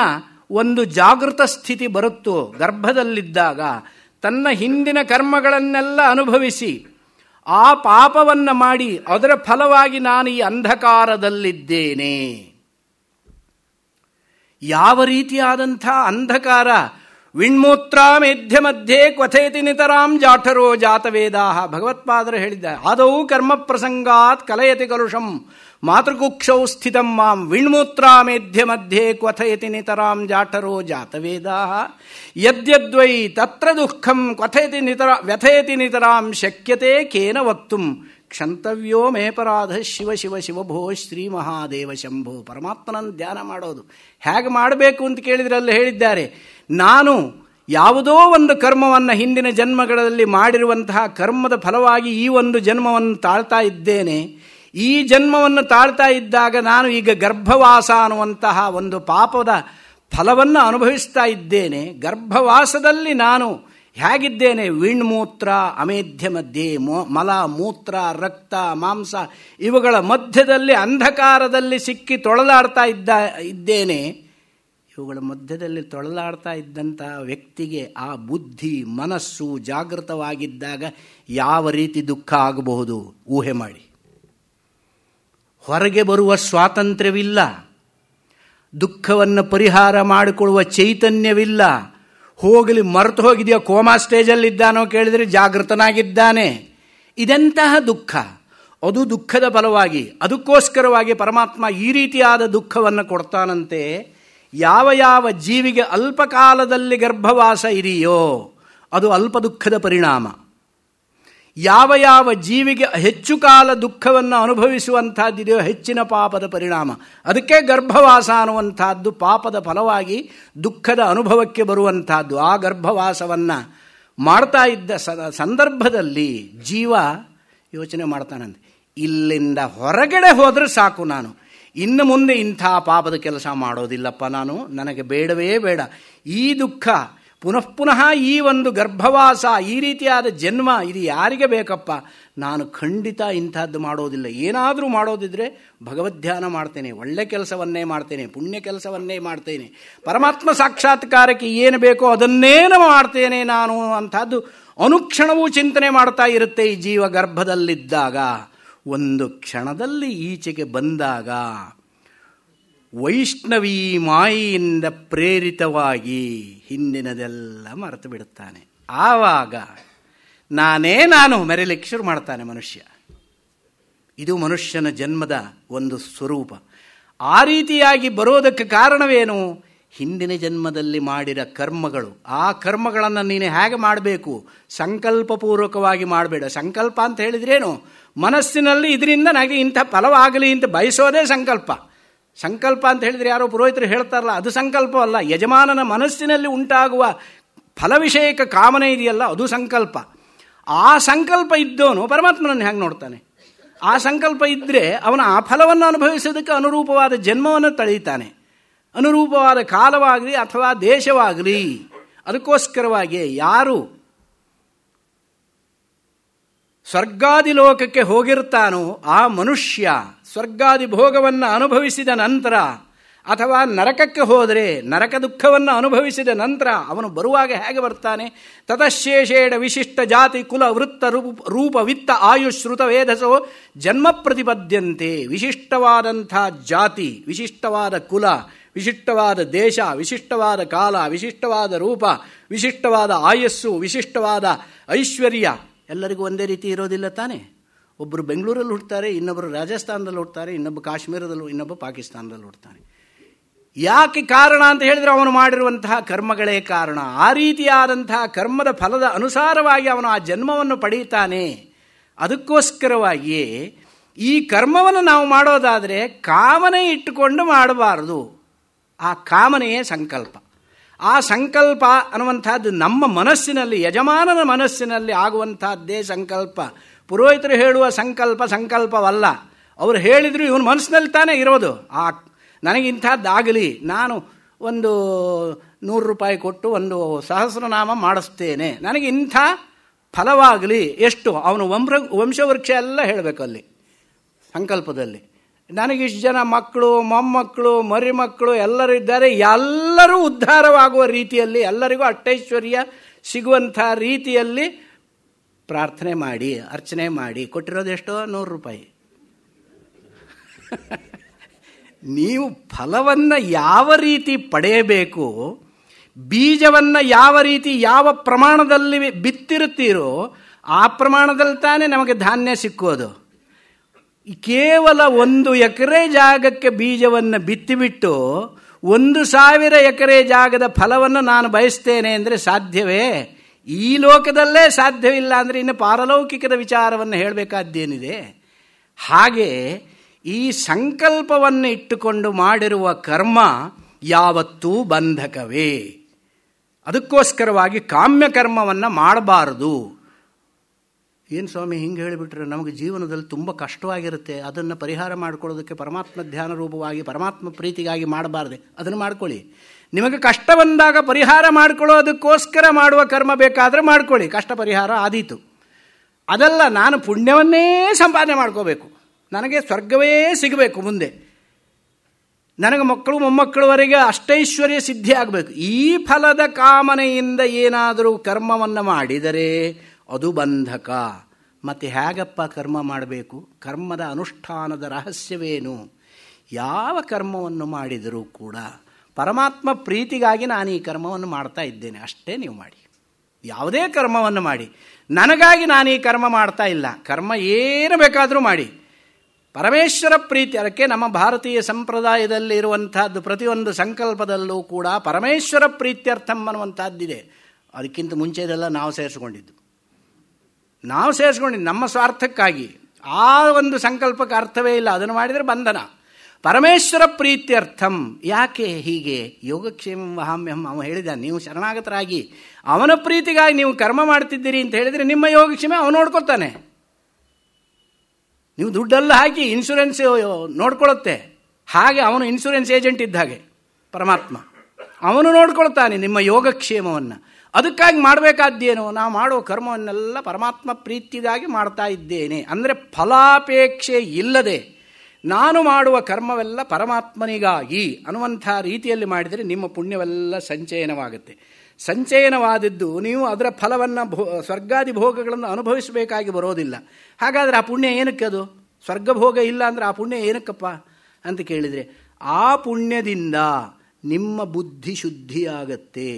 ಒಂದು ಜಾಗೃತ ಸ್ಥಿತಿ ಬರುತ್ತೋ, ಗರ್ಭದಲ್ಲಿದ್ದಾಗ ತನ್ನ ಹಿಂದಿನ ಕರ್ಮಗಳನ್ನೆಲ್ಲ ಅನುಭವಿಸಿ ಆ ಪಾಪವನ್ನು ಮಾಡಿ ಅದರ ಫಲವಾಗಿ ನಾನು ಈ ಅಂಧಕಾರದಲ್ಲಿದ್ದೇನೆ. ಯಾವ ರೀತಿಯಾದಂಥ ಅಂಧಕಾರ? ವಿಣ್ಮೂತ್ರ ಮೇಧ್ಯ ಮಧ್ಯೆ ಕ್ವಥೇತಿ ನಿತರಾಂ ಜಾಠರೋ ಜಾತವೇದಾಹ. ಭಗವತ್ಪಾದರು ಹೇಳಿದ್ದಾರೆ, ಆದೌ ಕರ್ಮ ಪ್ರಸಂಗಾತ್ ಕಲಯತಿ ಕಲುಷಂ ಮಾತೃಕುಕ್ಷೌ ಸ್ಥಿತಂ ಮಾಂ ವಿಣ್ಮೂತ್ರ ಮೇಧ್ಯ ಮಧ್ಯೆ ಕ್ವಥಯತಿ ನಿತರಾಂ ಜಾಠರೋ ಜಾತವೇದಾಹ. ಯದ್ಯದ್ವೈ ತತ್ರ ದುಃಖಂ ಕ್ವಥಯತಿ ವ್ಯಥಯತಿ ನಿತರಾಂ ಶಕ್ಯತೆ ಕೇನ ವಕ್ತುಂ ಕ್ಷಂತವ್ಯೋ ಮೇಪರಾಧ ಶಿವ ಶಿವ ಶಿವಭೋ ಶ್ರೀ ಮಹಾದೇವ ಶಂಭೋ. ಪರಮಾತ್ಮನನ್ನು ಧ್ಯಾನ ಮಾಡೋದು ಹೇಗೆ ಮಾಡಬೇಕು ಅಂತ ಕೇಳಿದರೆ ಅಲ್ಲಿ ಹೇಳಿದ್ದಾರೆ, ನಾನು ಯಾವುದೋ ಒಂದು ಕರ್ಮವನ್ನು ಹಿಂದಿನ ಜನ್ಮಗಳಲ್ಲಿ ಮಾಡಿರುವಂತಹ ಕರ್ಮದ ಫಲವಾಗಿ ಈ ಒಂದು ಜನ್ಮವನ್ನು ತಾಳ್ತಾ ಇದ್ದೇನೆ. ಈ ಜನ್ಮವನ್ನು ತಾಳ್ತಾ ಇದ್ದಾಗ ನಾನು ಈಗ ಗರ್ಭವಾಸ ಅನ್ನುವಂತಹ ಒಂದು ಪಾಪದ ಫಲವನ್ನು ಅನುಭವಿಸ್ತಾ ಇದ್ದೇನೆ. ಗರ್ಭವಾಸದಲ್ಲಿ ನಾನು ಹೇಗಿದ್ದೇನೆ? ವಿಣ್ಮೂತ್ರ ಅಮೇಧ್ಯ ಮಧ್ಯೆ, ಮಲ ಮೂತ್ರ ರಕ್ತ ಮಾಂಸ ಇವುಗಳ ಮಧ್ಯದಲ್ಲಿ ಅಂಧಕಾರದಲ್ಲಿ ಸಿಕ್ಕಿ ತೊಳಲಾಡ್ತಾ ಇದ್ದೇನೆ. ಇವುಗಳ ಮಧ್ಯದಲ್ಲಿ ತೊಳಲಾಡ್ತಾ ಇದ್ದಂಥ ವ್ಯಕ್ತಿಗೆ ಆ ಬುದ್ಧಿ ಮನಸ್ಸು ಜಾಗೃತವಾಗಿದ್ದಾಗ ಯಾವ ರೀತಿ ದುಃಖ ಆಗಬಹುದು ಊಹೆ ಮಾಡಿ. ಹೊರಗೆ ಬರುವ ಸ್ವಾತಂತ್ರ್ಯವಿಲ್ಲ, ದುಃಖವನ್ನು ಪರಿಹಾರ ಮಾಡಿಕೊಳ್ಳುವ ಚೈತನ್ಯವಿಲ್ಲ. ಹೋಗಲಿ, ಮರೆತು ಹೋಗಿದೆಯೋ, ಕೋಮಾ ಸ್ಟೇಜಲ್ಲಿದ್ದಾನೋ ಕೇಳಿದರೆ ಜಾಗೃತನಾಗಿದ್ದಾನೆ. ಇದೆಂತಹ ದುಃಖ? ಅದು ದುಃಖದ ಫಲವಾಗಿ, ಅದಕ್ಕೋಸ್ಕರವಾಗಿ ಪರಮಾತ್ಮ ಈ ರೀತಿಯಾದ ದುಃಖವನ್ನು ಕೊಡ್ತಾನಂತೆ. ಯಾವ ಯಾವ ಜೀವಿಗೆ ಅಲ್ಪಕಾಲದಲ್ಲಿ ಗರ್ಭವಾಸ ಇದೆಯೋ ಅದು ಅಲ್ಪ ದುಃಖದ ಪರಿಣಾಮ. ಯಾವ ಯಾವ ಜೀವಿಗೆ ಹೆಚ್ಚು ಕಾಲ ದುಃಖವನ್ನು ಅನುಭವಿಸುವಂಥದ್ದಿದೆಯೋ ಹೆಚ್ಚಿನ ಪಾಪದ ಪರಿಣಾಮ. ಅದಕ್ಕೆ ಗರ್ಭವಾಸ ಅನ್ನುವಂಥದ್ದು ಪಾಪದ ಫಲವಾಗಿ ದುಃಖದ ಅನುಭವಕ್ಕೆ ಬರುವಂಥದ್ದು. ಆ ಗರ್ಭವಾಸವನ್ನು ಮಾಡ್ತಾ ಇದ್ದ ಸಂದರ್ಭದಲ್ಲಿ ಜೀವ ಯೋಚನೆ ಮಾಡ್ತಾನಂತೆ, ಇಲ್ಲಿಂದ ಹೊರಗಡೆ ಹೋದರೆ ಸಾಕು, ನಾನು ಇನ್ನು ಮುಂದೆ ಇಂಥ ಪಾಪದ ಕೆಲಸ ಮಾಡೋದಿಲ್ಲಪ್ಪ, ನನಗೆ ಬೇಡವೇ ಬೇಡ. ಈ ದುಃಖ ಪುನಃ ಪುನಃ ಈ ಒಂದು ಗರ್ಭವಾಸ, ಈ ರೀತಿಯಾದ ಜನ್ಮ ಇದು ಯಾರಿಗೆ ಬೇಕಪ್ಪ? ನಾನು ಖಂಡಿತ ಇಂಥದ್ದು ಮಾಡೋದಿಲ್ಲ. ಏನಾದರೂ ಮಾಡೋದಿದ್ರೆ ಭಗವದ್ಧ್ಯಾನ ಮಾಡ್ತೇನೆ, ಒಳ್ಳೆ ಕೆಲಸವನ್ನೇ ಮಾಡ್ತೇನೆ, ಪುಣ್ಯ ಕೆಲಸವನ್ನೇ ಮಾಡ್ತೇನೆ, ಪರಮಾತ್ಮ ಸಾಕ್ಷಾತ್ಕಾರಕ್ಕೆ ಏನು ಬೇಕೋ ಅದನ್ನೇ ಮಾಡ್ತೇನೆ ನಾನು ಅಂಥದ್ದು ಅನುಕ್ಷಣವೂ ಚಿಂತನೆ ಮಾಡ್ತಾ ಇರುತ್ತೆ ಈ ಜೀವ ಗರ್ಭದಲ್ಲಿದ್ದಾಗ. ಒಂದು ಕ್ಷಣದಲ್ಲಿ ಈಚೆಗೆ ಬಂದಾಗ ವೈಷ್ಣವೀ ಮಾಯೆಯಿಂದ ಪ್ರೇರಿತವಾಗಿ ಹಿಂದಿನದೆಲ್ಲ ಮರೆತು ಬಿಡುತ್ತಾನೆ. ಆವಾಗ ನಾನೇ ನಾನು ಮೆರೆಲಿಕ್ಕೆ ಶುರು ಮಾಡ್ತಾನೆ ಮನುಷ್ಯ. ಇದು ಮನುಷ್ಯನ ಜನ್ಮದ ಒಂದು ಸ್ವರೂಪ. ಆ ರೀತಿಯಾಗಿ ಬರೋದಕ್ಕೆ ಕಾರಣವೇನು? ಹಿಂದಿನ ಜನ್ಮದಲ್ಲಿ ಮಾಡಿದ ಕರ್ಮಗಳು. ಆ ಕರ್ಮಗಳನ್ನು ನೀನು ಹೇಗೆ ಮಾಡಬೇಕು? ಸಂಕಲ್ಪಪೂರ್ವಕವಾಗಿ ಮಾಡಬೇಡ. ಸಂಕಲ್ಪ ಅಂತ ಹೇಳಿದ್ರೇನು? ಮನಸ್ಸಿನಲ್ಲಿ ಇದರಿಂದ ನನಗೆ ಇಂಥ ಫಲವಾಗಲಿ ಅಂತ ಬಯಸೋದೇ ಸಂಕಲ್ಪ. ಸಂಕಲ್ಪ ಅಂತ ಹೇಳಿದರೆ ಯಾರೋ ಪುರೋಹಿತರು ಹೇಳ್ತಾರಲ್ಲ, ಅದು ಸಂಕಲ್ಪವಲ್ಲ. ಯಜಮಾನನ ಮನಸ್ಸಿನಲ್ಲಿ ಉಂಟಾಗುವ ಫಲವಿಷಯಕ ಕಾಮನೆ ಇದೆಯಲ್ಲ, ಅದು ಸಂಕಲ್ಪ. ಆ ಸಂಕಲ್ಪ ಇದ್ದವನು ಪರಮಾತ್ಮನನ್ನು ಹೇಗೆ ನೋಡ್ತಾನೆ? ಆ ಸಂಕಲ್ಪ ಇದ್ದರೆ ಅವನ ಆ ಫಲವನ್ನು ಅನುಭವಿಸೋದಕ್ಕೆ ಅನುರೂಪವಾದ ಜನ್ಮವನ್ನು ತಳೀತಾನೆ. ಅನುರೂಪವಾದ ಕಾಲವಾಗಲಿ ಅಥವಾ ದೇಶವಾಗಲಿ. ಅದಕ್ಕೋಸ್ಕರವಾಗಿ ಯಾರು ಸ್ವರ್ಗಾದಿ ಲೋಕಕ್ಕೆ ಹೋಗಿರ್ತಾನೋ ಆ ಮನುಷ್ಯ ಸ್ವರ್ಗಾದಿ ಭೋಗವನ್ನು ಅನುಭವಿಸಿದ ನಂತರ ಅಥವಾ ನರಕಕ್ಕೆ ಹೋದರೆ ನರಕ ದುಃಖವನ್ನು ಅನುಭವಿಸಿದ ನಂತರ ಅವನು ಬರುವಾಗ ಹೇಗೆ ಬರ್ತಾನೆ? ತತಶೇಷೇಣ ವಿಶಿಷ್ಟ ಜಾತಿ ಕುಲ ವೃತ್ತ ರೂಪ ವಿತ್ತ ಆಯುಶ್ರುತ ವೇದಸೋ ಜನ್ಮ ಪ್ರತಿಪದ್ಯಂತೆ. ವಿಶಿಷ್ಟವಾದಂಥ ಜಾತಿ, ವಿಶಿಷ್ಟವಾದ ಕುಲ, ವಿಶಿಷ್ಟವಾದ ದೇಶ, ವಿಶಿಷ್ಟವಾದ ಕಾಲ, ವಿಶಿಷ್ಟವಾದ ರೂಪ, ವಿಶಿಷ್ಟವಾದ ಆಯಸ್ಸು, ವಿಶಿಷ್ಟವಾದ ಐಶ್ವರ್ಯ ಎಲ್ಲರಿಗೂ ಒಂದೇ ರೀತಿ ಇರೋದಿಲ್ಲ ತಾನೆ. ಒಬ್ಬರು ಬೆಂಗಳೂರಲ್ಲಿ ಹುಡ್ತಾರೆ, ಇನ್ನೊಬ್ಬರು ರಾಜಸ್ಥಾನದಲ್ಲಿ ಹುಡ್ತಾರೆ, ಇನ್ನೊಬ್ಬ ಕಾಶ್ಮೀರದಲ್ಲೂ, ಇನ್ನೊಬ್ಬ ಪಾಕಿಸ್ತಾನದಲ್ಲಿ ಹುಡ್ತಾನೆ. ಯಾಕೆ ಕಾರಣ ಅಂತ ಹೇಳಿದರೆ ಅವನು ಮಾಡಿರುವಂತಹ ಕರ್ಮಗಳೇ ಕಾರಣ. ಆ ರೀತಿಯಾದಂತಹ ಕರ್ಮದ ಫಲದ ಅನುಸಾರವಾಗಿ ಅವನು ಆ ಜನ್ಮವನ್ನು ಪಡೀತಾನೆ. ಅದಕ್ಕೋಸ್ಕರವಾಗಿಯೇ ಈ ಕರ್ಮವನ್ನು ನಾವು ಮಾಡೋದಾದರೆ ಕಾಮನೆ ಇಟ್ಟುಕೊಂಡು ಮಾಡಬಾರದು. ಆ ಕಾಮನೆಯೇ ಸಂಕಲ್ಪ. ಆ ಸಂಕಲ್ಪ ಅನ್ನುವಂಥದ್ದು ನಮ್ಮ ಮನಸ್ಸಿನಲ್ಲಿ, ಯಜಮಾನನ ಮನಸ್ಸಿನಲ್ಲಿ ಆಗುವಂಥದ್ದೇ ಸಂಕಲ್ಪ. ಪುರೋಹಿತರು ಹೇಳುವ ಸಂಕಲ್ಪ ಸಂಕಲ್ಪವಲ್ಲ. ಅವರು ಹೇಳಿದ್ರು ಇವನ ಮನಸ್ಸಿನಲ್ಲಿ ತಾನೇ ಇರೋದು. ನನಗಿಂಥದ್ದಾಗಲಿ, ನಾನು ಒಂದು 100 ರೂಪಾಯಿ ಕೊಟ್ಟು ಒಂದು ಸಹಸ್ರನಾಮ ಮಾಡಿಸ್ತೇನೆ, ನನಗೆ ಇಂಥ ಫಲವಾಗಲಿ. ಎಷ್ಟು? ಅವನು ವಂಶವೃಕ್ಷ ಎಲ್ಲ ಹೇಳಬೇಕು ಅಲ್ಲಿ ಸಂಕಲ್ಪದಲ್ಲಿ. ನನಗಿಷ್ಟು ಜನ ಮಕ್ಕಳು, ಮೊಮ್ಮಕ್ಕಳು, ಮರಿಮಕ್ಕಳು ಎಲ್ಲರೂ ಇದ್ದಾರೆ, ಎಲ್ಲರೂ ಉದ್ಧಾರವಾಗುವ ರೀತಿಯಲ್ಲಿ, ಎಲ್ಲರಿಗೂ ಅಷ್ಟೈಶ್ವರ್ಯ ಸಿಗುವಂಥ ರೀತಿಯಲ್ಲಿ ಪ್ರಾರ್ಥನೆ ಮಾಡಿ, ಅರ್ಚನೆ ಮಾಡಿ. ಕೊಟ್ಟಿರೋದು ಎಷ್ಟೋ? 100 ರೂಪಾಯಿ. ನೀವು ಫಲವನ್ನು ಯಾವ ರೀತಿ ಪಡೆಯಬೇಕು, ಬೀಜವನ್ನು ಯಾವ ರೀತಿ ಯಾವ ಪ್ರಮಾಣದಲ್ಲಿ ಬಿತ್ತಿರುತ್ತೀರೋ ಆ ಪ್ರಮಾಣದಲ್ಲಿ ತಾನೇ ನಮಗೆ ಧಾನ್ಯ ಸಿಕ್ಕೋದು. ಕೇವಲ 1 ಎಕರೆ ಜಾಗಕ್ಕೆ ಬೀಜವನ್ನು ಬಿತ್ತಿಬಿಟ್ಟು 1,000 ಎಕರೆ ಜಾಗದ ಫಲವನ್ನು ನಾನು ಬಯಸ್ತೇನೆ ಅಂದರೆ ಸಾಧ್ಯವೇ? ಈ ಲೋಕದಲ್ಲೇ ಸಾಧ್ಯವಿಲ್ಲ ಅಂದರೆ ಇನ್ನು ಪಾರಲೌಕಿಕದ ವಿಚಾರವನ್ನು ಹೇಳಬೇಕಾದ್ದೇನಿದೆ? ಹಾಗೆ ಈ ಸಂಕಲ್ಪವನ್ನು ಇಟ್ಟುಕೊಂಡು ಮಾಡಿರುವ ಕರ್ಮ ಯಾವತ್ತೂ ಬಂಧಕವೇ. ಅದಕ್ಕೋಸ್ಕರವಾಗಿ ಕಾಮ್ಯ ಕರ್ಮವನ್ನು ಮಾಡಬಾರದು. ಏನು ಸ್ವಾಮಿ ಹಿಂಗೆ ಹೇಳಿಬಿಟ್ರೆ ನಮಗೆ ಜೀವನದಲ್ಲಿ ತುಂಬ ಕಷ್ಟವಾಗಿರುತ್ತೆ, ಅದನ್ನು ಪರಿಹಾರ ಮಾಡಿಕೊಳ್ಳೋದಕ್ಕೆ ಪರಮಾತ್ಮ ಧ್ಯಾನ ರೂಪವಾಗಿ ಪರಮಾತ್ಮ ಪ್ರೀತಿಗಾಗಿ ಮಾಡಬಾರ್ದೆ? ಅದನ್ನು ಮಾಡ್ಕೊಳ್ಳಿ. ನಿಮಗೆ ಕಷ್ಟ ಬಂದಾಗ ಪರಿಹಾರ ಮಾಡಿಕೊಳ್ಳೋದಕ್ಕೋಸ್ಕರ ಮಾಡುವ ಕರ್ಮ ಬೇಕಾದರೆ ಮಾಡ್ಕೊಳ್ಳಿ, ಕಷ್ಟ ಪರಿಹಾರ ಆದೀತು. ಅದಲ್ಲ ನಾನು ಪುಣ್ಯವನ್ನೇ ಸಂಪಾದನೆ ಮಾಡ್ಕೋಬೇಕು, ನನಗೆ ಸ್ವರ್ಗವೇ ಸಿಗಬೇಕು, ಮುಂದೆ ನನಗೆ ಮಕ್ಕಳು ಮೊಮ್ಮಕ್ಕಳವರೆಗೆ ಅಷ್ಟೈಶ್ವರ್ಯ ಸಿದ್ಧಿ ಆಗಬೇಕು. ಈ ಫಲದ ಕಾಮನೆಯಿಂದ ಏನಾದರೂ ಕರ್ಮವನ್ನು ಮಾಡಿದರೆ ಅದು ಬಂಧಕ. ಮತ್ತು ಹೇಗಪ್ಪ ಕರ್ಮ ಮಾಡಬೇಕು? ಕರ್ಮದ ಅನುಷ್ಠಾನದ ರಹಸ್ಯವೇನು? ಯಾವ ಕರ್ಮವನ್ನು ಮಾಡಿದರೂ ಕೂಡ ಪರಮಾತ್ಮ ಪ್ರೀತಿಗಾಗಿ ನಾನು ಈ ಕರ್ಮವನ್ನು ಮಾಡ್ತಾ ಇದ್ದೇನೆ ಅಷ್ಟೇ ನೀವು ಮಾಡಿ. ಯಾವುದೇ ಕರ್ಮವನ್ನು ಮಾಡಿ, ನನಗಾಗಿ ನಾನು ಈ ಕರ್ಮ ಮಾಡ್ತಾ ಇಲ್ಲ. ಕರ್ಮ ಏನು ಬೇಕಾದರೂ ಮಾಡಿ, ಪರಮೇಶ್ವರ ಪ್ರೀತಿ. ಅದಕ್ಕೆ ನಮ್ಮ ಭಾರತೀಯ ಸಂಪ್ರದಾಯದಲ್ಲಿ ಇರುವಂತಹದ್ದು ಪ್ರತಿಯೊಂದು ಸಂಕಲ್ಪದಲ್ಲೂ ಕೂಡ ಪರಮೇಶ್ವರ ಪ್ರೀತ್ಯರ್ಥಂ ಅನ್ನುವಂಥದ್ದಿದೆ. ಅದಕ್ಕಿಂತ ಮುಂಚೆ ಇದೆಲ್ಲ ನಾವು ಸೇರಿಸ್ಕೊಂಡಿದ್ದು ನಮ್ಮ ಸ್ವಾರ್ಥಕ್ಕಾಗಿ. ಆ ಒಂದು ಸಂಕಲ್ಪಕ್ಕೆ ಅರ್ಥವೇ ಇಲ್ಲ, ಅದನ್ನು ಮಾಡಿದರೆ ಬಂಧನ. ಪರಮೇಶ್ವರ ಪ್ರೀತ್ಯರ್ಥಂ. ಯಾಕೆ ಹೀಗೆ? ಯೋಗಕ್ಷೇಮ ವಹಾಮ್ಯಹಂ. ಅವನು ಹೇಳಿದ, ನೀವು ಶರಣಾಗತರಾಗಿ ಅವನ ಪ್ರೀತಿಗಾಗಿ ನೀವು ಕರ್ಮ ಮಾಡ್ತಿದ್ದೀರಿ ಅಂತ ಹೇಳಿದರೆ ನಿಮ್ಮ ಯೋಗಕ್ಷೇಮ ಅವನು ನೋಡ್ಕೊಳ್ತಾನೆ. ನೀವು ದುಡ್ಡೆಲ್ಲ ಹಾಕಿ ಇನ್ಶೂರೆನ್ಸ್ ನೋಡ್ಕೊಳ್ಳುತ್ತೆ, ಹಾಗೆ ಅವನು ಇನ್ಶೂರೆನ್ಸ್ ಏಜೆಂಟ್ ಇದ್ದ ಹಾಗೆ ಪರಮಾತ್ಮ. ಅವನು ನೋಡ್ಕೊಳ್ತಾನೆ ನಿಮ್ಮ ಯೋಗಕ್ಷೇಮವನ್ನು. ಅದಕ್ಕಾಗಿ ಮಾಡಬೇಕಾದ್ದೇನು? ನಾವು ಮಾಡೋ ಕರ್ಮವನ್ನೆಲ್ಲ ಪರಮಾತ್ಮ ಪ್ರೀತಿಗಾಗಿ ಮಾಡ್ತಾ ಇದ್ದೇನೆ ಅಂದರೆ ಫಲಾಪೇಕ್ಷೆ ಇಲ್ಲದೆ ನಾನು ಮಾಡುವ ಕರ್ಮವೆಲ್ಲ ಪರಮಾತ್ಮನಿಗಾಗಿ ಅನ್ನುವಂಥ ರೀತಿಯಲ್ಲಿ ಮಾಡಿದರೆ ನಿಮ್ಮ ಪುಣ್ಯವೆಲ್ಲ ಸಂಚಯನವಾಗುತ್ತೆ. ಸಂಚಯನವಾದದ್ದು ನೀವು ಅದರ ಫಲವನ್ನು ಸ್ವರ್ಗಾದಿ ಭೋಗಗಳನ್ನು ಅನುಭವಿಸಬೇಕಾಗಿ ಬರೋದಿಲ್ಲ. ಹಾಗಾದರೆ ಆ ಪುಣ್ಯ ಏನಕ್ಕೆ? ಅದು ಸ್ವರ್ಗಭೋಗ ಇಲ್ಲ ಅಂದರೆ ಆ ಪುಣ್ಯ ಏನಕ್ಕಪ್ಪ ಅಂತ ಕೇಳಿದರೆ, ಆ ಪುಣ್ಯದಿಂದ ನಿಮ್ಮ ಬುದ್ಧಿ ಶುದ್ಧಿಯಾಗತ್ತೆ,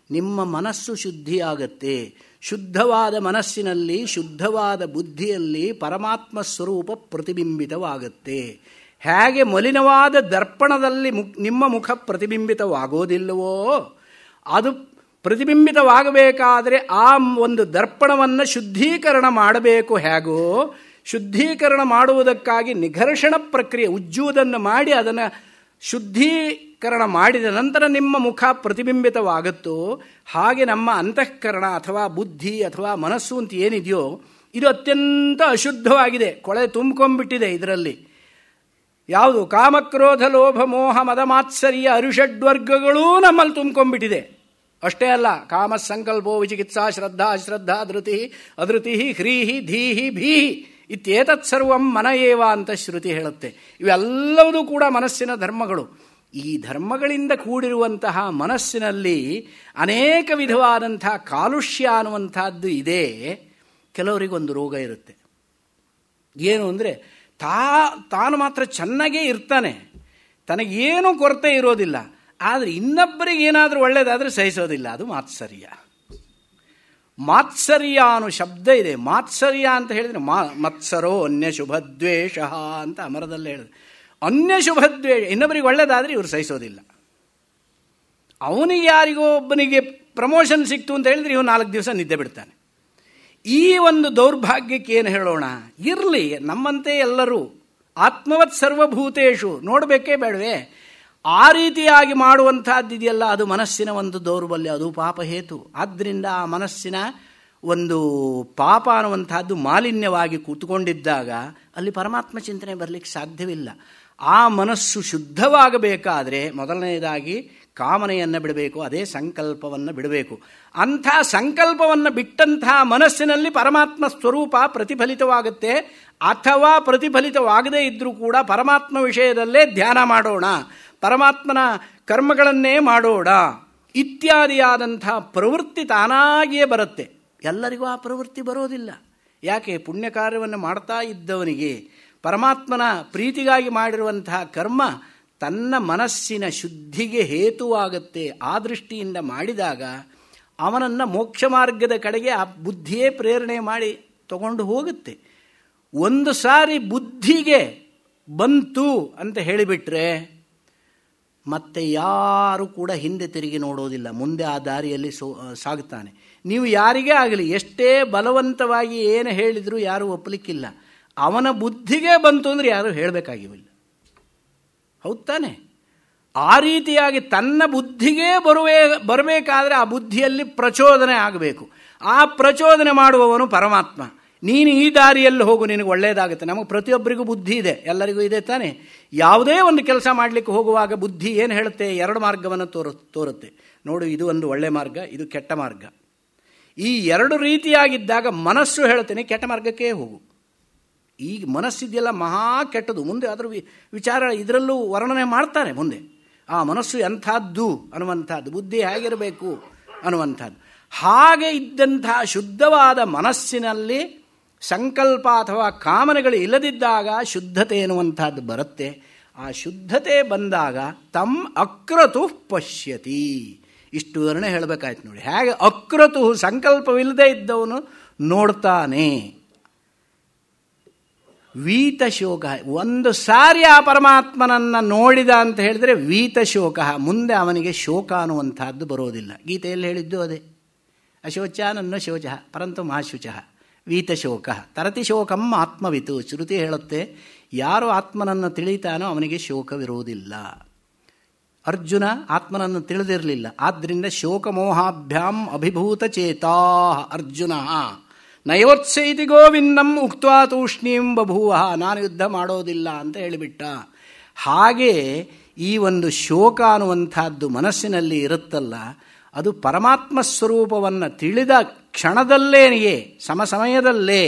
ನಿಮ್ಮ ಮನಸ್ಸು ಶುದ್ಧಿಯಾಗತ್ತೆ. ಶುದ್ಧವಾದ ಮನಸ್ಸಿನಲ್ಲಿ ಶುದ್ಧವಾದ ಬುದ್ಧಿಯಲ್ಲಿ ಪರಮಾತ್ಮ ಸ್ವರೂಪ ಪ್ರತಿಬಿಂಬಿತವಾಗತ್ತೆ. ಹೇಗೆ ಮಲಿನವಾದ ದರ್ಪಣದಲ್ಲಿ ನಿಮ್ಮ ಮುಖ ಪ್ರತಿಬಿಂಬಿತವಾಗೋದಿಲ್ಲವೋ, ಅದು ಪ್ರತಿಬಿಂಬಿತವಾಗಬೇಕಾದರೆ ಆ ಒಂದು ದರ್ಪಣವನ್ನು ಶುದ್ಧೀಕರಣ ಮಾಡಬೇಕು. ಹೇಗೋ ಶುದ್ಧೀಕರಣ ಮಾಡುವುದಕ್ಕಾಗಿ ನಿಘರ್ಷಣ ಪ್ರಕ್ರಿಯೆ ಉಜ್ಜುವುದನ್ನು ಮಾಡಿ ಅದನ್ನು ಶುದ್ಧೀಕರಣ ಮಾಡಿದ ನಂತರ ನಿಮ್ಮ ಮುಖ ಪ್ರತಿಬಿಂಬಿತವಾಗುತ್ತೋ, ಹಾಗೆ ನಮ್ಮ ಅಂತಃಕರಣ ಅಥವಾ ಬುದ್ಧಿ ಅಥವಾ ಮನಸ್ಸು ಅಂತ ಏನಿದೆಯೋ ಇದು ಅತ್ಯಂತ ಅಶುದ್ಧವಾಗಿದೆ, ಕೊಳೆ ತುಂಬಿಕೊಂಡ್ಬಿಟ್ಟಿದೆ. ಇದರಲ್ಲಿ ಯಾವುದು ಕಾಮಕ್ರೋಧ ಲೋಭ ಮೋಹ ಮದ ಮಾತ್ಸರ್ಯ ಅರುಷಡ್ವರ್ಗಗಳೂ ನಮ್ಮಲ್ಲಿ ತುಂಬಿಕೊಂಡ್ಬಿಟ್ಟಿದೆ. ಅಷ್ಟೇ ಅಲ್ಲ, ಕಾಮ ಸಂಕಲ್ಪೋ ವಿಚಿಕಿತ್ಸಾ ಶ್ರದ್ಧಾ ಅಶ್ರದ್ಧಾ ಧೃತಿ ಅಧೃತಿ ಹ್ರೀಹಿ ಧೀಹಿ ಭೀಹಿ ಇತ್ಯೇತತ್ ಸರ್ವಂ ಮನ ಏವ ಅಂತ ಶ್ರುತಿ ಹೇಳುತ್ತೆ. ಇವೆಲ್ಲವೂ ಕೂಡ ಮನಸ್ಸಿನ ಧರ್ಮಗಳು. ಈ ಧರ್ಮಗಳಿಂದ ಕೂಡಿರುವಂತಹ ಮನಸ್ಸಿನಲ್ಲಿ ಅನೇಕ ವಿಧವಾದಂತಹ ಕಾಲುಷ್ಯ ಅನ್ನುವಂಥದ್ದು ಇದೆ. ಕೆಲವರಿಗೊಂದು ರೋಗ ಇರುತ್ತೆ. ಏನು ಅಂದರೆ ತಾನು ಮಾತ್ರ ಚೆನ್ನಾಗೇ ಇರ್ತಾನೆ, ತನಗೇನೂ ಕೊರತೆ ಇರೋದಿಲ್ಲ, ಆದರೆ ಇನ್ನೊಬ್ಬರಿಗೆ ಏನಾದರೂ ಒಳ್ಳೆಯದಾದರೆ ಸಹಿಸೋದಿಲ್ಲ. ಅದು ಮಾತ್ಸರ್ಯ. ಮಾತ್ಸರ್ಯ ಅನ್ನೋ ಶಬ್ದ ಇದೆ. ಮಾತ್ಸರ್ಯ ಅಂತ ಹೇಳಿದರೆ ಮತ್ಸರೋ ಅನ್ಯ ಶುಭದ್ವೇಷ ಅಂತ ಅಮರದಲ್ಲಿ ಹೇಳಿದೆ. ಅನ್ಯ ಶುಭದ್ವೇಷ, ಇನ್ನೊಬ್ಬರಿಗೆ ಒಳ್ಳೆಯದಾದರೆ ಇವರು ಸಹಿಸೋದಿಲ್ಲ. ಅವನಿಗೆ ಯಾರಿಗೋ ಒಬ್ಬನಿಗೆ ಪ್ರಮೋಷನ್ ಸಿಕ್ತು ಅಂತ ಹೇಳಿದರೆ ಇವನು 4 ದಿವಸ ನಿದ್ದೆ ಬಿಡ್ತಾನೆ. ಈ ಒಂದು ದೌರ್ಭಾಗ್ಯಕ್ಕೆ ಏನು ಹೇಳೋಣ? ಇರಲಿ, ನಮ್ಮಂತೆ ಎಲ್ಲರೂ ಆತ್ಮವತ್ ಸರ್ವಭೂತೇಶು ನೋಡಬೇಕೇ ಬೇಡವೇ? ಆ ರೀತಿಯಾಗಿ ಮಾಡುವಂತಹದ್ದಿದೆಯಲ್ಲ, ಅದು ಮನಸ್ಸಿನ ಒಂದು ದೌರ್ಬಲ್ಯ, ಅದು ಪಾಪಹೇತು. ಆದ್ದರಿಂದ ಆ ಮನಸ್ಸಿನ ಒಂದು ಪಾಪ ಅನ್ನುವಂಥದ್ದು ಮಾಲಿನ್ಯವಾಗಿ ಕೂತ್ಕೊಂಡಿದ್ದಾಗ ಅಲ್ಲಿ ಪರಮಾತ್ಮ ಚಿಂತನೆ ಬರಲಿಕ್ಕೆ ಸಾಧ್ಯವಿಲ್ಲ. ಆ ಮನಸ್ಸು ಶುದ್ಧವಾಗಬೇಕಾದರೆ ಮೊದಲನೆಯದಾಗಿ ಕಾಮನೆಯನ್ನು ಬಿಡಬೇಕು, ಅದೇ ಸಂಕಲ್ಪವನ್ನು ಬಿಡಬೇಕು. ಅಂಥ ಸಂಕಲ್ಪವನ್ನು ಬಿಟ್ಟಂತಹ ಮನಸ್ಸಿನಲ್ಲಿ ಪರಮಾತ್ಮ ಸ್ವರೂಪ ಪ್ರತಿಫಲಿತವಾಗುತ್ತೆ. ಅಥವಾ ಪ್ರತಿಫಲಿತವಾಗದೇ ಇದ್ದರೂ ಕೂಡ ಪರಮಾತ್ಮ ವಿಷಯದಲ್ಲೇ ಧ್ಯಾನ ಮಾಡೋಣ, ಪರಮಾತ್ಮನ ಕರ್ಮಗಳನ್ನೇ ಮಾಡೋಣ ಇತ್ಯಾದಿಯಾದಂಥ ಪ್ರವೃತ್ತಿ ತಾನಾಗಿಯೇ ಬರುತ್ತೆ. ಎಲ್ಲರಿಗೂ ಆ ಪ್ರವೃತ್ತಿ ಬರೋದಿಲ್ಲ. ಯಾಕೆ? ಪುಣ್ಯ ಕಾರ್ಯವನ್ನು ಮಾಡ್ತಾ ಇದ್ದವನಿಗೆ ಪರಮಾತ್ಮನ ಪ್ರೀತಿಗಾಗಿ ಮಾಡಿರುವಂತಹ ಕರ್ಮ ತನ್ನ ಮನಸ್ಸಿನ ಶುದ್ಧಿಗೆ ಹೇತುವಾಗುತ್ತೆ. ಆ ದೃಷ್ಟಿಯಿಂದ ಮಾಡಿದಾಗ ಅವನನ್ನು ಮೋಕ್ಷ ಮಾರ್ಗದ ಕಡೆಗೆ ಆ ಬುದ್ಧಿಯೇ ಪ್ರೇರಣೆ ಮಾಡಿ ತಗೊಂಡು ಹೋಗುತ್ತೆ. ಒಂದು ಸಾರಿ ಬುದ್ಧಿಗೆ ಬಂತು ಅಂತ ಹೇಳಿಬಿಟ್ರೆ ಮತ್ತೆ ಯಾರು ಕೂಡ ಹಿಂದೆ ತಿರುಗಿ ನೋಡೋದಿಲ್ಲ, ಮುಂದೆ ಆ ದಾರಿಯಲ್ಲಿ ಸಾಗುತ್ತಾನೆ. ನೀವು ಯಾರಿಗೇ ಆಗಲಿ ಎಷ್ಟೇ ಬಲವಂತವಾಗಿ ಏನು ಹೇಳಿದರೂ ಯಾರೂ ಒಪ್ಪಲಿಕ್ಕಿಲ್ಲ. ಅವನ ಬುದ್ಧಿಗೆ ಬಂತು ಅಂದರೆ ಯಾರೂ ಹೇಳಬೇಕಾಗಿಲ್ಲ. ಹೌದು ತಾನೆ? ಆ ರೀತಿಯಾಗಿ ತನ್ನ ಬುದ್ಧಿಗೆ ಬರಬೇಕಾದ್ರೆ ಆ ಬುದ್ಧಿಯಲ್ಲಿ ಪ್ರಚೋದನೆ ಆಗಬೇಕು. ಆ ಪ್ರಚೋದನೆ ಮಾಡುವವನು ಪರಮಾತ್ಮ. ನೀನು ಈ ದಾರಿಯಲ್ಲಿ ಹೋಗು, ನಿನಗೆ ಒಳ್ಳೆಯದಾಗುತ್ತೆ. ನಮಗೆ ಪ್ರತಿಯೊಬ್ಬರಿಗೂ ಬುದ್ಧಿ ಇದೆ, ಎಲ್ಲರಿಗೂ ಇದೆ ತಾನೆ. ಯಾವುದೇ ಒಂದು ಕೆಲಸ ಮಾಡಲಿಕ್ಕೆ ಹೋಗುವಾಗ ಬುದ್ಧಿ ಏನು ಹೇಳುತ್ತೆ? 2 ಮಾರ್ಗವನ್ನು ತೋರುತ್ತೆ. ನೋಡು, ಇದು ಒಂದು ಒಳ್ಳೆ ಮಾರ್ಗ, ಇದು ಕೆಟ್ಟ ಮಾರ್ಗ. ಈ 2 ರೀತಿಯಾಗಿದ್ದಾಗ ಮನಸ್ಸು ಹೇಳುತ್ತೇನೆ ಕೆಟ್ಟ ಮಾರ್ಗಕ್ಕೆ ಹೋಗು. ಈಗ ಮನಸ್ಸಿದೆಯಲ್ಲ ಮಹಾ ಕೆಟ್ಟದು. ಮುಂದೆ ಅದರ ವಿಚಾರ ಇದರಲ್ಲೂ ವರ್ಣನೆ ಮಾಡ್ತಾರೆ ಮುಂದೆ. ಆ ಮನಸ್ಸು ಎಂಥದ್ದು ಅನ್ನುವಂಥದ್ದು, ಬುದ್ಧಿ ಹೇಗಿರಬೇಕು ಅನ್ನುವಂಥದ್ದು. ಹಾಗೆ ಇದ್ದಂತಹ ಶುದ್ಧವಾದ ಮನಸ್ಸಿನಲ್ಲಿ ಸಂಕಲ್ಪ ಅಥವಾ ಕಾಮನೆಗಳು ಇಲ್ಲದಿದ್ದಾಗ ಶುದ್ಧತೆ ಎನ್ನುವಂಥದ್ದು ಬರುತ್ತೆ. ಆ ಶುದ್ಧತೆ ಬಂದಾಗ ತಮ್ ಅಕ್ರತು ಪಶ್ಯತಿ. ಇಷ್ಟು ವರ್ಣನೆ ಹೇಳಬೇಕಾಯ್ತು ನೋಡಿ. ಹೇಗೆ ಅಕ್ರತು ಸಂಕಲ್ಪವಿಲ್ಲದೆ ಇದ್ದವನು ನೋಡ್ತಾನೆ. ವೀತಶೋಕ, ಒಂದು ಸಾರಿ ಆ ಪರಮಾತ್ಮನನ್ನು ನೋಡಿದ ಅಂತ ಹೇಳಿದರೆ ವೀತಶೋಕ, ಮುಂದೆ ಅವನಿಗೆ ಶೋಕ ಅನ್ನುವಂಥದ್ದು ಬರೋದಿಲ್ಲ. ಗೀತೆಯಲ್ಲಿ ಹೇಳಿದ್ದು ಅದೇ, ಅಶೋಚ ನನ್ನ ಶೋಚ ಪರಂತು ಮಾಶುಚ ವೀತಶೋಕ ತರತಿ ಶೋಕಂ ಆತ್ಮವಿತು. ಶ್ರುತಿ ಹೇಳುತ್ತೆ, ಯಾರು ಆತ್ಮನನ್ನು ತಿಳಿತಾನೋ ಅವನಿಗೆ ಶೋಕವಿರುವುದಿಲ್ಲ. ಅರ್ಜುನ ಆತ್ಮನನ್ನು ತಿಳಿದಿರಲಿಲ್ಲ, ಆದ್ದರಿಂದ ಶೋಕಮೋಹಾಭ್ಯಾಂ ಅಭಿಭೂತ ಚೇತಾ ಅರ್ಜುನ ನಯೋತ್ಸೈತಿ ಗೋವಿಂದಂ ಉಕ್ತ್ವಾ ತೂಷ್ಣೀಂ ಬಭೂವ. ನಾನು ಯುದ್ಧ ಮಾಡೋದಿಲ್ಲ ಅಂತ ಹೇಳಿಬಿಟ್ಟ. ಹಾಗೆ ಈ ಒಂದು ಶೋಕ ಅನ್ನುವಂಥದ್ದು ಮನಸ್ಸಿನಲ್ಲಿ ಇರುತ್ತಲ್ಲ, ಅದು ಪರಮಾತ್ಮ ಸ್ವರೂಪವನ್ನು ತಿಳಿದ ಕ್ಷಣದಲ್ಲೇನೆಯೇ ಸಮಯದಲ್ಲೇ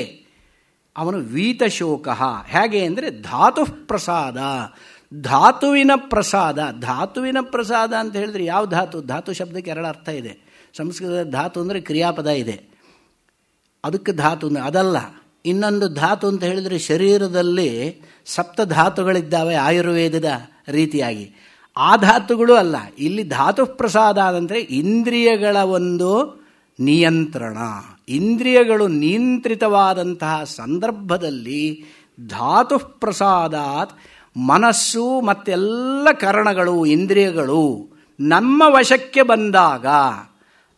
ಅವನು ವೀತಶೋಕ. ಹೇಗೆ ಅಂದರೆ ಧಾತು ಪ್ರಸಾದ, ಧಾತುವಿನ ಪ್ರಸಾದ. ಧಾತುವಿನ ಪ್ರಸಾದ ಅಂತ ಹೇಳಿದ್ರೆ ಯಾವ ಧಾತು? ಧಾತು ಶಬ್ದಕ್ಕೆ ಎರಡು ಅರ್ಥ ಇದೆ. ಸಂಸ್ಕೃತದ ಧಾತು ಅಂದರೆ ಕ್ರಿಯಾಪದ ಇದೆ, ಅದಕ್ಕೆ ಧಾತು ಅದಲ್ಲ. ಇನ್ನೊಂದು ಧಾತು ಅಂತ ಹೇಳಿದರೆ ಶರೀರದಲ್ಲಿ ಸಪ್ತ ಧಾತುಗಳಿದ್ದಾವೆ ಆಯುರ್ವೇದದ ರೀತಿಯಾಗಿ, ಆ ಧಾತುಗಳು ಅಲ್ಲ. ಇಲ್ಲಿ ಧಾತು ಪ್ರಸಾದ ಅಂದರೆ ಇಂದ್ರಿಯಗಳ ಒಂದು ನಿಯಂತ್ರಣ. ಇಂದ್ರಿಯಗಳು ನಿಯಂತ್ರಿತವಾದಂತಹ ಸಂದರ್ಭದಲ್ಲಿ ಧಾತು ಪ್ರಸಾದಾತ್ ಮನಸ್ಸು ಮತ್ತೆಲ್ಲ ಕರಣಗಳು ಇಂದ್ರಿಯಗಳು ನಮ್ಮ ವಶಕ್ಕೆ ಬಂದಾಗ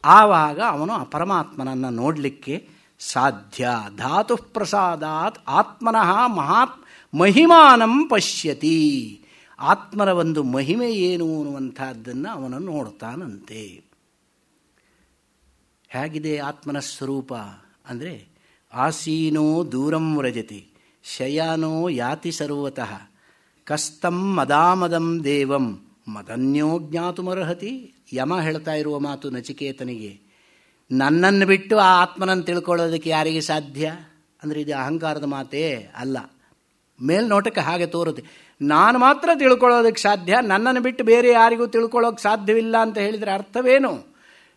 ಆವಾಗ ಅವನು ಆ ಪರಮಾತ್ಮನನ್ನು ನೋಡಲಿಕ್ಕೆ ಸಾಧ್ಯ. ಧಾತು ಪ್ರಸಾದಾತ್ ಆತ್ಮನಃ ಮಹಿಮಾನಂ ಪಶ್ಯತಿ. ಆತ್ಮನ ಒಂದು ಮಹಿಮೆ ಏನು ಅನ್ನುವಂಥದ್ದನ್ನು ಅವನು ನೋಡ್ತಾನಂತೆ. ಹೇಗಿದೆ ಆತ್ಮನ ಸ್ವರೂಪ ಅಂದರೆ ಆಸೀನೋ ದೂರಂ ವ್ರಜತಿ ಶಯಾನೋ ಯಾತಿ ಸರ್ವತಃ ಕಸ್ತಂ ಮದಾಮದಂ ದೇವಂ ಮದನ್ಯೋ ಜ್ಞಾತುಮರ್ಹತಿ. ಯಮ ಹೇಳ್ತಾ ಇರುವ ಮಾತು ನಚಿಕೇತನಿಗೆ, ನನ್ನನ್ನು ಬಿಟ್ಟು ಆ ಆತ್ಮನನ್ನು ತಿಳ್ಕೊಳ್ಳೋದಕ್ಕೆ ಯಾರಿಗೆ ಸಾಧ್ಯ ಅಂದರೆ ಇದು ಅಹಂಕಾರದ ಮಾತೇ ಅಲ್ಲ. ಮೇಲ್ನೋಟಕ್ಕೆ ಹಾಗೆ ತೋರುತ್ತೆ, ನಾನು ಮಾತ್ರ ತಿಳ್ಕೊಳ್ಳೋದಕ್ಕೆ ಸಾಧ್ಯ, ನನ್ನನ್ನು ಬಿಟ್ಟು ಬೇರೆ ಯಾರಿಗೂ ತಿಳ್ಕೊಳ್ಳೋಕೆ ಸಾಧ್ಯವಿಲ್ಲ ಅಂತ ಹೇಳಿದರೆ ಅರ್ಥವೇನು?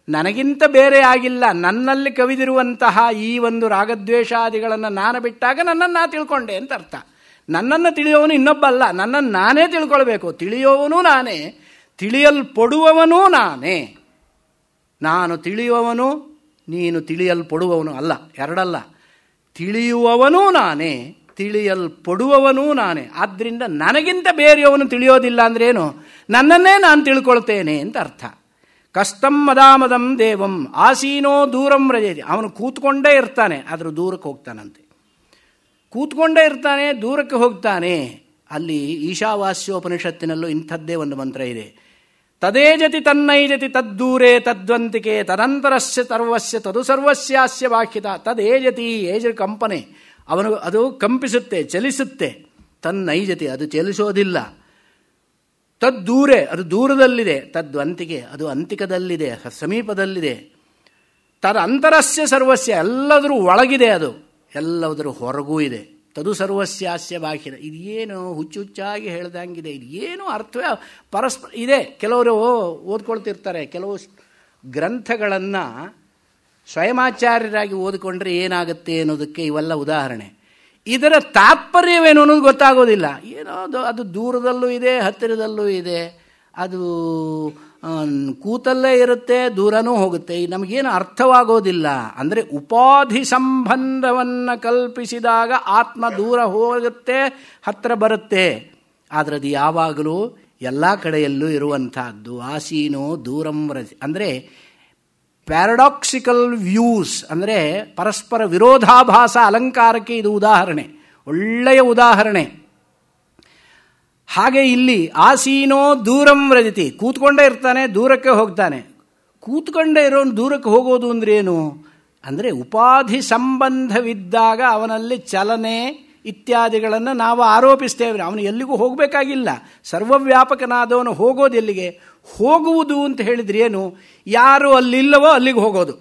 ನನಗಿಂತ ಬೇರೆ ಆಗಿಲ್ಲ, ನನ್ನಲ್ಲಿ ಕವಿದಿರುವಂತಹ ಈ ಒಂದು ರಾಗದ್ವೇಷಾದಿಗಳನ್ನು ನಾನು ಬಿಟ್ಟಾಗ ನನ್ನನ್ನು ನಾ ತಿಳ್ಕೊಂಡೆ ಅಂತ ಅರ್ಥ. ನನ್ನನ್ನು ತಿಳಿಯೋವನು ಇನ್ನೊಬ್ಬ ಅಲ್ಲ, ನನ್ನನ್ನು ನಾನೇ ತಿಳ್ಕೊಳ್ಬೇಕು. ತಿಳಿಯೋವನು ನಾನೇ, ತಿಳಿಯಲ್ಪಡುವವನೂ ನಾನೇ. ನಾನು ತಿಳಿಯುವವನು, ನೀನು ತಿಳಿಯಲ್ಪಡುವವನು ಅಲ್ಲ, ಎರಡಲ್ಲ. ತಿಳಿಯುವವನೂ ನಾನೇ, ತಿಳಿಯಲ್ಪಡುವವನೂ ನಾನೇ. ಆದ್ದರಿಂದ ನನಗಿಂತ ಬೇರೆಯವನು ತಿಳಿಯೋದಿಲ್ಲ ಅಂದ್ರೇನು? ನನ್ನನ್ನೇ ನಾನು ತಿಳ್ಕೊಳ್ತೇನೆ ಅಂತ ಅರ್ಥ. ಕಸ್ತಂ ಮದಾಮದಂ ದೇವಂ ಆಸೀನೋ ದೂರಂ ವ್ರಜತಿ. ಅವನು ಕೂತ್ಕೊಂಡೇ ಇರ್ತಾನೆ, ಆದರೂ ದೂರಕ್ಕೆ ಹೋಗ್ತಾನಂತೆ. ಕೂತ್ಕೊಂಡೇ ಇರ್ತಾನೆ, ದೂರಕ್ಕೆ ಹೋಗ್ತಾನೆ. ಅಲ್ಲಿ ಈಶಾವಾಸ್ಯೋಪನಿಷತ್ತಿನಲ್ಲೂ ಇಂಥದ್ದೇ ಒಂದು ಮಂತ್ರ ಇದೆ. ತದೇಜತಿ ತನ್ನೈಜತಿ ತದ್ದೂರೇ ತದ್ವಂತಿಕೆ ತದಂತರಸ್ಯ ಸರ್ವಸ್ಯ ತದು ಸರ್ವಸ್ಯಾಸ್ಯ ವಾಕ್ಯತ. ತದೇಜತಿ, ಏಜ ಕಂಪನೆ, ಅವನು ಅದು ಕಂಪಿಸುತ್ತೆ, ಚಲಿಸುತ್ತೆ. ತನ್ನೈಜತಿ, ಅದು ಚಲಿಸೋದಿಲ್ಲ. ತದ್ದೂರೇ, ಅದು ದೂರದಲ್ಲಿದೆ. ತದ್ವಂತಿಕೆ, ಅದು ಅಂತಿಕದಲ್ಲಿದೆ, ಸಮೀಪದಲ್ಲಿದೆ. ತದಂತರಸ್ಯ ಸರ್ವಸ್ಯ, ಎಲ್ಲದರೂ ಒಳಗಿದೆ, ಅದು ಎಲ್ಲದರ ಹೊರಗೂ ಇದೆ. ತದು ಸರ್ವಸ್ಯಾಸ್ಯ ಬಾಹ್ಯದ. ಇದೇನು ಹುಚ್ಚುಚ್ಚಾಗಿ ಹೇಳ್ದಂಗಿದೆ, ಇದು ಏನು ಅರ್ಥವೇ ಪರಸ್ಪರ ಇದೆ. ಕೆಲವರು ಓದ್ಕೊಳ್ತಿರ್ತಾರೆ, ಕೆಲವು ಗ್ರಂಥಗಳನ್ನು ಸ್ವಯಮಾಚಾರ್ಯರಾಗಿ ಓದಿಕೊಂಡ್ರೆ ಏನಾಗುತ್ತೆ ಅನ್ನೋದಕ್ಕೆ ಇವೆಲ್ಲ ಉದಾಹರಣೆ. ಇದರ ತಾತ್ಪರ್ಯವೇನು ಅನ್ನೋದು ಗೊತ್ತಾಗೋದಿಲ್ಲ. ಏನೋ ಅದು ದೂರದಲ್ಲೂ ಇದೆ, ಹತ್ತಿರದಲ್ಲೂ ಇದೆ, ಅದು ಕೂತಲ್ಲೇ ಇರುತ್ತೆ, ದೂರನೂ ಹೋಗುತ್ತೆ. ನಮಗೇನು ಅರ್ಥವಾಗೋದಿಲ್ಲ. ಅಂದರೆ ಉಪಾಧಿ ಸಂಬಂಧವನ್ನು ಕಲ್ಪಿಸಿದಾಗ ಆತ್ಮ ದೂರ ಹೋಗುತ್ತೆ, ಹತ್ತಿರ ಬರುತ್ತೆ. ಆದರೆ ಅದು ಯಾವಾಗಲೂ ಎಲ್ಲ ಕಡೆಯಲ್ಲೂ ಇರುವಂತಹದ್ದು. ಆಸೀನೋ ದೂರಂ ವ್ರಜತಿ ಅಂದರೆ ಪ್ಯಾರಡಾಕ್ಸಿಕಲ್ ವ್ಯೂಸ್, ಅಂದರೆ ಪರಸ್ಪರ ವಿರೋಧಾಭಾಸ ಅಲಂಕಾರಕ್ಕೆ ಇದು ಉದಾಹರಣೆ, ಒಳ್ಳೆಯ ಉದಾಹರಣೆ. ಹಾಗೆ ಇಲ್ಲಿ ಆಸೀನೋ ದೂರಂ ವ್ರಜತಿ, ಕೂತ್ಕೊಂಡೇ ಇರ್ತಾನೆ, ದೂರಕ್ಕೆ ಹೋಗ್ತಾನೆ. ಕೂತ್ಕೊಂಡೇ ಇರೋನು ದೂರಕ್ಕೆ ಹೋಗೋದು ಅಂದ್ರೆ ಏನು ಅಂದರೆ ಉಪಾಧಿ ಸಂಬಂಧವಿದ್ದಾಗ ಅವನಲ್ಲಿ ಚಲನೆ ಇತ್ಯಾದಿಗಳನ್ನು ನಾವು ಆರೋಪಿಸ್ತೇವೆ. ಅವನು ಎಲ್ಲಿಗೂ ಹೋಗಬೇಕಾಗಿಲ್ಲ, ಸರ್ವವ್ಯಾಪಕನಾದವನು ಹೋಗೋದು ಎಲ್ಲಿಗೆ? ಹೋಗುವುದು ಅಂತ ಹೇಳಿದ್ರೆ ಏನು? ಯಾರು ಅಲ್ಲಿಲ್ಲವೋ ಅಲ್ಲಿಗೆ ಹೋಗೋದು.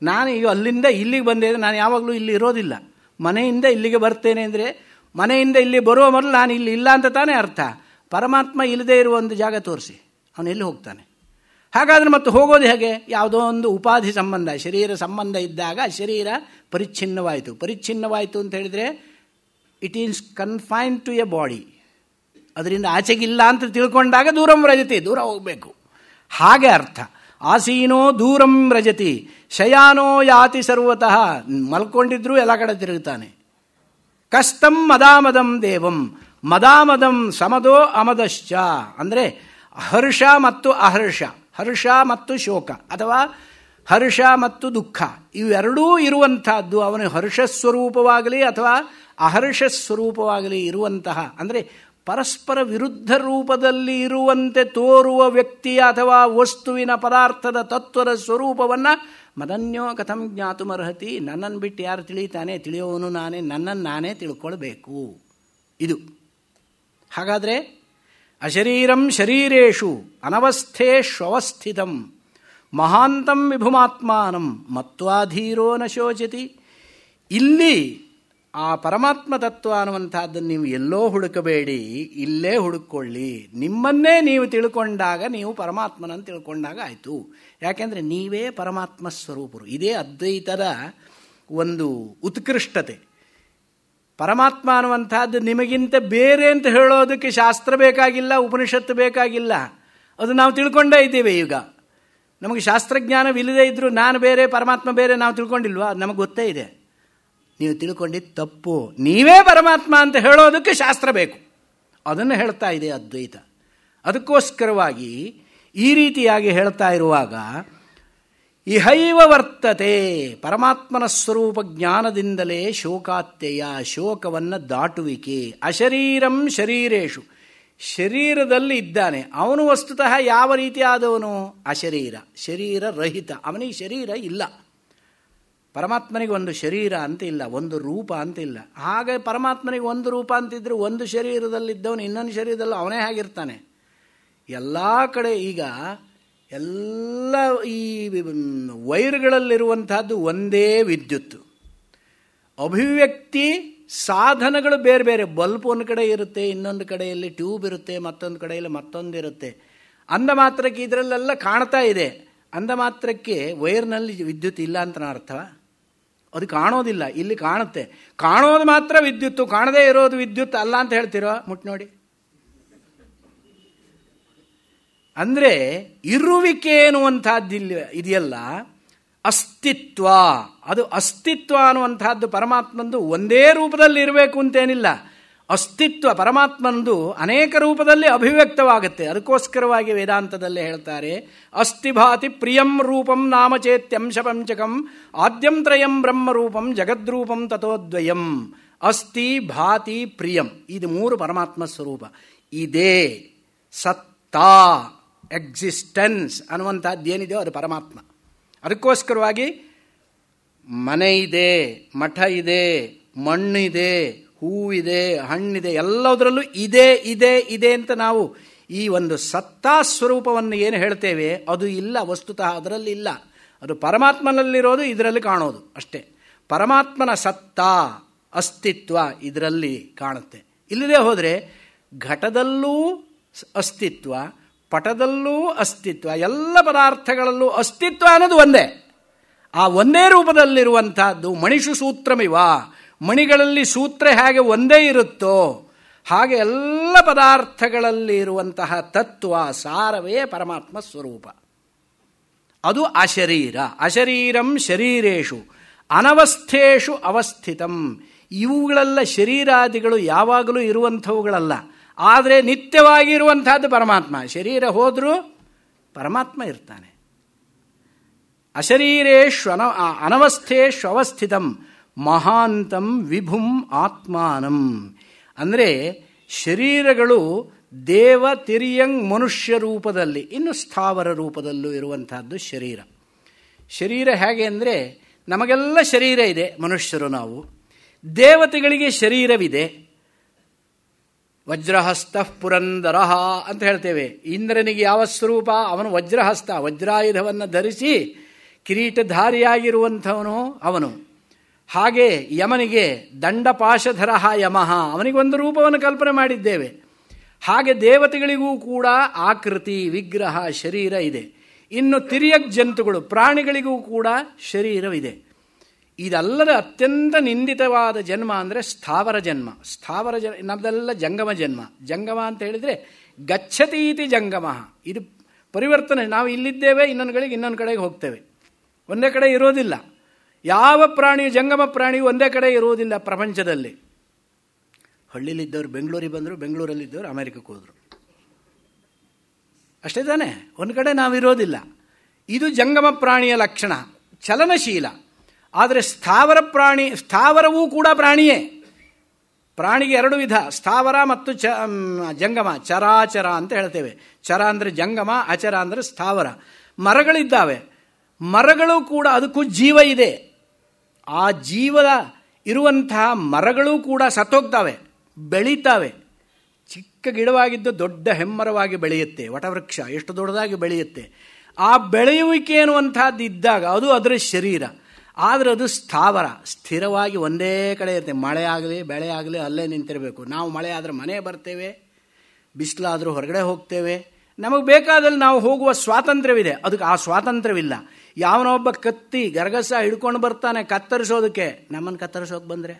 ನಾನು ಈಗ ಅಲ್ಲಿಂದ ಇಲ್ಲಿಗೆ ಬಂದೆ, ನಾನು ಯಾವಾಗಲೂ ಇಲ್ಲಿ ಇರೋದಿಲ್ಲ. ಮನೆಯಿಂದ ಇಲ್ಲಿಗೆ ಬರ್ತೇನೆ ಅಂದರೆ ಮನೆಯಿಂದ ಇಲ್ಲಿ ಬರುವ ಮೊದಲು ನಾನು ಇಲ್ಲಿ ಇಲ್ಲ ಅಂತ ತಾನೇ ಅರ್ಥ. ಪರಮಾತ್ಮ ಇಲ್ಲದೆ ಇರುವ ಒಂದು ಜಾಗ ತೋರಿಸಿ, ಅವನು ಎಲ್ಲಿ ಹೋಗ್ತಾನೆ? ಹಾಗಾದರೆ ಮತ್ತೆ ಹೋಗೋದು ಹೇಗೆ? ಯಾವುದೋ ಒಂದು ಉಪಾಧಿ ಸಂಬಂಧ, ಶರೀರ ಸಂಬಂಧ ಇದ್ದಾಗ ಶರೀರ ಪರಿಚ್ಛಿನ್ನವಾಯಿತು. ಪರಿಚ್ಛಿನ್ನವಾಯಿತು ಅಂತ ಹೇಳಿದರೆ it is confined to a body, ಅದರಿಂದ ಆಚೆಗಿಲ್ಲ ಅಂತ ತಿಳ್ಕೊಂಡಾಗ ದೂರಂ ವ್ರಜತಿ, ದೂರ ಹೋಗಬೇಕು, ಹಾಗೆ ಅರ್ಥ. ಆಸೀನೋ ದೂರಂ ವ್ರಜತಿ ಶಯಾನೋ ಯಾತಿ ಸರ್ವತಃ, ಮಲ್ಕೊಂಡಿದ್ರೂ ಎಲ್ಲ ಕಡೆ ತಿರುಗುತ್ತಾನೆ. ಕಸ್ತಂ ಮದಾಮದಂ ದೇವಂ, ಮದಾಮದಂ ಸಮದೋ ಅಮದಶ್ಚ ಅಂದರೆ ಹರ್ಷ ಮತ್ತು ಅಹರ್ಷ, ಹರ್ಷ ಮತ್ತು ಶೋಕ ಅಥವಾ ಹರ್ಷ ಮತ್ತು ದುಃಖ ಇವೆರಡೂ ಇರುವಂತಹದ್ದು. ಅವನು ಹರ್ಷಸ್ವರೂಪವಾಗಲಿ ಅಥವಾ ಅಹರ್ಷ ಸ್ವರೂಪವಾಗಲಿ ಇರುವಂತಹ, ಅಂದರೆ ಪರಸ್ಪರ ವಿರುದ್ಧ ರೂಪದಲ್ಲಿ ಇರುವಂತೆ ತೋರುವ ವ್ಯಕ್ತಿಯ ಅಥವಾ ವಸ್ತುವಿನ ಪದಾರ್ಥದ ತತ್ವದ ಸ್ವರೂಪವನ್ನು ಮದನ್ಯೋ ಕಥಂ ಜ್ಞಾತುಮರ್ಹತಿ, ನನ್ನನ್ನು ಬಿಟ್ಟು ಯಾರು ತಿಳಿತಾನೆ? ತಿಳಿಯೋವನು ನಾನೇ, ನನ್ನನ್ನು ನಾನೇ ತಿಳ್ಕೊಳ್ಬೇಕು. ಇದು ಹಾಗಾದರೆ ಅಶರೀರಂ ಶರೀರೇಷು ಅನವಸ್ಥೇಷ್ವಸ್ಥಿತಂ ಮಹಾಂತಂ ವಿಭುಮಾತ್ಮಾನಂ ಮತ್ವಾಧೀರೋ ನ ಶೋಚತಿ. ಇಲ್ಲಿ ಆ ಪರಮಾತ್ಮ ತತ್ವ ಅನ್ನುವಂಥದ್ದನ್ನು ನೀವು ಎಲ್ಲೋ ಹುಡುಕಬೇಡಿ, ಇಲ್ಲೇ ಹುಡುಕೊಳ್ಳಿ. ನಿಮ್ಮನ್ನೇ ನೀವು ತಿಳ್ಕೊಂಡಾಗ ನೀವು ಪರಮಾತ್ಮನನ್ನು ತಿಳ್ಕೊಂಡಾಗ ಆಯಿತು. ಯಾಕೆಂದರೆ ನೀವೇ ಪರಮಾತ್ಮ ಸ್ವರೂಪರು. ಇದೇ ಅದ್ವೈತದ ಒಂದು ಉತ್ಕೃಷ್ಟತೆ. ಪರಮಾತ್ಮ ಅನ್ನುವಂಥದ್ದು ನಿಮಗಿಂತ ಬೇರೆ ಅಂತ ಹೇಳೋದಕ್ಕೆ ಶಾಸ್ತ್ರ ಬೇಕಾಗಿಲ್ಲ, ಉಪನಿಷತ್ತು ಬೇಕಾಗಿಲ್ಲ. ಅದು ನಾವು ತಿಳ್ಕೊಂಡೇ ಇದ್ದೇವೆ. ಈಗ ನಮಗೆ ಶಾಸ್ತ್ರಜ್ಞಾನವಿಲ್ಲದೇ ಇದ್ದರೂ ನಾನು ಬೇರೆ ಪರಮಾತ್ಮ ಬೇರೆ ನಾವು ತಿಳ್ಕೊಂಡಿಲ್ವಾ? ಅದು ನಮಗೆ ಗೊತ್ತೇ ಇದೆ. ನೀವು ತಿಳ್ಕೊಂಡಿದ್ದು ತಪ್ಪು. ನೀವೇ ಪರಮಾತ್ಮ ಅಂತ ಹೇಳೋದಕ್ಕೆ ಶಾಸ್ತ್ರ ಬೇಕು. ಅದನ್ನು ಹೇಳ್ತಾ ಇದೆ ಅದ್ವೈತ. ಅದಕ್ಕೋಸ್ಕರವಾಗಿ ಈ ರೀತಿಯಾಗಿ ಹೇಳ್ತಾ ಇರುವಾಗ ಇಹೈವ ವರ್ತತೆ, ಪರಮಾತ್ಮನ ಸ್ವರೂಪ ಜ್ಞಾನದಿಂದಲೇ ಶೋಕಾತ್ಯಯ, ಶೋಕವನ್ನು ದಾಟುವಿಕೆ. ಅಶರೀರಂ ಶರೀರೇಶು, ಶರೀರದಲ್ಲಿ ಇದ್ದಾನೆ ಅವನು. ವಸ್ತುತಃ ಯಾವ ರೀತಿಯಾದವನು? ಅಶರೀರ, ಶರೀರ ರಹಿತ. ಅವನಿಗೆ ಶರೀರ ಇಲ್ಲ. ಪರಮಾತ್ಮನಿಗೆ ಒಂದು ಶರೀರ ಅಂತ ಇಲ್ಲ, ಒಂದು ರೂಪ ಅಂತ ಇಲ್ಲ. ಹಾಗೆ ಪರಮಾತ್ಮನಿಗೆ ಒಂದು ರೂಪ ಅಂತಿದ್ರೆ ಒಂದು ಶರೀರದಲ್ಲಿದ್ದವನು ಇನ್ನೊಂದು ಶರೀರದಲ್ಲಿ ಅವನೇ ಆಗಿರ್ತಾನೆ. ಎಲ್ಲ ಕಡೆ ಈಗ ಎಲ್ಲ ಈ ವೈರ್ಗಳಲ್ಲಿರುವಂತಹದ್ದು ಒಂದೇ ವಿದ್ಯುತ್ತು. ಅಭಿವ್ಯಕ್ತಿ ಸಾಧನಗಳು ಬೇರೆ ಬೇರೆ. ಬಲ್ಬ್ ಒಂದು ಕಡೆ ಇರುತ್ತೆ, ಇನ್ನೊಂದು ಕಡೆಯಲ್ಲಿ ಟ್ಯೂಬ್ ಇರುತ್ತೆ, ಮತ್ತೊಂದು ಕಡೆಯಲ್ಲಿ ಮತ್ತೊಂದಿರುತ್ತೆ. ಅಂದ ಮಾತ್ರಕ್ಕೆ ಇದರಲ್ಲೆಲ್ಲ ಕಾಣ್ತಾ ಇದೆ. ಅಂದ ಮಾತ್ರಕ್ಕೆ ವೈರ್ನಲ್ಲಿ ವಿದ್ಯುತ್ ಇಲ್ಲ ಅಂತ ಅರ್ಥ? ಅದು ಕಾಣೋದಿಲ್ಲ, ಇಲ್ಲಿ ಕಾಣುತ್ತೆ. ಕಾಣೋದು ಮಾತ್ರ ವಿದ್ಯುತ್ತು, ಕಾಣದೇ ಇರೋದು ವಿದ್ಯುತ್ ಅಲ್ಲ ಅಂತ ಹೇಳ್ತಿರೋ? ಮುಟ್ಟು ನೋಡಿ. ಅಂದರೆ ಇರುವಿಕೆ ಎನ್ನುವಂಥದ್ದು ಇದೆಯಲ್ಲ, ಅಸ್ತಿತ್ವ. ಅದು ಅಸ್ತಿತ್ವ ಅನ್ನುವಂಥದ್ದು ಪರಮಾತ್ಮಂದು ಒಂದೇ ರೂಪದಲ್ಲಿ ಇರಬೇಕು ಅಂತೇನಿಲ್ಲ. ಅಸ್ತಿತ್ವ ಪರಮಾತ್ಮಂದು ಅನೇಕ ರೂಪದಲ್ಲಿ ಅಭಿವ್ಯಕ್ತವಾಗುತ್ತೆ. ಅದಕ್ಕೋಸ್ಕರವಾಗಿ ವೇದಾಂತದಲ್ಲಿ ಹೇಳ್ತಾರೆ, ಅಸ್ತಿ ಭಾತಿ ಪ್ರಿಯಂ ರೂಪಂ ನಾಮಚೇತ್ಯಂಶ ಪಂಚಕಂ ಆದ್ಯಂ ತ್ರಯಂ ಬ್ರಹ್ಮರೂಪಂ ಜಗದ್ರೂಪಂ ತಥೋದ್ವಯಂ. ಅಸ್ತಿ ಭಾತಿ ಪ್ರಿಯಂ, ಇದು ಮೂರು ಪರಮಾತ್ಮ ಸ್ವರೂಪ. ಇದೇ ಸತ್ತಾ, ಎಕ್ಸಿಸ್ಟೆನ್ಸ್ ಅನ್ನುವಂಥದ್ದೇನಿದೆಯೋ ಅದು ಪರಮಾತ್ಮ. ಅದಕ್ಕೋಸ್ಕರವಾಗಿ ಮನೆ ಇದೆ, ಮಠ ಇದೆ, ಮಣ್ಣಿದೆ, ಹೂವಿದೆ, ಹಣ್ಣಿದೆ, ಎಲ್ಲದರಲ್ಲೂ ಇದೆ ಇದೆ ಇದೆ ಅಂತ ನಾವು ಈ ಒಂದು ಸತ್ತಾ ಸ್ವರೂಪವನ್ನು ಏನು ಹೇಳ್ತೇವೆ ಅದು ಇಲ್ಲ. ವಸ್ತುತಃ ಅದರಲ್ಲಿ ಇಲ್ಲ. ಅದು ಪರಮಾತ್ಮನಲ್ಲಿರೋದು, ಇದರಲ್ಲಿ ಕಾಣೋದು ಅಷ್ಟೇ. ಪರಮಾತ್ಮನ ಸತ್ತಾ ಅಸ್ತಿತ್ವ ಇದರಲ್ಲಿ ಕಾಣುತ್ತೆ. ಇಲ್ಲದೆ ಹೋದರೆ ಘಟದಲ್ಲೂ ಅಸ್ತಿತ್ವ, ಪಟದಲ್ಲೂ ಅಸ್ತಿತ್ವ, ಎಲ್ಲ ಪದಾರ್ಥಗಳಲ್ಲೂ ಅಸ್ತಿತ್ವ ಅನ್ನೋದು ಒಂದೇ. ಆ ಒಂದೇ ರೂಪದಲ್ಲಿರುವಂತಹದ್ದು ಮಣಿಷು ಸೂತ್ರಮಿವ. ಮಣಿಗಳಲ್ಲಿ ಸೂತ್ರ ಹೇಗೆ ಒಂದೇ ಇರುತ್ತೋ ಹಾಗೆ ಎಲ್ಲ ಪದಾರ್ಥಗಳಲ್ಲಿ ಇರುವಂತಹ ತತ್ವ ಸಾರವೇ ಪರಮಾತ್ಮ ಸ್ವರೂಪ. ಅದು ಅಶರೀರ. ಅಶರೀರಂ ಶರೀರೇಶು ಅನವಸ್ಥೇಷು ಅವಸ್ಥಿತಂ. ಇವುಗಳೆಲ್ಲ ಶರೀರಾದಿಗಳು ಯಾವಾಗಲೂ ಇರುವಂಥವುಗಳಲ್ಲ, ಆದರೆ ನಿತ್ಯವಾಗಿ ಇರುವಂತಹದ್ದು ಪರಮಾತ್ಮ. ಶರೀರ ಹೋದರೂ ಪರಮಾತ್ಮ ಇರ್ತಾನೆ. ಅಶರೀರೇಶು ಅನವಸ್ಥೇಷು ಅವಸ್ಥಿತಂ ಮಹಾಂತಂ ವಿಭುಂ ಆತ್ಮಾನಂ. ಅಂದರೆ ಶರೀರಗಳು ದೇವ ತಿರಿಯಂಗ್ ಮನುಷ್ಯ ರೂಪದಲ್ಲಿ, ಇನ್ನು ಸ್ಥಾವರ ರೂಪದಲ್ಲೂ ಇರುವಂತಹದ್ದು ಶರೀರ. ಶರೀರ ಹೇಗೆ ಅಂದರೆ ನಮಗೆಲ್ಲ ಶರೀರ ಇದೆ, ಮನುಷ್ಯರು ನಾವು. ದೇವತೆಗಳಿಗೆ ಶರೀರವಿದೆ. ವಜ್ರಹಸ್ತ ಪುರಂದರ ಅಂತ ಹೇಳ್ತೇವೆ. ಇಂದ್ರನಿಗೆ ಯಾವ ಸ್ವರೂಪ? ಅವನು ವಜ್ರಹಸ್ತ, ವಜ್ರಾಯುಧವನ್ನು ಧರಿಸಿ ಕಿರೀಟಧಾರಿಯಾಗಿರುವಂಥವನು ಅವನು. ಹಾಗೆ ಯಮನಿಗೆ ದಂಡಪಾಶಧರ ಯಮಃ, ಅವನಿಗೊಂದು ರೂಪವನ್ನು ಕಲ್ಪನೆ ಮಾಡಿದ್ದೇವೆ. ಹಾಗೆ ದೇವತೆಗಳಿಗೂ ಕೂಡ ಆಕೃತಿ, ವಿಗ್ರಹ, ಶರೀರ ಇದೆ. ಇನ್ನು ತಿರ್ಯಕ್ ಜಂತುಗಳು, ಪ್ರಾಣಿಗಳಿಗೂ ಕೂಡ ಶರೀರವಿದೆ. ಇದಲ್ಲದ ಅತ್ಯಂತ ನಿಂದಿತವಾದ ಜನ್ಮ ಅಂದರೆ ಸ್ಥಾವರ ಜನ್ಮ. ಸ್ಥಾವರ ನಮ್ಮದೆಲ್ಲ ಜಂಗಮ ಜನ್ಮ. ಜಂಗಮ ಅಂತ ಹೇಳಿದರೆ ಗಚ್ಚತೀತಿ ಜಂಗಮ. ಇದು ಪರಿವರ್ತನೆ. ನಾವು ಇಲ್ಲಿದ್ದೇವೆ, ಇನ್ನೊಂದು ಕಡೆಗೆ ಹೋಗ್ತೇವೆ, ಒಂದೇ ಕಡೆ ಇರೋದಿಲ್ಲ. ಯಾವ ಪ್ರಾಣಿಯು, ಜಂಗಮ ಪ್ರಾಣಿಯು ಒಂದೇ ಕಡೆ ಇರುವುದಿಲ್ಲ ಪ್ರಪಂಚದಲ್ಲಿ. ಹಳ್ಳಿಲಿದ್ದವರು ಬೆಂಗಳೂರಿಗೆ ಬಂದರು, ಬೆಂಗಳೂರಲ್ಲಿದ್ದವರು ಅಮೆರಿಕಕ್ಕೆ ಹೋದರು, ಅಷ್ಟೇ ತಾನೇ. ಒಂದು ಕಡೆ ನಾವಿರೋದಿಲ್ಲ. ಇದು ಜಂಗಮ ಪ್ರಾಣಿಯ ಲಕ್ಷಣ, ಚಲನಶೀಲ. ಆದರೆ ಸ್ಥಾವರ ಪ್ರಾಣಿ, ಸ್ಥಾವರವೂ ಕೂಡ ಪ್ರಾಣಿಯೇ. ಪ್ರಾಣಿಗೆ ಎರಡು ವಿಧ, ಸ್ಥಾವರ ಮತ್ತು ಜಂಗಮ, ಚರಾಚರ ಅಂತ ಹೇಳ್ತೇವೆ. ಚರ ಅಂದರೆ ಜಂಗಮ, ಅಚರ ಅಂದರೆ ಸ್ಥಾವರ. ಮರಗಳಿದ್ದಾವೆ, ಮರಗಳು ಕೂಡ ಅದಕ್ಕೂ ಜೀವ ಇದೆ. ಆ ಜೀವದ ಇರುವಂತಹ ಮರಗಳು ಕೂಡ ಸತ್ತೋಗ್ತಾವೆ, ಬೆಳೀತಾವೆ. ಚಿಕ್ಕ ಚಿಕ್ಕ ಗಿಡವಾಗಿದ್ದು ದೊಡ್ಡ ಹೆಮ್ಮರವಾಗಿ ಬೆಳೆಯುತ್ತೆ. ವಟವೃಕ್ಷ ಎಷ್ಟು ದೊಡ್ಡದಾಗಿ ಬೆಳೆಯುತ್ತೆ. ಆ ಬೆಳೆಯುವಿಕೆ ಅನ್ನುವಂಥದ್ದು ಇದ್ದಾಗ ಅದು ಅದರ ಶರೀರ. ಆದರೆ ಅದು ಸ್ಥಾವರ, ಸ್ಥಿರವಾಗಿ ಒಂದೇ ಕಡೆ ಇರುತ್ತೆ. ಮಳೆ ಆಗಲಿ ಬೆಳೆ ಆಗಲಿ ಅಲ್ಲೇ ನಿಂತಿರಬೇಕು. ನಾವು ಮಳೆ ಆದರೆ ಮನೆ ಬರ್ತೇವೆ, ಬಿಸಿಲಾದರೂ ಹೊರಗಡೆ ಹೋಗ್ತೇವೆ. ನಮಗೆ ಬೇಕಾದಲ್ಲಿ ನಾವು ಹೋಗುವ ಸ್ವಾತಂತ್ರ್ಯವಿದೆ. ಅದಕ್ಕೆ ಆ ಸ್ವಾತಂತ್ರ್ಯವಿಲ್ಲ. ಯಾವನೊಬ್ಬ ಕತ್ತಿ ಗರಗಸ ಹಿಡ್ಕೊಂಡು ಬರ್ತಾನೆ ಕತ್ತರಿಸೋದಕ್ಕೆ, ನಮ್ಮನ್ನು ಕತ್ತರಿಸೋಕೆ ಬಂದರೆ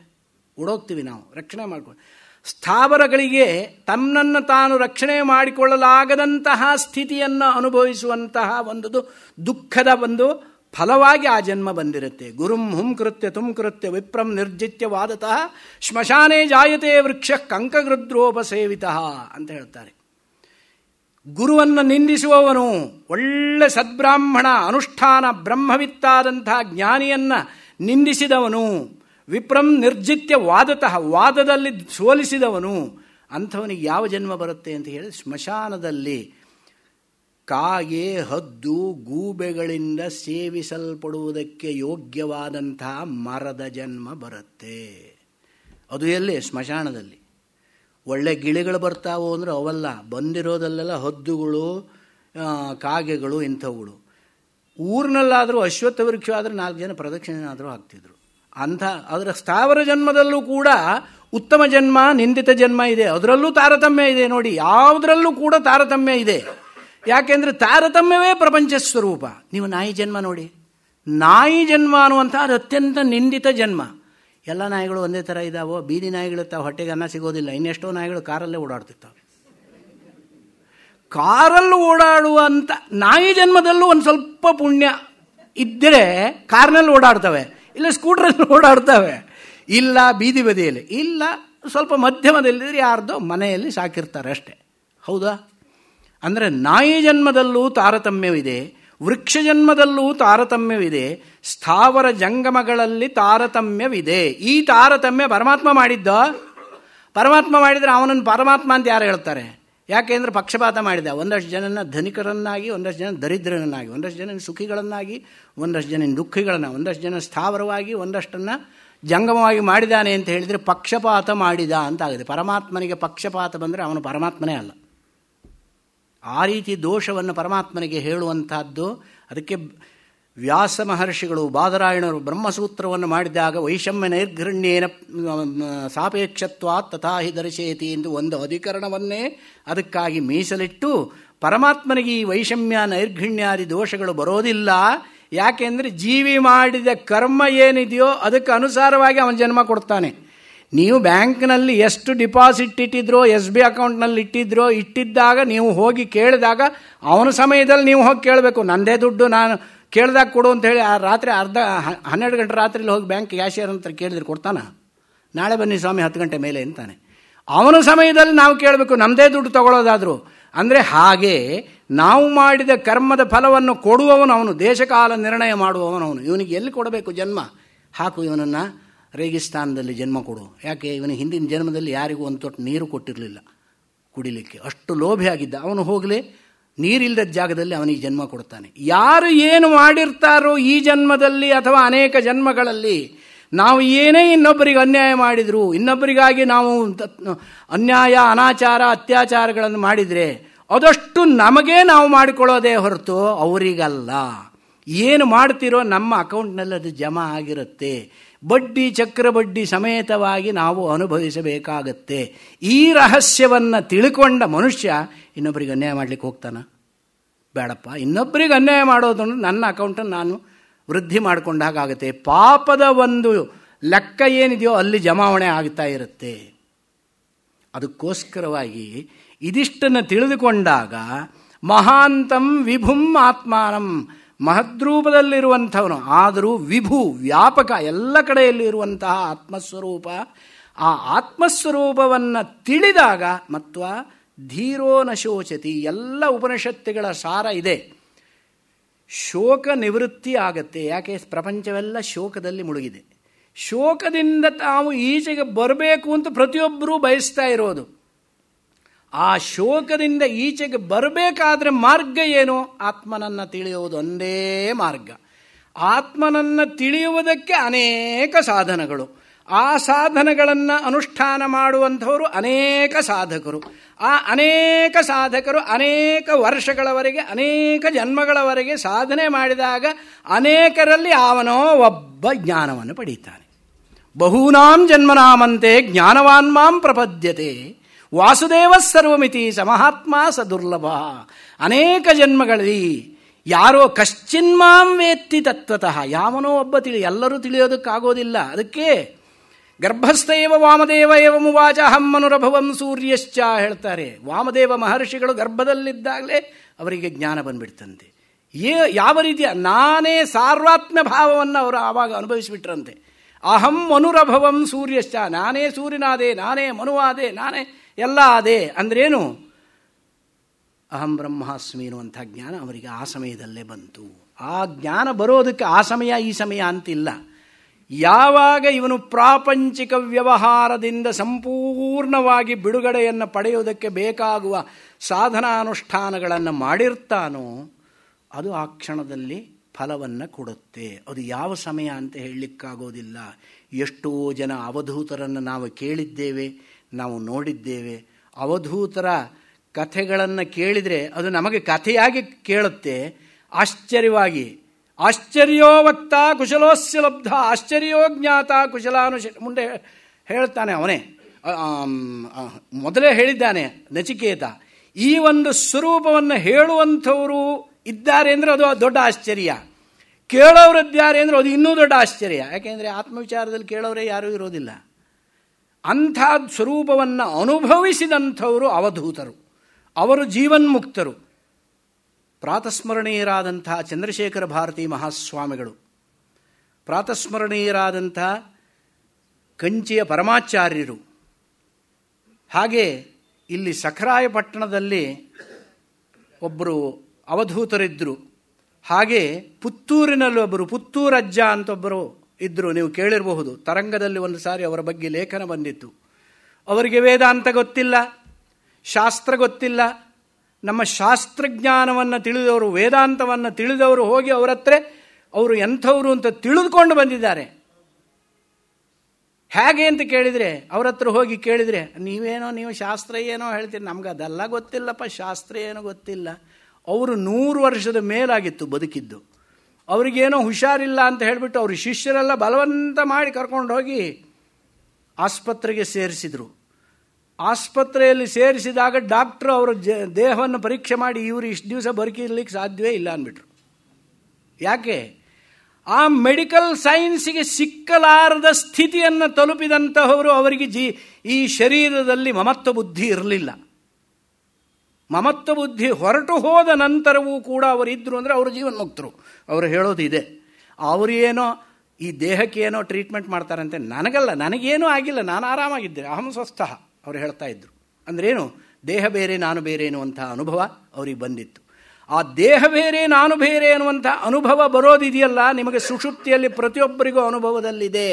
ಉಡೋಗ್ತೀವಿ. ನಾವು ರಕ್ಷಣೆ ಮಾಡ್ಕೊಂಡು ಸ್ಥಾವರಗಳಿಗೆ ತನ್ನನ್ನು ತಾನು ರಕ್ಷಣೆ ಮಾಡಿಕೊಳ್ಳಲಾಗದಂತಹ ಸ್ಥಿತಿಯನ್ನು ಅನುಭವಿಸುವಂತಹ ಒಂದು ದುಃಖದ ಒಂದು ಫಲವಾಗಿ ಆ ಜನ್ಮ ಬಂದಿರುತ್ತೆ. ಗುರುಂ ಹುಂ ಕೃತ್ಯ ತುಂ ಕೃತ್ಯ ವಿಪ್ರಂ ನಿರ್ಜಿತ್ಯ ವಾದತಃ ಶ್ಮಶಾನೇ ಜಾಯತೆ ವೃಕ್ಷ ಕಂಕಗೃದ್ರೋಪಸೇವಿತಃ ಅಂತ ಹೇಳ್ತಾರೆ. ಗುರುವನ್ನು ನಿಂದಿಸುವವನು, ಒಳ್ಳೆ ಸದ್ಬ್ರಾಹ್ಮಣ ಅನುಷ್ಠಾನ ಬ್ರಹ್ಮವಿತ್ತಾದಂತಹ ಜ್ಞಾನಿಯನ್ನು ನಿಂದಿಸಿದವನು, ವಿಪ್ರಂ ನಿರ್ಜಿತ್ಯ ವಾದತಃ ವಾದದಲ್ಲಿ ಸೋಲಿಸಿದವನು, ಅಂಥವನಿಗೆ ಯಾವ ಜನ್ಮ ಬರುತ್ತೆ ಅಂತ ಹೇಳಿ ಸ್ಮಶಾನದಲ್ಲಿ ಕಾಗೆ ಹದ್ದು ಗೂಬೆಗಳಿಂದ ಸೇವಿಸಲ್ಪಡುವುದಕ್ಕೆ ಯೋಗ್ಯವಾದಂತಹ ಮರದ ಜನ್ಮ ಬರುತ್ತೆ. ಅದು ಎಲ್ಲಿ? ಸ್ಮಶಾನದಲ್ಲಿ. ಒಳ್ಳೆ ಗಿಳಿಗಳು ಬರ್ತಾವೋ ಅಂದರೆ ಅವಲ್ಲ, ಬಂದಿರೋದಲ್ಲೆಲ್ಲ ಹದ್ದುಗಳು, ಕಾಗೆಗಳು, ಇಂಥವುಗಳು. ಊರಿನಲ್ಲಾದರೂ ಅಶ್ವತ್ಥ ವೃಕ್ಷ ಆದರೆ 4 ಜನ ಪ್ರದಕ್ಷಿಣೆನಾದರೂ ಹಾಕ್ತಿದ್ರು. ಅಂಥ ಅದರ ಸ್ಥಾವರ ಜನ್ಮದಲ್ಲೂ ಕೂಡ ಉತ್ತಮ ಜನ್ಮ, ನಿಂದಿತ ಜನ್ಮ ಇದೆ. ಅದರಲ್ಲೂ ತಾರತಮ್ಯ ಇದೆ. ನೋಡಿ, ಯಾವುದರಲ್ಲೂ ಕೂಡ ತಾರತಮ್ಯ ಇದೆ. ಯಾಕೆಂದರೆ ತಾರತಮ್ಯವೇ ಪ್ರಪಂಚ ಸ್ವರೂಪ. ನೀವು ನಾಯಿ ಜನ್ಮ ನೋಡಿ, ನಾಯಿ ಜನ್ಮ ಅನ್ನುವಂಥ ಅದು ಅತ್ಯಂತ ನಿಂದಿತ ಜನ್ಮ. ಎಲ್ಲ ನಾಯಿಗಳು ಒಂದೇ ಥರ ಇದ್ದಾವೋ? ಬೀದಿ ನಾಯಿಗಳಿರ್ತಾವೆ, ಹೊಟ್ಟೆಗೆ ಅನ್ನ ಸಿಗೋದಿಲ್ಲ. ಇನ್ನೆಷ್ಟೋ ನಾಯಿಗಳು ಕಾರಲ್ಲೇ ಓಡಾಡ್ತಿರ್ತಾವೆ. ಕಾರಲ್ಲಿ ಓಡಾಡುವಂಥ ನಾಯಿ ಜನ್ಮದಲ್ಲೂ ಒಂದು ಸ್ವಲ್ಪ ಪುಣ್ಯ ಇದ್ದರೆ ಕಾರ್ನಲ್ಲಿ ಓಡಾಡ್ತವೆ, ಇಲ್ಲ ಸ್ಕೂಟ್ರಲ್ಲಿ ಓಡಾಡ್ತವೆ, ಇಲ್ಲ ಬೀದಿ ಬದಿಯಲ್ಲಿ, ಇಲ್ಲ ಸ್ವಲ್ಪ ಮಧ್ಯಮದಲ್ಲಿದ್ದರೆ ಯಾರ್ದೋ ಮನೆಯಲ್ಲಿ ಸಾಕಿರ್ತಾರೆ ಅಷ್ಟೇ. ಹೌದಾ? ಅಂದರೆ ನಾಯಿ ಜನ್ಮದಲ್ಲೂ ತಾರತಮ್ಯವಿದೆ, ವೃಕ್ಷ ಜನ್ಮದಲ್ಲೂ ತಾರತಮ್ಯವಿದೆ, ಸ್ಥಾವರ ಜಂಗಮಗಳಲ್ಲಿ ತಾರತಮ್ಯವಿದೆ. ಈ ತಾರತಮ್ಯ ಪರಮಾತ್ಮ ಮಾಡಿದ್ದ. ಪರಮಾತ್ಮ ಮಾಡಿದರೆ ಅವನನ್ನು ಪರಮಾತ್ಮ ಅಂತ ಯಾರು ಹೇಳ್ತಾರೆ? ಯಾಕೆಂದರೆ ಪಕ್ಷಪಾತ ಮಾಡಿದ. ಒಂದಷ್ಟು ಜನನ ಧನಿಕರನ್ನಾಗಿ, ಒಂದಷ್ಟು ಜನ ದರಿದ್ರನನ್ನಾಗಿ, ಒಂದಷ್ಟು ಜನ ಸುಖಿಗಳನ್ನಾಗಿ, ಒಂದಷ್ಟು ಜನ ದುಃಖಿಗಳನ್ನು, ಒಂದಷ್ಟು ಜನ ಸ್ಥಾವರವಾಗಿ, ಒಂದಷ್ಟನ್ನು ಜಂಗಮವಾಗಿ ಮಾಡಿದ್ದಾನೆ ಅಂತ ಹೇಳಿದರೆ ಪಕ್ಷಪಾತ ಮಾಡಿದ ಅಂತಾಗಿದೆ. ಪರಮಾತ್ಮನಿಗೆ ಪಕ್ಷಪಾತ ಬಂದರೆ ಅವನು ಪರಮಾತ್ಮನೇ ಅಲ್ಲ. ಆ ರೀತಿ ದೋಷವನ್ನು ಪರಮಾತ್ಮನಿಗೆ ಹೇಳುವಂತಹದ್ದು. ಅದಕ್ಕೆ ವ್ಯಾಸ ಮಹರ್ಷಿಗಳು, ಬಾದರಾಯಣರು ಬ್ರಹ್ಮಸೂತ್ರವನ್ನು ಮಾಡಿದಾಗ ವೈಷಮ್ಯ ನೈರ್ಘೃಣ್ಯೇನ ಸಾಪೇಕ್ಷತ್ವಾತ್ ತಥಾಹಿ ದರ್ಶಯತಿ ಎಂದು ಒಂದು ಅಧಿಕರಣವನ್ನೇ ಅದಕ್ಕಾಗಿ ಮೀಸಲಿಟ್ಟು, ಪರಮಾತ್ಮನಿಗೆ ಈ ವೈಷಮ್ಯ ನೈರ್ಘೃಣ್ಯಾದಿ ದೋಷಗಳು ಬರೋದಿಲ್ಲ. ಯಾಕೆಂದರೆ ಜೀವಿ ಮಾಡಿದ ಕರ್ಮ ಏನಿದೆಯೋ ಅದಕ್ಕೆ ಅನುಸಾರವಾಗಿ ಅವನ ಜನ್ಮ ಕೊಡ್ತಾನೆ. ನೀವು ಬ್ಯಾಂಕ್ನಲ್ಲಿ ಎಷ್ಟು ಡಿಪಾಸಿಟ್ ಇಟ್ಟಿದ್ರೋ, SB ಅಕೌಂಟ್ನಲ್ಲಿ ಇಟ್ಟಿದ್ದಾಗ ನೀವು ಹೋಗಿ ಕೇಳಿದಾಗ ಅವನ ಸಮಯದಲ್ಲಿ ನೀವು ಹೋಗಿ ಕೇಳಬೇಕು. ನನ್ನದೇ ದುಡ್ಡು ನಾನು ಕೇಳಿದಾಗ ಕೊಡು ಅಂತ ಹೇಳಿ ಆ ರಾತ್ರಿ 12 ಗಂಟೆ ರಾತ್ರಿಲಿ ಹೋಗಿ ಬ್ಯಾಂಕ್ ಕ್ಯಾಶಿಯರ್ ಅಂತ ಕೇಳಿದ್ರೆ ಕೊಡ್ತಾನ? ನಾಳೆ ಬನ್ನಿ ಸ್ವಾಮಿ 10 ಗಂಟೆ ಮೇಲೆ ಅಂತಾನೆ. ಅವನ ಸಮಯದಲ್ಲಿ ನಾವು ಕೇಳಬೇಕು, ನಮ್ಮದೇ ದುಡ್ಡು ತಗೊಳ್ಳೋದಾದರೂ. ಅಂದರೆ ಹಾಗೆ ನಾವು ಮಾಡಿದ ಕರ್ಮದ ಫಲವನ್ನು ಕೊಡುವವನು ಅವನು, ದೇಶಕಾಲ ನಿರ್ಣಯ ಮಾಡುವವನು ಅವನು. ಇವನಿಗೆ ಎಲ್ಲಿ ಕೊಡಬೇಕು ಜನ್ಮ? ಹಾಕು ಇವನನ್ನು ರೇಗಿಸ್ತಾನದಲ್ಲಿ ಜನ್ಮ ಕೊಡು. ಯಾಕೆ? ಇವನು ಹಿಂದಿನ ಜನ್ಮದಲ್ಲಿ ಯಾರಿಗೂ ಒಂದು ತೊಟ್ಟು ನೀರು ಕೊಟ್ಟಿರಲಿಲ್ಲ ಕುಡಿಲಿಕ್ಕೆ, ಅಷ್ಟು ಲೋಭಿಯಾಗಿದ್ದ. ಅವನು ಹೋಗಲಿ ನೀರಿಲ್ಲದ ಜಾಗದಲ್ಲಿ ಅವನಿಗೆ ಜನ್ಮ ಕೊಡ್ತಾನೆ. ಯಾರು ಏನು ಮಾಡಿರ್ತಾರೋ ಈ ಜನ್ಮದಲ್ಲಿ ಅಥವಾ ಅನೇಕ ಜನ್ಮಗಳಲ್ಲಿ, ನಾವು ಏನೇ ಇನ್ನೊಬ್ಬರಿಗೆ ಅನ್ಯಾಯ ಮಾಡಿದ್ರು, ಇನ್ನೊಬ್ಬರಿಗಾಗಿ ನಾವು ಅನ್ಯಾಯ ಅನಾಚಾರ ಅತ್ಯಾಚಾರಗಳನ್ನು ಮಾಡಿದರೆ ಅದಷ್ಟು ನಮಗೇ ನಾವು ಮಾಡಿಕೊಳ್ಳೋದೇ ಹೊರತು ಅವರಿಗಲ್ಲ. ಏನು ಮಾಡ್ತಿರೋ ನಮ್ಮ ಅಕೌಂಟ್ನಲ್ಲಿ ಅದು ಜಮಾ ಆಗಿರುತ್ತೆ. ಬಡ್ಡಿ ಚಕ್ರಬಡ್ಡಿ ಸಮೇತವಾಗಿ ನಾವು ಅನುಭವಿಸಬೇಕಾಗತ್ತೆ. ಈ ರಹಸ್ಯವನ್ನು ತಿಳ್ಕೊಂಡ ಮನುಷ್ಯ ಇನ್ನೊಬ್ಬರಿಗೆ ಅನ್ಯಾಯ ಮಾಡಲಿಕ್ಕೆ ಹೋಗ್ತಾನ? ಬೇಡಪ್ಪ. ಇನ್ನೊಬ್ಬರಿಗೆ ಅನ್ಯಾಯ ಮಾಡೋದು ನನ್ನ ಅಕೌಂಟನ್ನು ನಾನು ವೃದ್ಧಿ ಮಾಡಿಕೊಂಡಾಗುತ್ತೆ. ಪಾಪದ ಒಂದು ಲೆಕ್ಕ ಏನಿದೆಯೋ ಅಲ್ಲಿ ಜಮಾವಣೆ ಆಗ್ತಾ ಇರುತ್ತೆ. ಅದಕ್ಕೋಸ್ಕರವಾಗಿ ಇದಿಷ್ಟನ್ನು ತಿಳಿದುಕೊಂಡಾಗ ಮಹಾಂತಂ ವಿಭುಂ ಆತ್ಮಾನಂ, ಮಹದ್ರೂಪದಲ್ಲಿರುವಂಥವನು ಆದರೂ ವಿಭು, ವ್ಯಾಪಕ, ಎಲ್ಲ ಕಡೆಯಲ್ಲಿ ಇರುವಂತಹ ಆತ್ಮಸ್ವರೂಪ. ಆ ಆತ್ಮಸ್ವರೂಪವನ್ನು ತಿಳಿದಾಗ ಮತ್ವ ಧೀರೋ ನ ಶೋಚತಿ, ಎಲ್ಲ ಉಪನಿಷತ್ತುಗಳ ಸಾರ ಇದೆ. ಶೋಕ ನಿವೃತ್ತಿ ಆಗತ್ತೆ. ಯಾಕೆ? ಪ್ರಪಂಚವೆಲ್ಲ ಶೋಕದಲ್ಲಿ ಮುಳುಗಿದೆ. ಶೋಕದಿಂದ ತಾವು ಈಚೆಗೆ ಬರಬೇಕು ಅಂತ ಪ್ರತಿಯೊಬ್ಬರೂ ಬಯಸ್ತಾ ಇರೋದು. ಆ ಶೋಕದಿಂದ ಈಚೆಗೆ ಬರಬೇಕಾದ್ರೆ ಮಾರ್ಗ ಏನು? ಆತ್ಮನನ್ನು ತಿಳಿಯುವುದು ಒಂದೇ ಮಾರ್ಗ. ಆತ್ಮನನ್ನು ತಿಳಿಯುವುದಕ್ಕೆ ಅನೇಕ ಸಾಧನಗಳು. ಆ ಸಾಧನಗಳನ್ನು ಅನುಷ್ಠಾನ ಮಾಡುವಂಥವರು ಅನೇಕ ಸಾಧಕರು. ಆ ಅನೇಕ ಸಾಧಕರು ಅನೇಕ ವರ್ಷಗಳವರೆಗೆ, ಅನೇಕ ಜನ್ಮಗಳವರೆಗೆ ಸಾಧನೆ ಮಾಡಿದಾಗ ಅನೇಕರಲ್ಲಿ ಅವನೋ ಒಬ್ಬ ಜ್ಞಾನವನ್ನು ಪಡೀತಾನೆ. ಬಹೂನಾಂ ಜನ್ಮನಾಮಂತೆ ಜ್ಞಾನವಾನ್ ಮಾಂ ಪ್ರಪದ್ಯತೆ ವಾಸುದೇವ ಸರ್ವಮಿತಿ ಸಮಹಾತ್ಮ ಸ ದುರ್ಲಭ. ಅನೇಕ ಜನ್ಮಗಳಲ್ಲಿ ಯಾರೋ ಕಶ್ಚಿನ್ಮಾಂ ವೇತ್ತಿ ತತ್ವತಃ, ಯಾವನೋ ಒಬ್ಬ ಎಲ್ಲರೂ ತಿಳಿಯೋದಕ್ಕಾಗೋದಿಲ್ಲ. ಅದಕ್ಕೆ ಗರ್ಭಸ್ಥೈವ ವಾಮದೇವ ಏವಮುವಾಚ ಅಹಂ ಮನುರಭವಂ ಸೂರ್ಯಶ್ಚ ಹೇಳ್ತಾರೆ. ವಾಮದೇವ ಮಹರ್ಷಿಗಳು ಗರ್ಭದಲ್ಲಿದ್ದಾಗಲೇ ಅವರಿಗೆ ಜ್ಞಾನ ಬಂದ್ಬಿಡ್ತಂತೆ. ಯಾವ ರೀತಿಯ ನಾನೇ ಸಾರ್ವಾತ್ಮ್ಯ ಭಾವವನ್ನು ಅವರು ಆವಾಗ ಅನುಭವಿಸಿಬಿಟ್ರಂತೆ. ಅಹಂ ಮನುರಭವಂ ಸೂರ್ಯಶ್ಚ, ನಾನೇ ಸೂರ್ಯನಾದೆ, ನಾನೇ ಮನುವಾದೆ, ನಾನೇ ಎಲ್ಲ ಆದೆ ಅಂದ್ರೇನು? ಅಹಂ ಬ್ರಹ್ಮಾಸ್ಮಿ ಅನ್ನುವಂಥ ಜ್ಞಾನ ಅವರಿಗೆ ಆ ಸಮಯದಲ್ಲೇ ಬಂತು. ಆ ಜ್ಞಾನ ಬರೋದಕ್ಕೆ ಆ ಸಮಯ ಈ ಸಮಯ ಅಂತಿಲ್ಲ. ಯಾವಾಗ ಇವನು ಪ್ರಾಪಂಚಿಕ ವ್ಯವಹಾರದಿಂದ ಸಂಪೂರ್ಣವಾಗಿ ಬಿಡುಗಡೆಯನ್ನು ಪಡೆಯುವುದಕ್ಕೆ ಬೇಕಾಗುವ ಸಾಧನಾನುಷ್ಠಾನಗಳನ್ನು ಮಾಡಿರ್ತಾನೋ ಅದು ಆ ಕ್ಷಣದಲ್ಲಿ ಫಲವನ್ನು ಕೊಡುತ್ತೆ. ಅದು ಯಾವ ಸಮಯ ಅಂತ ಹೇಳಲಿಕ್ಕಾಗೋದಿಲ್ಲ. ಎಷ್ಟೋ ಜನ ಅವಧೂತರನ್ನು ನಾವು ಕೇಳಿದ್ದೇವೆ, ನಾವು ನೋಡಿದ್ದೇವೆ. ಅವಧೂತರ ಕಥೆಗಳನ್ನು ಕೇಳಿದರೆ ಅದು ನಮಗೆ ಕಥೆಯಾಗಿ ಕೇಳುತ್ತೆ. ಆಶ್ಚರ್ಯವಾಗಿ ಆಶ್ಚರ್ಯೋ ವಕ್ತ ಕುಶಲೋಸ್ಯ ಲಬ್ಧ ಆಶ್ಚರ್ಯೋ ಜ್ಞಾತ ಮುಂದೆ ಹೇಳ್ತಾನೆ ಅವನೇ. ಮೊದಲೇ ಹೇಳಿದ್ದಾನೆ ನಚಿಕೇತ, ಈ ಒಂದು ಸ್ವರೂಪವನ್ನು ಹೇಳುವಂಥವರು ಇದ್ದಾರೆ ಅಂದರೆ ಅದು ದೊಡ್ಡ ಆಶ್ಚರ್ಯ, ಕೇಳೋರಿದ್ದಾರೆ ಅಂದರೆ ಅದು ಇನ್ನೂ ದೊಡ್ಡ ಆಶ್ಚರ್ಯ. ಯಾಕೆಂದರೆ ಆತ್ಮವಿಚಾರದಲ್ಲಿ ಕೇಳೋರೇ ಯಾರೂ ಇರೋದಿಲ್ಲ. ಅಂಥ ಸ್ವರೂಪವನ್ನು ಅನುಭವಿಸಿದಂಥವರು ಅವಧೂತರು, ಅವರು ಜೀವನ್ಮುಕ್ತರು. ಪ್ರಾತಸ್ಮರಣೀಯರಾದಂಥ ಚಂದ್ರಶೇಖರ ಭಾರತಿ ಮಹಾಸ್ವಾಮಿಗಳು, ಪ್ರಾತಸ್ಮರಣೀಯರಾದಂಥ ಕಂಚಿಯ ಪರಮಾಚಾರ್ಯರು, ಹಾಗೆ ಇಲ್ಲಿ ಸಖರಾಯಪಟ್ಟಣದಲ್ಲಿ ಒಬ್ಬರು ಅವಧೂತರಿದ್ದರು. ಹಾಗೆ ಪುತ್ತೂರಿನಲ್ಲಿ ಒಬ್ಬರು ಪುತ್ತೂರಜ್ಜ ಅಂತೊಬ್ಬರು ಇದ್ದರು, ನೀವು ಕೇಳಿರಬಹುದು. ತರಂಗದಲ್ಲಿ ಒಂದು ಸಾರಿ ಅವರ ಬಗ್ಗೆ ಲೇಖನ ಬಂದಿತ್ತು. ಅವರಿಗೆ ವೇದಾಂತ ಗೊತ್ತಿಲ್ಲ, ಶಾಸ್ತ್ರ ಗೊತ್ತಿಲ್ಲ. ನಮ್ಮ ಶಾಸ್ತ್ರಜ್ಞಾನವನ್ನು ತಿಳಿದವರು, ವೇದಾಂತವನ್ನು ತಿಳಿದವರು ಹೋಗಿ ಅವರ ಹತ್ರ ಅವರು ಎಂಥವರು ಅಂತ ತಿಳಿದುಕೊಂಡು ಬಂದಿದ್ದಾರೆ. ಹೇಗೆ ಅಂತ ಕೇಳಿದರೆ, ಅವ್ರ ಹತ್ರ ಹೋಗಿ ಕೇಳಿದರೆ, ನೀವು ಶಾಸ್ತ್ರ ಏನೋ ಹೇಳ್ತೀರಿ, ನಮ್ಗೆ ಅದೆಲ್ಲ ಗೊತ್ತಿಲ್ಲಪ್ಪ, ಶಾಸ್ತ್ರ ಏನೋ ಗೊತ್ತಿಲ್ಲ. ಅವರು 100 ವರ್ಷದ ಮೇಲಾಗಿತ್ತು ಬದುಕಿದ್ದು. ಅವ್ರಿಗೇನೋ ಹುಷಾರಿಲ್ಲ ಅಂತ ಹೇಳಿಬಿಟ್ಟು ಅವ್ರ ಶಿಷ್ಯರೆಲ್ಲ ಬಲವಂತ ಮಾಡಿ ಕರ್ಕೊಂಡು ಹೋಗಿ ಆಸ್ಪತ್ರೆಗೆ ಸೇರಿಸಿದರು. ಆಸ್ಪತ್ರೆಯಲ್ಲಿ ಸೇರಿಸಿದಾಗ ಡಾಕ್ಟ್ರು ಅವರ ದೇಹವನ್ನು ಪರೀಕ್ಷೆ ಮಾಡಿ ಇವರು ಇಷ್ಟು ದಿವಸ ಬದುಕಿರ್ಲಿಕ್ಕೆ ಸಾಧ್ಯವೇ ಇಲ್ಲ ಅಂದ್ಬಿಟ್ರು. ಯಾಕೆ? ಆ ಮೆಡಿಕಲ್ ಸೈನ್ಸಿಗೆ ಸಿಕ್ಕಲಾರದ ಸ್ಥಿತಿಯನ್ನು ತಲುಪಿದಂತಹವರು. ಅವರಿಗೆ ಈ ಶರೀರದಲ್ಲಿ ಮಮತ್ವ ಬುದ್ಧಿ ಇರಲಿಲ್ಲ. ಮಮತ್ವ ಬುದ್ಧಿ ಹೊರಟು ಹೋದ ನಂತರವೂ ಕೂಡ ಅವರಿದ್ದರು ಅಂದರೆ ಅವರು ಜೀವನ್ಮುಕ್ತರು. ಅವರು ಹೇಳೋದು ಇದೆ. ಅವರು ಏನೋ ಈ ದೇಹಕ್ಕೆ ಏನೋ ಟ್ರೀಟ್ಮೆಂಟ್ ಮಾಡ್ತಾರಂತೆ, ನನಗಲ್ಲ, ನನಗೇನೂ ಆಗಿಲ್ಲ, ನಾನು ಆರಾಮಾಗಿದ್ದೇನೆ, ಅಹಂ ಸ್ವಸ್ಥ ಅವರು ಹೇಳ್ತಾ ಇದ್ದರು. ಅಂದ್ರೇನು? ದೇಹ ಬೇರೆ ನಾನು ಬೇರೆ ಎನ್ನುವಂಥ ಅನುಭವ ಅವರಿಗೆ ಬಂದಿತ್ತು. ಆ ದೇಹ ಬೇರೆ ನಾನು ಬೇರೆ ಎನ್ನುವಂಥ ಅನುಭವ ಬರೋದಿದೆಯಲ್ಲ, ನಿಮಗೆ ಸುಷುಪ್ತಿಯಲ್ಲಿ ಪ್ರತಿಯೊಬ್ಬರಿಗೂ ಅನುಭವದಲ್ಲಿದೆ.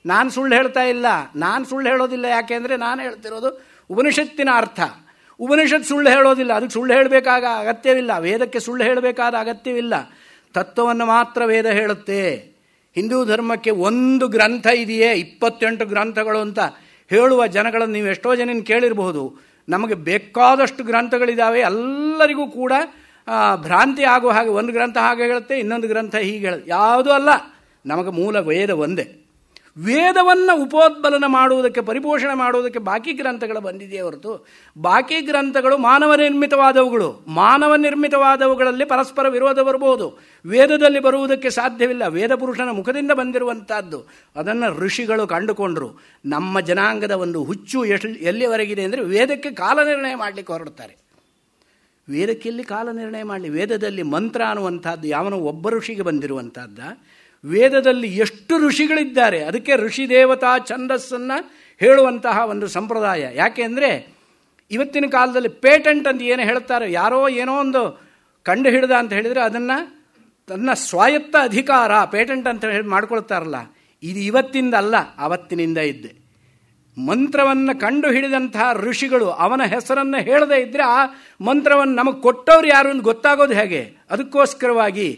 ನಾನು ಸುಳ್ಳು ಹೇಳ್ತಾ ಇಲ್ಲ, ನಾನು ಸುಳ್ಳು ಹೇಳೋದಿಲ್ಲ. ಯಾಕೆಂದರೆ ನಾನು ಹೇಳ್ತಿರೋದು ಉಪನಿಷತ್ತಿನ ಅರ್ಥ. ಉಪನಿಷತ್ ಸುಳ್ಳು ಹೇಳೋದಿಲ್ಲ, ಅದಕ್ಕೆ ಸುಳ್ಳು ಹೇಳಬೇಕಾದ ಅಗತ್ಯವಿಲ್ಲ, ವೇದಕ್ಕೆ ಸುಳ್ಳು ಹೇಳಬೇಕಾದ ಅಗತ್ಯವಿಲ್ಲ. ತತ್ವವನ್ನು ಮಾತ್ರ ವೇದ ಹೇಳುತ್ತೆ. ಹಿಂದೂ ಧರ್ಮಕ್ಕೆ ಒಂದು ಗ್ರಂಥ ಇದೆಯೇ, 28 ಗ್ರಂಥಗಳು ಅಂತ ಹೇಳುವ ಜನಗಳನ್ನು ನೀವು ಎಷ್ಟೋ ಜನ ಕೇಳಿರಬಹುದು. ನಮಗೆ ಬೇಕಾದಷ್ಟು ಗ್ರಂಥಗಳಿದ್ದಾವೆ, ಎಲ್ಲರಿಗೂ ಕೂಡ ಭ್ರಾಂತಿ ಆಗುವ ಹಾಗೆ ಒಂದು ಗ್ರಂಥ ಹಾಗೆ ಹೇಳುತ್ತೆ, ಇನ್ನೊಂದು ಗ್ರಂಥ ಹೀಗೆ ಹೇಳುತ್ತೆ. ಯಾವುದೂ ಅಲ್ಲ, ನಮಗೆ ಮೂಲ ವೇದ ಒಂದೇ. ವೇದವನ್ನು ಉಪೋದ್ಬಲನ ಮಾಡುವುದಕ್ಕೆ, ಪರಿಪೋಷಣೆ ಮಾಡುವುದಕ್ಕೆ ಬಾಕಿ ಗ್ರಂಥಗಳು ಬಂದಿದೆಯೇ ಹೊರತು, ಬಾಕಿ ಗ್ರಂಥಗಳು ಮಾನವ ನಿರ್ಮಿತವಾದವುಗಳು. ಮಾನವ ನಿರ್ಮಿತವಾದವುಗಳಲ್ಲಿ ಪರಸ್ಪರ ವಿರೋಧ ಬರಬಹುದು, ವೇದದಲ್ಲಿ ಬರುವುದಕ್ಕೆ ಸಾಧ್ಯವಿಲ್ಲ. ವೇದ ಪುರುಷನ ಮುಖದಿಂದ ಬಂದಿರುವಂಥದ್ದು ಅದನ್ನು ಋಷಿಗಳು ಕಂಡುಕೊಂಡರು. ನಮ್ಮ ಜನಾಂಗದ ಒಂದು ಹುಚ್ಚು ಎಲ್ಲಿವರೆಗಿದೆ ಅಂದರೆ, ವೇದಕ್ಕೆ ಕಾಲ ನಿರ್ಣಯ ಮಾಡಲಿಕ್ಕೆ ಹೊರಡ್ತಾರೆ. ವೇದಕ್ಕೆ ಎಲ್ಲಿ ಕಾಲ ನಿರ್ಣಯ ಮಾಡಲಿ? ವೇದದಲ್ಲಿ ಮಂತ್ರ ಅನ್ನುವಂಥದ್ದು ಯಾವನೋ ಒಬ್ಬ ಋಷಿಗೆ ಬಂದಿರುವಂಥದ್ದು. ವೇದದಲ್ಲಿ ಎಷ್ಟು ಋಷಿಗಳಿದ್ದಾರೆ. ಅದಕ್ಕೆ ಋಷಿ ದೇವತಾ ಛಂದಸ್ಸನ್ನು ಹೇಳುವಂತಹ ಒಂದು ಸಂಪ್ರದಾಯ. ಯಾಕೆ ಅಂದರೆ ಇವತ್ತಿನ ಕಾಲದಲ್ಲಿ ಪೇಟೆಂಟ್ ಅಂತ ಏನು ಹೇಳ್ತಾರೆ, ಯಾರೋ ಏನೋ ಒಂದು ಕಂಡು ಹಿಡಿದ ಅಂತ ಹೇಳಿದರೆ ಅದನ್ನು ತನ್ನ ಸ್ವಾಯತ್ತ ಅಧಿಕಾರ ಪೇಟೆಂಟ್ ಅಂತ ಹೇಳಿ ಮಾಡ್ಕೊಳ್ತಾರಲ್ಲ, ಇದು ಇವತ್ತಿಂದ ಅಲ್ಲ, ಆವತ್ತಿನಿಂದ ಇದ್ದೆ. ಮಂತ್ರವನ್ನು ಕಂಡು ಹಿಡಿದಂತಹ ಋಷಿಗಳು ಅವನ ಹೆಸರನ್ನು ಹೇಳದೇ ಇದ್ದರೆ ಆ ಮಂತ್ರವನ್ನು ನಮಗೆ ಕೊಟ್ಟವ್ರು ಯಾರು ಅಂತ ಗೊತ್ತಾಗೋದು ಹೇಗೆ? ಅದಕ್ಕೋಸ್ಕರವಾಗಿ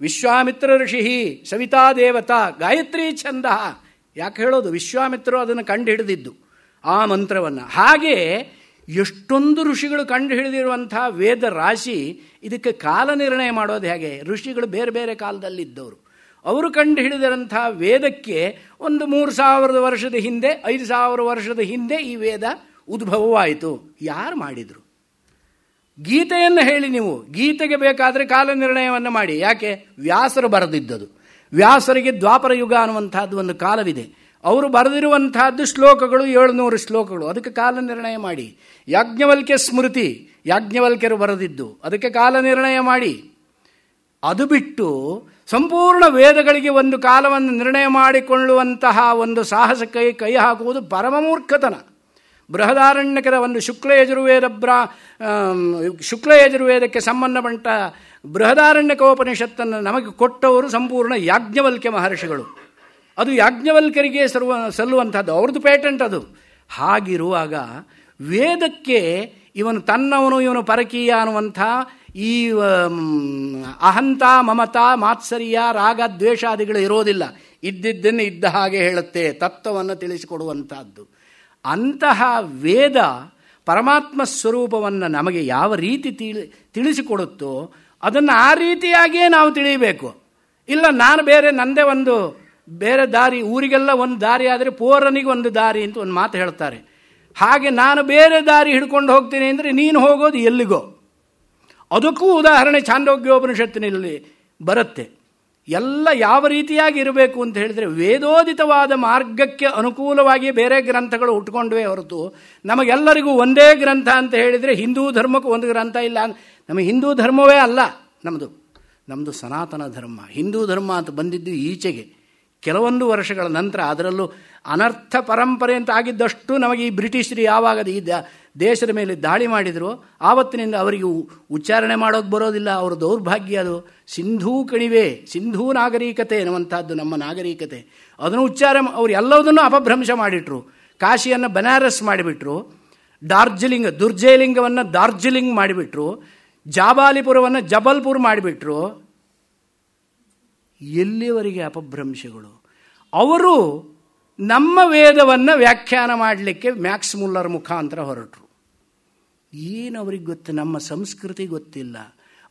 ವಿಶ್ವಾಮಿತ್ರ ಋಷಿ, ಸವಿತಾ ದೇವತಾ, ಗಾಯತ್ರಿ ಛಂದ ಯಾಕೆ ಹೇಳೋದು? ವಿಶ್ವಾಮಿತ್ರರು ಅದನ್ನು ಕಂಡು ಹಿಡಿದಿದ್ದು ಆ ಮಂತ್ರವನ್ನು. ಹಾಗೆ ಎಷ್ಟೊಂದು ಋಷಿಗಳು ಕಂಡು ಹಿಡಿದಿರುವಂಥ ವೇದ ರಾಶಿ. ಇದಕ್ಕೆ ಕಾಲ ನಿರ್ಣಯ ಮಾಡೋದು ಹೇಗೆ? ಋಷಿಗಳು ಬೇರೆ ಬೇರೆ ಕಾಲದಲ್ಲಿದ್ದವರು. ಅವರು ಕಂಡು ಹಿಡಿದಿರಂಥ ವೇದಕ್ಕೆ ಒಂದು 3000 ವರ್ಷದ ಹಿಂದೆ, 5000 ವರ್ಷದ ಹಿಂದೆ ಈ ವೇದ ಉದ್ಭವವಾಯಿತು. ಯಾರು ಮಾಡಿದರು? ಗೀತೆಯನ್ನು ಹೇಳಿ ನೀವು. ಗೀತೆಗೆ ಬೇಕಾದರೆ ಕಾಲ ನಿರ್ಣಯವನ್ನು ಮಾಡಿ. ಯಾಕೆ? ವ್ಯಾಸರು ಬರೆದಿದ್ದದು. ವ್ಯಾಸರಿಗೆ ದ್ವಾಪರ ಯುಗ ಅನ್ನುವಂಥದ್ದು ಒಂದು ಕಾಲವಿದೆ. ಅವರು ಬರೆದಿರುವಂತಹದ್ದು ಶ್ಲೋಕಗಳು 700 ಶ್ಲೋಕಗಳು. ಅದಕ್ಕೆ ಕಾಲ ನಿರ್ಣಯ ಮಾಡಿ. ಯಾಜ್ಞವಲ್ಕ್ಯ ಸ್ಮೃತಿ, ಯಾಜ್ಞವಲ್ಕ್ಯರು ಬರೆದಿದ್ದು, ಅದಕ್ಕೆ ಕಾಲ ನಿರ್ಣಯ ಮಾಡಿ. ಅದು ಬಿಟ್ಟು ಸಂಪೂರ್ಣ ವೇದಗಳಿಗೆ ಒಂದು ಕಾಲವನ್ನು ನಿರ್ಣಯ ಮಾಡಿಕೊಳ್ಳುವಂತಹ ಒಂದು ಸಾಹಸಕ್ಕೆ ಕೈ ಹಾಕುವುದು ಪರಮ ಮೂರ್ಖತನ. ಬೃಹದಾರಣ್ಯಕರ ಒಂದು ಶುಕ್ಲ ಯಜುರ್ವೇದಕ್ಕೆ ಸಂಬಂಧಪಟ್ಟ ಬೃಹದಾರಣ್ಯಕೋಪನಿಷತ್ತನ್ನು ನಮಗೆ ಕೊಟ್ಟವರು ಸಂಪೂರ್ಣ ಯಾಜ್ಞವಲ್ಕ್ಯ ಮಹರ್ಷಿಗಳು. ಅದು ಯಾಜ್ಞವಲ್ಕ್ಯರಿಗೆ ಸಲ್ಲುವಂಥದ್ದು, ಅವ್ರದ್ದು ಪೇಟೆಂಟ್ ಅದು. ಹಾಗಿರುವಾಗ ವೇದಕ್ಕೆ ಇವನು ತನ್ನವನು ಇವನು ಪರಕೀಯ ಅನ್ನುವಂಥ ಈ ಅಹಂತ ಮಮತ ಮಾತ್ಸರ್ಯ ರಾಗ ದ್ವೇಷಾದಿಗಳು ಇರೋದಿಲ್ಲ. ಇದ್ದಿದ್ದನ್ನು ಇದ್ದ ಹಾಗೆ ಹೇಳುತ್ತೆ, ತತ್ವವನ್ನು ತಿಳಿಸಿಕೊಡುವಂಥದ್ದು. ಅಂತಹ ವೇದ ಪರಮಾತ್ಮ ಸ್ವರೂಪವನ್ನು ನಮಗೆ ಯಾವ ರೀತಿ ತಿಳಿಸಿಕೊಡುತ್ತೋ ಅದನ್ನು ಆ ರೀತಿಯಾಗಿಯೇ ನಾವು ತಿಳಿಯಬೇಕು. ಇಲ್ಲ ನಾನು ಬೇರೆ, ನಂದೇ ಒಂದು ಬೇರೆ ದಾರಿ, ಊರಿಗೆಲ್ಲ ಒಂದು ದಾರಿ ಆದರೆ ಪೋರನಿಗೆ ಒಂದು ದಾರಿ ಅಂತ ಒಂದು ಮಾತು ಹೇಳ್ತಾರೆ. ಹಾಗೆ ನಾನು ಬೇರೆ ದಾರಿ ಹಿಡ್ಕೊಂಡು ಹೋಗ್ತೀನಿ ಅಂದರೆ ನೀನು ಹೋಗೋದು ಎಲ್ಲಿಗೋ. ಅದಕ್ಕೂ ಉದಾಹರಣೆ ಛಾಂದೋಗ್ಯೋಪನಿಷತ್ತಿನಲ್ಲಿ ಬರುತ್ತೆ. ಎಲ್ಲ ಯಾವ ರೀತಿಯಾಗಿ ಇರಬೇಕು ಅಂತ ಹೇಳಿದರೆ, ವೇದೋದಿತವಾದ ಮಾರ್ಗಕ್ಕೆ ಅನುಕೂಲವಾಗಿ ಬೇರೆ ಗ್ರಂಥಗಳು ಹುಟ್ಕೊಂಡ್ವೇ ಹೊರತು ನಮಗೆಲ್ಲರಿಗೂ ಒಂದೇ ಗ್ರಂಥ ಅಂತ ಹೇಳಿದರೆ ಹಿಂದೂ ಧರ್ಮಕ್ಕೂ ಒಂದು ಗ್ರಂಥ ಇಲ್ಲ. ನಮಗೆ ಹಿಂದೂ ಧರ್ಮವೇ ಅಲ್ಲ ನಮ್ಮದು ಸನಾತನ ಧರ್ಮ. ಹಿಂದೂ ಧರ್ಮ ಅಂತ ಬಂದಿದ್ದು ಈಚೆಗೆ ಕೆಲವೊಂದು ವರ್ಷಗಳ ನಂತರ. ಅದರಲ್ಲೂ ಅನರ್ಥ ಪರಂಪರೆ ಅಂತ ಆಗಿದ್ದಷ್ಟು ನಮಗೆ ಈ ಬ್ರಿಟಿಷರು ಯಾವಾಗ ಈ ದೇಶದ ಮೇಲೆ ದಾಳಿ ಮಾಡಿದರು ಆವತ್ತಿನಿಂದ ಅವರಿಗೆ ಉಚ್ಚಾರಣೆ ಮಾಡೋದು ಬರೋದಿಲ್ಲ. ಅವರ ದೌರ್ಭಾಗ್ಯ ಅದು. ಸಿಂಧೂ ಕಣಿವೆ, ಸಿಂಧೂ ನಾಗರಿಕತೆ ಎನ್ನುವಂಥದ್ದು ನಮ್ಮ ನಾಗರಿಕತೆ. ಅದನ್ನು ಅವರು ಎಲ್ಲದನ್ನೂ ಅಪಭ್ರಂಶ ಮಾಡಿಟ್ರು. ಕಾಶಿಯನ್ನು ಬನಾರಸ್ ಮಾಡಿಬಿಟ್ರು, ದುರ್ಜಯಲಿಂಗವನ್ನು ಡಾರ್ಜಿಲಿಂಗ್ ಮಾಡಿಬಿಟ್ರು, ಜಾಬಾಲಿಪುರವನ್ನು ಜಬಲ್ಪುರ್ ಮಾಡಿಬಿಟ್ರು. ಎಲ್ಲಿವರೆಗೆ ಅಪಭ್ರಂಶಗಳು? ಅವರು ನಮ್ಮ ವೇದವನ್ನು ವ್ಯಾಖ್ಯಾನ ಮಾಡಲಿಕ್ಕೆ ಮ್ಯಾಕ್ಸ್ ಮುಲ್ಲರ್ ಮುಖಾಂತರ ಹೊರಟರು. ಏನು ಅವ್ರಿಗೆ ಗೊತ್ತು? ನಮ್ಮ ಸಂಸ್ಕೃತಿ ಗೊತ್ತಿಲ್ಲ.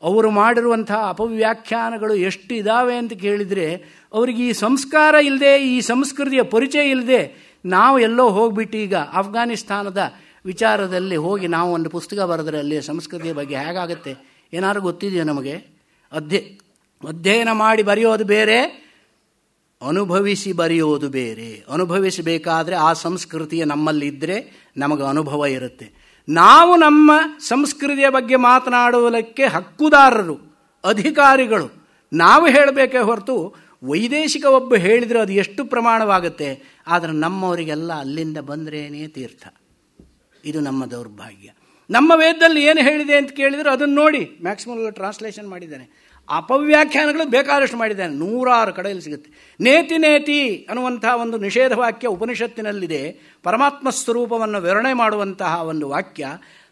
ಅವರು ಮಾಡಿರುವಂತಹ ಅಪವ್ಯಾಖ್ಯಾನಗಳು ಎಷ್ಟು ಇದ್ದಾವೆ ಅಂತ ಕೇಳಿದರೆ ಅವರಿಗೆ ಈ ಸಂಸ್ಕಾರ ಇಲ್ಲದೆ, ಈ ಸಂಸ್ಕೃತಿಯ ಪರಿಚಯ ಇಲ್ಲದೆ ನಾವು ಎಲ್ಲೋ ಹೋಗ್ಬಿಟ್ಟು ಈಗ ಅಫ್ಘಾನಿಸ್ತಾನದ ವಿಚಾರದಲ್ಲಿ ಹೋಗಿ ನಾವು ಒಂದು ಪುಸ್ತಕ ಬರೆದ್ರೆ ಅಲ್ಲಿ ಸಂಸ್ಕೃತಿಯ ಬಗ್ಗೆ ಹೇಗಾಗುತ್ತೆ ಏನಾದ್ರು ಗೊತ್ತಿದೆಯೋ ನಮಗೆ? ಅಧ್ಯಯನ ಮಾಡಿ ಬರೆಯೋದು ಬೇರೆ, ಅನುಭವಿಸಿ ಬರೆಯೋದು ಬೇರೆ. ಅನುಭವಿಸಬೇಕಾದ್ರೆ ಆ ಸಂಸ್ಕೃತಿಯ ನಮ್ಮಲ್ಲಿದ್ದರೆ ನಮಗೆ ಅನುಭವ ಇರುತ್ತೆ. ನಾವು ನಮ್ಮ ಸಂಸ್ಕೃತಿಯ ಬಗ್ಗೆ ಮಾತನಾಡುವುದಕ್ಕೆ ಹಕ್ಕುದಾರರು, ಅಧಿಕಾರಿಗಳು. ನಾವು ಹೇಳಬೇಕೇ ಹೊರತು ವೈದೇಶಿಕ ಒಬ್ಬ ಹೇಳಿದರೆ ಅದು ಎಷ್ಟು ಪ್ರಮಾಣವಾಗುತ್ತೆ. ಆದರೆ ನಮ್ಮವರಿಗೆಲ್ಲ ಅಲ್ಲಿಂದ ಬಂದ್ರೇನೇ ತೀರ್ಥ. ಇದು ನಮ್ಮ ದೌರ್ಭಾಗ್ಯ. ನಮ್ಮ ವೇದದಲ್ಲಿ ಏನು ಹೇಳಿದೆ ಅಂತ ಕೇಳಿದರೆ ಅದನ್ನು ನೋಡಿ ಮ್ಯಾಕ್ಸಿಮಲ್ ಟ್ರಾನ್ಸ್ಲೇಷನ್ ಮಾಡಿದ್ದಾನೆ. ಅಪವ್ಯಾಖ್ಯಾನಗಳು ಬೇಕಾದಷ್ಟು ಮಾಡಿದ್ದಾನೆ, 100 ಕಡೆಯಲ್ಲಿ ಸಿಗುತ್ತೆ. ನೇತಿ ನೇತಿ ಅನ್ನುವಂಥ ಒಂದು ನಿಷೇಧ ವಾಕ್ಯ ಉಪನಿಷತ್ತಿನಲ್ಲಿದೆ. ಪರಮಾತ್ಮ ಸ್ವರೂಪವನ್ನು ವಿವರಣೆ ಮಾಡುವಂತಹ ಒಂದು ವಾಕ್ಯ.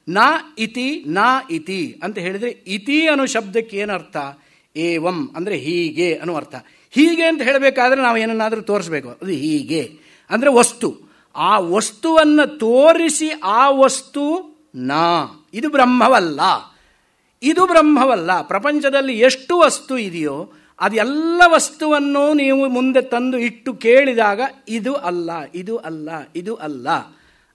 ನ ಇತಿ ನ ಇತಿ ಅಂತ ಹೇಳಿದರೆ, ಇತಿ ಅನ್ನೋ ಶಬ್ದಕ್ಕೆ ಏನರ್ಥ? ಏವಂ ಅಂದರೆ ಹೀಗೆ ಅನ್ನೋ ಅರ್ಥ. ಹೀಗೆ ಅಂತ ಹೇಳಬೇಕಾದ್ರೆ ನಾವು ಏನನ್ನಾದರೂ ತೋರಿಸ್ಬೇಕು. ಅದು ಹೀಗೆ ಅಂದರೆ ವಸ್ತು. ಆ ವಸ್ತುವನ್ನು ತೋರಿಸಿ ಆ ವಸ್ತು ಇದು ಬ್ರಹ್ಮವಲ್ಲ, ಇದು ಬ್ರಹ್ಮವಲ್ಲ. ಪ್ರಪಂಚದಲ್ಲಿ ಎಷ್ಟು ವಸ್ತು ಇದೆಯೋ ಅದೆಲ್ಲ ವಸ್ತುವನ್ನು ನೀವು ಮುಂದೆ ತಂದು ಇಟ್ಟು ಕೇಳಿದಾಗ ಇದು ಅಲ್ಲ, ಇದು ಅಲ್ಲ, ಇದು ಅಲ್ಲ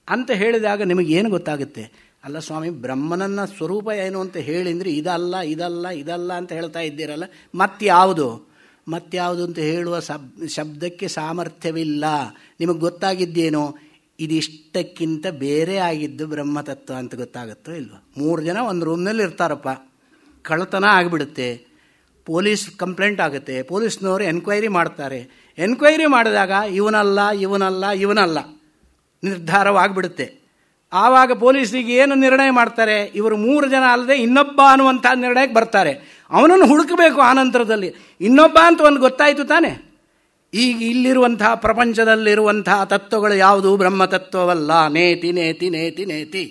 ಅಂತ ಹೇಳಿದಾಗ ನಿಮಗೇನು ಗೊತ್ತಾಗುತ್ತೆ? ಅಲ್ಲ ಸ್ವಾಮಿ, ಬ್ರಹ್ಮನನ್ನ ಸ್ವರೂಪ ಏನು ಅಂತ ಹೇಳಿ ಅಂದರೆ ಇದಲ್ಲ, ಇದಲ್ಲ, ಇದಲ್ಲ ಅಂತ ಹೇಳ್ತಾ ಇದ್ದೀರಲ್ಲ, ಮತ್ಯಾವುದು ಅಂತ ಹೇಳುವ ಶಬ್ದಕ್ಕೆ ಸಾಮರ್ಥ್ಯವಿಲ್ಲ. ನಿಮಗೆ ಗೊತ್ತಾಗಿದ್ದೇನೋ ಇದಿಷ್ಟಕ್ಕಿಂತ ಬೇರೆ ಆಗಿದ್ದು ಬ್ರಹ್ಮತತ್ವ ಅಂತ ಗೊತ್ತಾಗುತ್ತೋ ಇಲ್ವ? 3 ಜನ ಒಂದು ರೂಮ್ನಲ್ಲಿ ಇರ್ತಾರಪ್ಪ, ಕಳ್ಳತನ ಆಗಿಬಿಡುತ್ತೆ, ಪೊಲೀಸ್ ಕಂಪ್ಲೇಂಟ್ ಆಗುತ್ತೆ, ಪೊಲೀಸ್ನವರು ಎನ್ಕ್ವೈರಿ ಮಾಡ್ತಾರೆ. ಎನ್ಕ್ವೈರಿ ಮಾಡಿದಾಗ ಇವನಲ್ಲ ನಿರ್ಧಾರವಾಗಿಬಿಡುತ್ತೆ. ಆವಾಗ ಪೊಲೀಸರಿಗೆ ಏನು ನಿರ್ಣಯ ಮಾಡ್ತಾರೆ? ಇವರು 3 ಜನ ಅಲ್ಲದೆ ಇನ್ನೊಬ್ಬ ಅನ್ನುವಂಥ ನಿರ್ಣಯಕ್ಕೆ ಬರ್ತಾರೆ. ಅವನನ್ನು ಹುಡುಕಬೇಕು. ಆನಂತರದಲ್ಲಿ ಇನ್ನೊಬ್ಬ ಅಂತ ಒಂದು ಗೊತ್ತಾಯಿತು ತಾನೆ. ಈಗ ಇಲ್ಲಿರುವಂತಹ ಪ್ರಪಂಚದಲ್ಲಿರುವಂತಹ ತತ್ವಗಳು ಯಾವುದು? ಬ್ರಹ್ಮತತ್ವವಲ್ಲ. ನೇತಿ ನೇತಿ ನೇತಿ ನೇತಿ.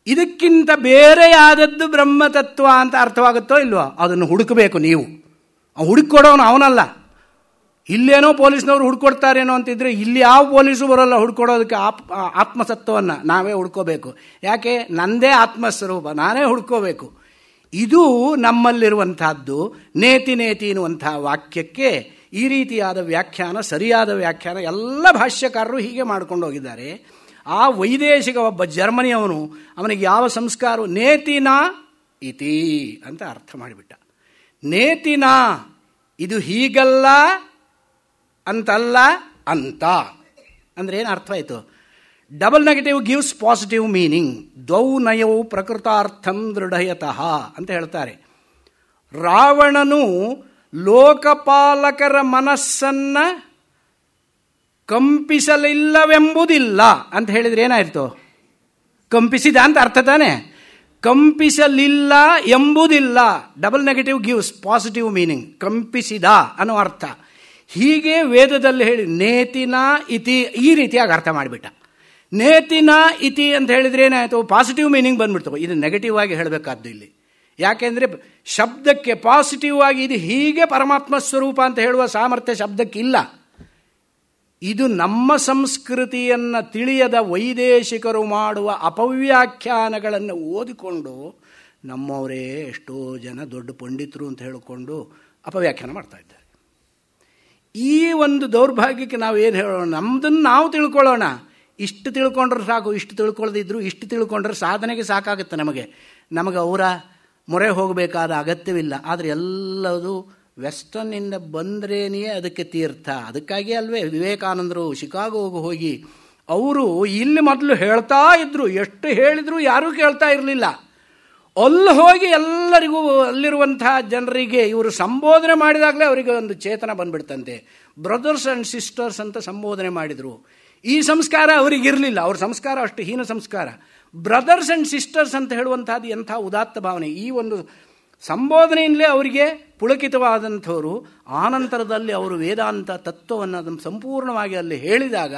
ಇದಕ್ಕಿಂತ ಬೇರೆಯಾದದ್ದು ಬ್ರಹ್ಮತತ್ವ ಅಂತ ಅರ್ಥವಾಗುತ್ತೋ ಇಲ್ವೋ? ಅದನ್ನು ಹುಡುಕಬೇಕು ನೀವು. ಹುಡುಕೊಡೋನು ಅವನಲ್ಲ. ಇಲ್ಲೇನೋ ಪೊಲೀಸ್ನವ್ರು ಹುಡ್ಕೊಡ್ತಾರೇನೋ ಅಂತಿದ್ರೆ ಇಲ್ಲಿ ಯಾವ ಪೊಲೀಸು ಬರೋಲ್ಲ ಹುಡ್ಕೊಡೋದಕ್ಕೆ. ಆತ್ಮಸತ್ವವನ್ನು ನಾವೇ ಹುಡ್ಕೋಬೇಕು. ಯಾಕೆ? ನಂದೇ ಆತ್ಮಸ್ವರೂಪ, ನಾನೇ ಹುಡ್ಕೋಬೇಕು. ಇದು ನಮ್ಮಲ್ಲಿರುವಂತಹದ್ದು. ನೇತಿ ನೇತಿ ಎನ್ನುವಂತಹ ವಾಕ್ಯಕ್ಕೆ ಈ ರೀತಿಯಾದ ವ್ಯಾಖ್ಯಾನ, ಸರಿಯಾದ ವ್ಯಾಖ್ಯಾನ ಎಲ್ಲ ಭಾಷ್ಯಕಾರರು ಹೀಗೆ ಮಾಡ್ಕೊಂಡು ಹೋಗಿದ್ದಾರೆ. ಆ ವೈದೇಶಿಕ ಒಬ್ಬ ಜರ್ಮನಿಯವನು, ಅವನಿಗೆ ಯಾವ ಸಂಸ್ಕಾರ, ನೇತಿನಾ ಇತಿ ಅಂತ ಅರ್ಥ ಮಾಡಿಬಿಟ್ಟ. ನೇತಿನಾ, ಇದು ಹೀಗಲ್ಲ ಅಂತಲ್ಲ ಅಂತ. ಅಂದ್ರೆ ಏನು ಅರ್ಥ ಆಯಿತು? Double negative gives positive meaning. ದ್ವೌ ನಯೌ ಪ್ರಕೃತಾರ್ಥಂ ದೃಢಯತಃ ಅಂತ ಹೇಳ್ತಾರೆ. ರಾವಣನು ಲೋಕಪಾಲಕರ ಮನಸ್ಸನ್ನ ಕಂಪಿಸಲಿಲ್ಲವೆಂಬುದಿಲ್ಲ ಅಂತ ಹೇಳಿದ್ರೆ ಏನಾಯ್ತು? ಕಂಪಿಸಿದ ಅಂತ ಅರ್ಥ ತಾನೆ. ಕಂಪಿಸಲಿಲ್ಲ ಎಂಬುದಿಲ್ಲ. Double negative gives positive meaning. ಕಂಪಿಸಿದ ಅನ್ನೋ ಅರ್ಥ. ಹೀಗೆ ವೇದದಲ್ಲಿ ಹೇಳಿ ನೇತಿನ ಇತಿ ಈ ರೀತಿಯಾಗಿ ಅರ್ಥ ಮಾಡಿಬಿಟ್ಟ. ನೇತಿನ ಇತಿ ಅಂತ ಹೇಳಿದ್ರೆ ಏನಾಯಿತು? ಪಾಸಿಟಿವ್ ಮೀನಿಂಗ್ ಬಂದ್ಬಿಡ್ತು. ಇದು ನೆಗೆಟಿವ್ ಆಗಿ ಹೇಳಬೇಕಾದ್ದು ಇಲ್ಲಿ. ಯಾಕೆಂದರೆ ಶಬ್ದಕ್ಕೆ ಪಾಸಿಟಿವ್ ಆಗಿ ಇದು ಹೀಗೆ ಪರಮಾತ್ಮ ಸ್ವರೂಪ ಅಂತ ಹೇಳುವ ಸಾಮರ್ಥ್ಯ ಶಬ್ದಕ್ಕಿಲ್ಲ. ಇದು ನಮ್ಮ ಸಂಸ್ಕೃತಿಯನ್ನು ತಿಳಿಯದ ವೈದೇಶಿಕರು ಮಾಡುವ ಅಪವ್ಯಾಖ್ಯಾನಗಳನ್ನು ಓದಿಕೊಂಡು ನಮ್ಮವರೇ ಎಷ್ಟೋ ಜನ ದೊಡ್ಡ ಪಂಡಿತರು ಅಂತ ಹೇಳಿಕೊಂಡು ಅಪವ್ಯಾಖ್ಯಾನ ಮಾಡ್ತಾ ಇದ್ದಾರೆ. ಈ ಒಂದು ದೌರ್ಭಾಗ್ಯಕ್ಕೆ ನಾವು ಏನು ಹೇಳೋಣ? ನಮ್ಮದನ್ನು ನಾವು ತಿಳ್ಕೊಳ್ಳೋಣ. ಇಷ್ಟು ತಿಳ್ಕೊಂಡ್ರೆ ಸಾಕು. ಇಷ್ಟು ತಿಳ್ಕೊಳ್ಳದಿದ್ರು ಇಷ್ಟು ತಿಳ್ಕೊಂಡ್ರೆ ಸಾಧನೆಗೆ ಸಾಕಾಗುತ್ತೆ. ನಮಗೆ ಅವರ ಮೊರೆ ಹೋಗಬೇಕಾದ ಅಗತ್ಯವಿಲ್ಲ. ಆದರೆ ಎಲ್ಲದು ವೆಸ್ಟರ್ನಿಂದ ಬಂದ್ರೇನೇ ಅದಕ್ಕೆ ತೀರ್ಥ. ಅದಕ್ಕಾಗಿ ಅಲ್ವೇ ವಿವೇಕಾನಂದರು ಶಿಕಾಗೋಗೆ ಹೋಗಿ ಅವರು ಇಲ್ಲಿ ಮೊದಲು ಹೇಳ್ತಾ ಇದ್ರು, ಎಷ್ಟು ಹೇಳಿದ್ರು ಯಾರೂ ಕೇಳ್ತಾ ಇರಲಿಲ್ಲ. ಅಲ್ಲಿ ಹೋಗಿ ಎಲ್ಲರಿಗೂ ಅಲ್ಲಿರುವಂತಹ ಜನರಿಗೆ ಇವರು ಸಂಬೋಧನೆ ಮಾಡಿದಾಗಲೇ ಅವರಿಗೆ ಒಂದು ಚೇತನ ಬಂದ್ಬಿಡ್ತಂತೆ. ಬ್ರದರ್ಸ್ ಆ್ಯಂಡ್ ಸಿಸ್ಟರ್ಸ್ ಅಂತ ಸಂಬೋಧನೆ ಮಾಡಿದರು. ಈ ಸಂಸ್ಕಾರ ಅವರಿಗಿರಲಿಲ್ಲ. ಅವ್ರ ಸಂಸ್ಕಾರ ಅಷ್ಟು ಹೀನ ಸಂಸ್ಕಾರ. ಬ್ರದರ್ಸ್ ಆ್ಯಂಡ್ ಸಿಸ್ಟರ್ಸ್ ಅಂತ ಹೇಳುವಂಥದ್ದು ಎಂಥ ಉದಾತ್ತ ಭಾವನೆ. ಈ ಒಂದು ಸಂಬೋಧನೆಯಿಂದಲೇ ಅವರಿಗೆ ಪುಳಕಿತವಾದಂಥವರು. ಆನಂತರದಲ್ಲಿ ಅವರು ವೇದಾಂತ ತತ್ವವನ್ನು ಅದನ್ನು ಸಂಪೂರ್ಣವಾಗಿ ಅಲ್ಲಿ ಹೇಳಿದಾಗ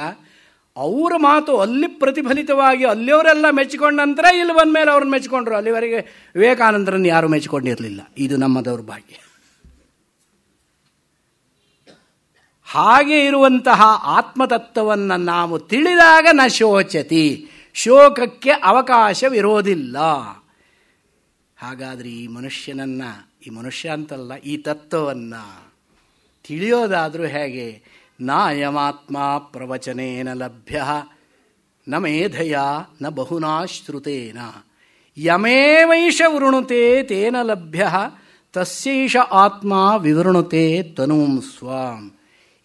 ಅವರ ಮಾತು ಅಲ್ಲಿ ಪ್ರತಿಫಲಿತವಾಗಿ ಅಲ್ಲಿಯವರೆಲ್ಲ ಮೆಚ್ಚಿಕೊಂಡ ನಂತರ ಇಲ್ಲಿ ಬಂದ ಮೇಲೆ ಅವ್ರನ್ನ ಮೆಚ್ಚಿಕೊಂಡ್ರು. ಅಲ್ಲಿವರೆಗೆ ವಿವೇಕಾನಂದರನ್ನು ಯಾರೂ ಮೆಚ್ಚಿಕೊಂಡಿರಲಿಲ್ಲ. ಇದು ನಮ್ಮ ದೌರ್ಭಾಗ್ಯ. ಹಾಗೆ ಇರುವಂತಹ ಆತ್ಮತತ್ವವನ್ನು ನಾವು ತಿಳಿದಾಗ ನ ಶೋಚತಿ, ಶೋಕಕ್ಕೆ ಅವಕಾಶವಿರೋದಿಲ್ಲ. ಹಾಗಾದರೆ ಈ ಮನುಷ್ಯನನ್ನು, ಈ ಮನುಷ್ಯ ಅಂತಲ್ಲ, ಈ ತತ್ವವನ್ನು ತಿಳಿಯೋದಾದರೂ ಹೇಗೆ? ನಾಯಮಾತ್ಮ ಪ್ರವಚನೇನ ಲಭ್ಯ ನ ಮೇಧಯ ನ ಬಹುನಾ ಶ್ರುತೇನ ಯಮೇವೈಷ ವೃಣುತೆ ತೇನ ಲಭ್ಯ ತಸ್ಯೈಷ ಆತ್ಮ ವಿವೃಣುತೆ ತನುಂ ಸ್ವಾಂ.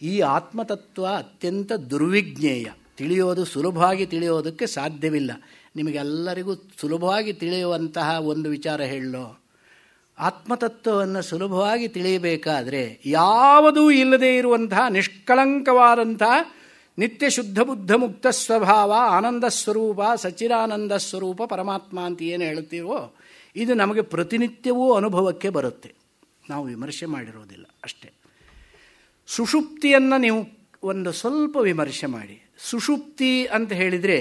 ಈ ಆತ್ಮತತ್ವ ಅತ್ಯಂತ ದುರ್ವಿಜ್ಞೇಯ. ತಿಳಿಯೋದು ಸುಲಭವಾಗಿ ತಿಳಿಯೋದಕ್ಕೆ ಸಾಧ್ಯವಿಲ್ಲ. ನಿಮಗೆಲ್ಲರಿಗೂ ಸುಲಭವಾಗಿ ತಿಳಿಯುವಂತಹ ಒಂದು ವಿಚಾರ ಹೇಳೋ, ಆತ್ಮತತ್ವವನ್ನು ಸುಲಭವಾಗಿ ತಿಳಿಯಬೇಕಾದರೆ ಯಾವುದೂ ಇಲ್ಲದೇ ಇರುವಂತಹ ನಿಷ್ಕಳಂಕವಾದಂತಹ ನಿತ್ಯ ಶುದ್ಧ ಬುದ್ಧ ಮುಕ್ತ ಸ್ವಭಾವ, ಆನಂದ ಸ್ವರೂಪ, ಸಚ್ಚಿದಾನಂದ ಸ್ವರೂಪ ಪರಮಾತ್ಮ ಅಂತ ಏನು ಹೇಳ್ತೀವೋ ಇದು ನಮಗೆ ಪ್ರತಿನಿತ್ಯವೂ ಅನುಭವಕ್ಕೆ ಬರುತ್ತೆ. ನಾವು ವಿಮರ್ಶೆ ಮಾಡಿರೋದಿಲ್ಲ ಅಷ್ಟೇ. ಸುಷುಪ್ತಿಯನ್ನು ನೀವು ಒಂದು ಸ್ವಲ್ಪ ವಿಮರ್ಶೆ ಮಾಡಿ. ಸುಷುಪ್ತಿ ಅಂತ ಹೇಳಿದರೆ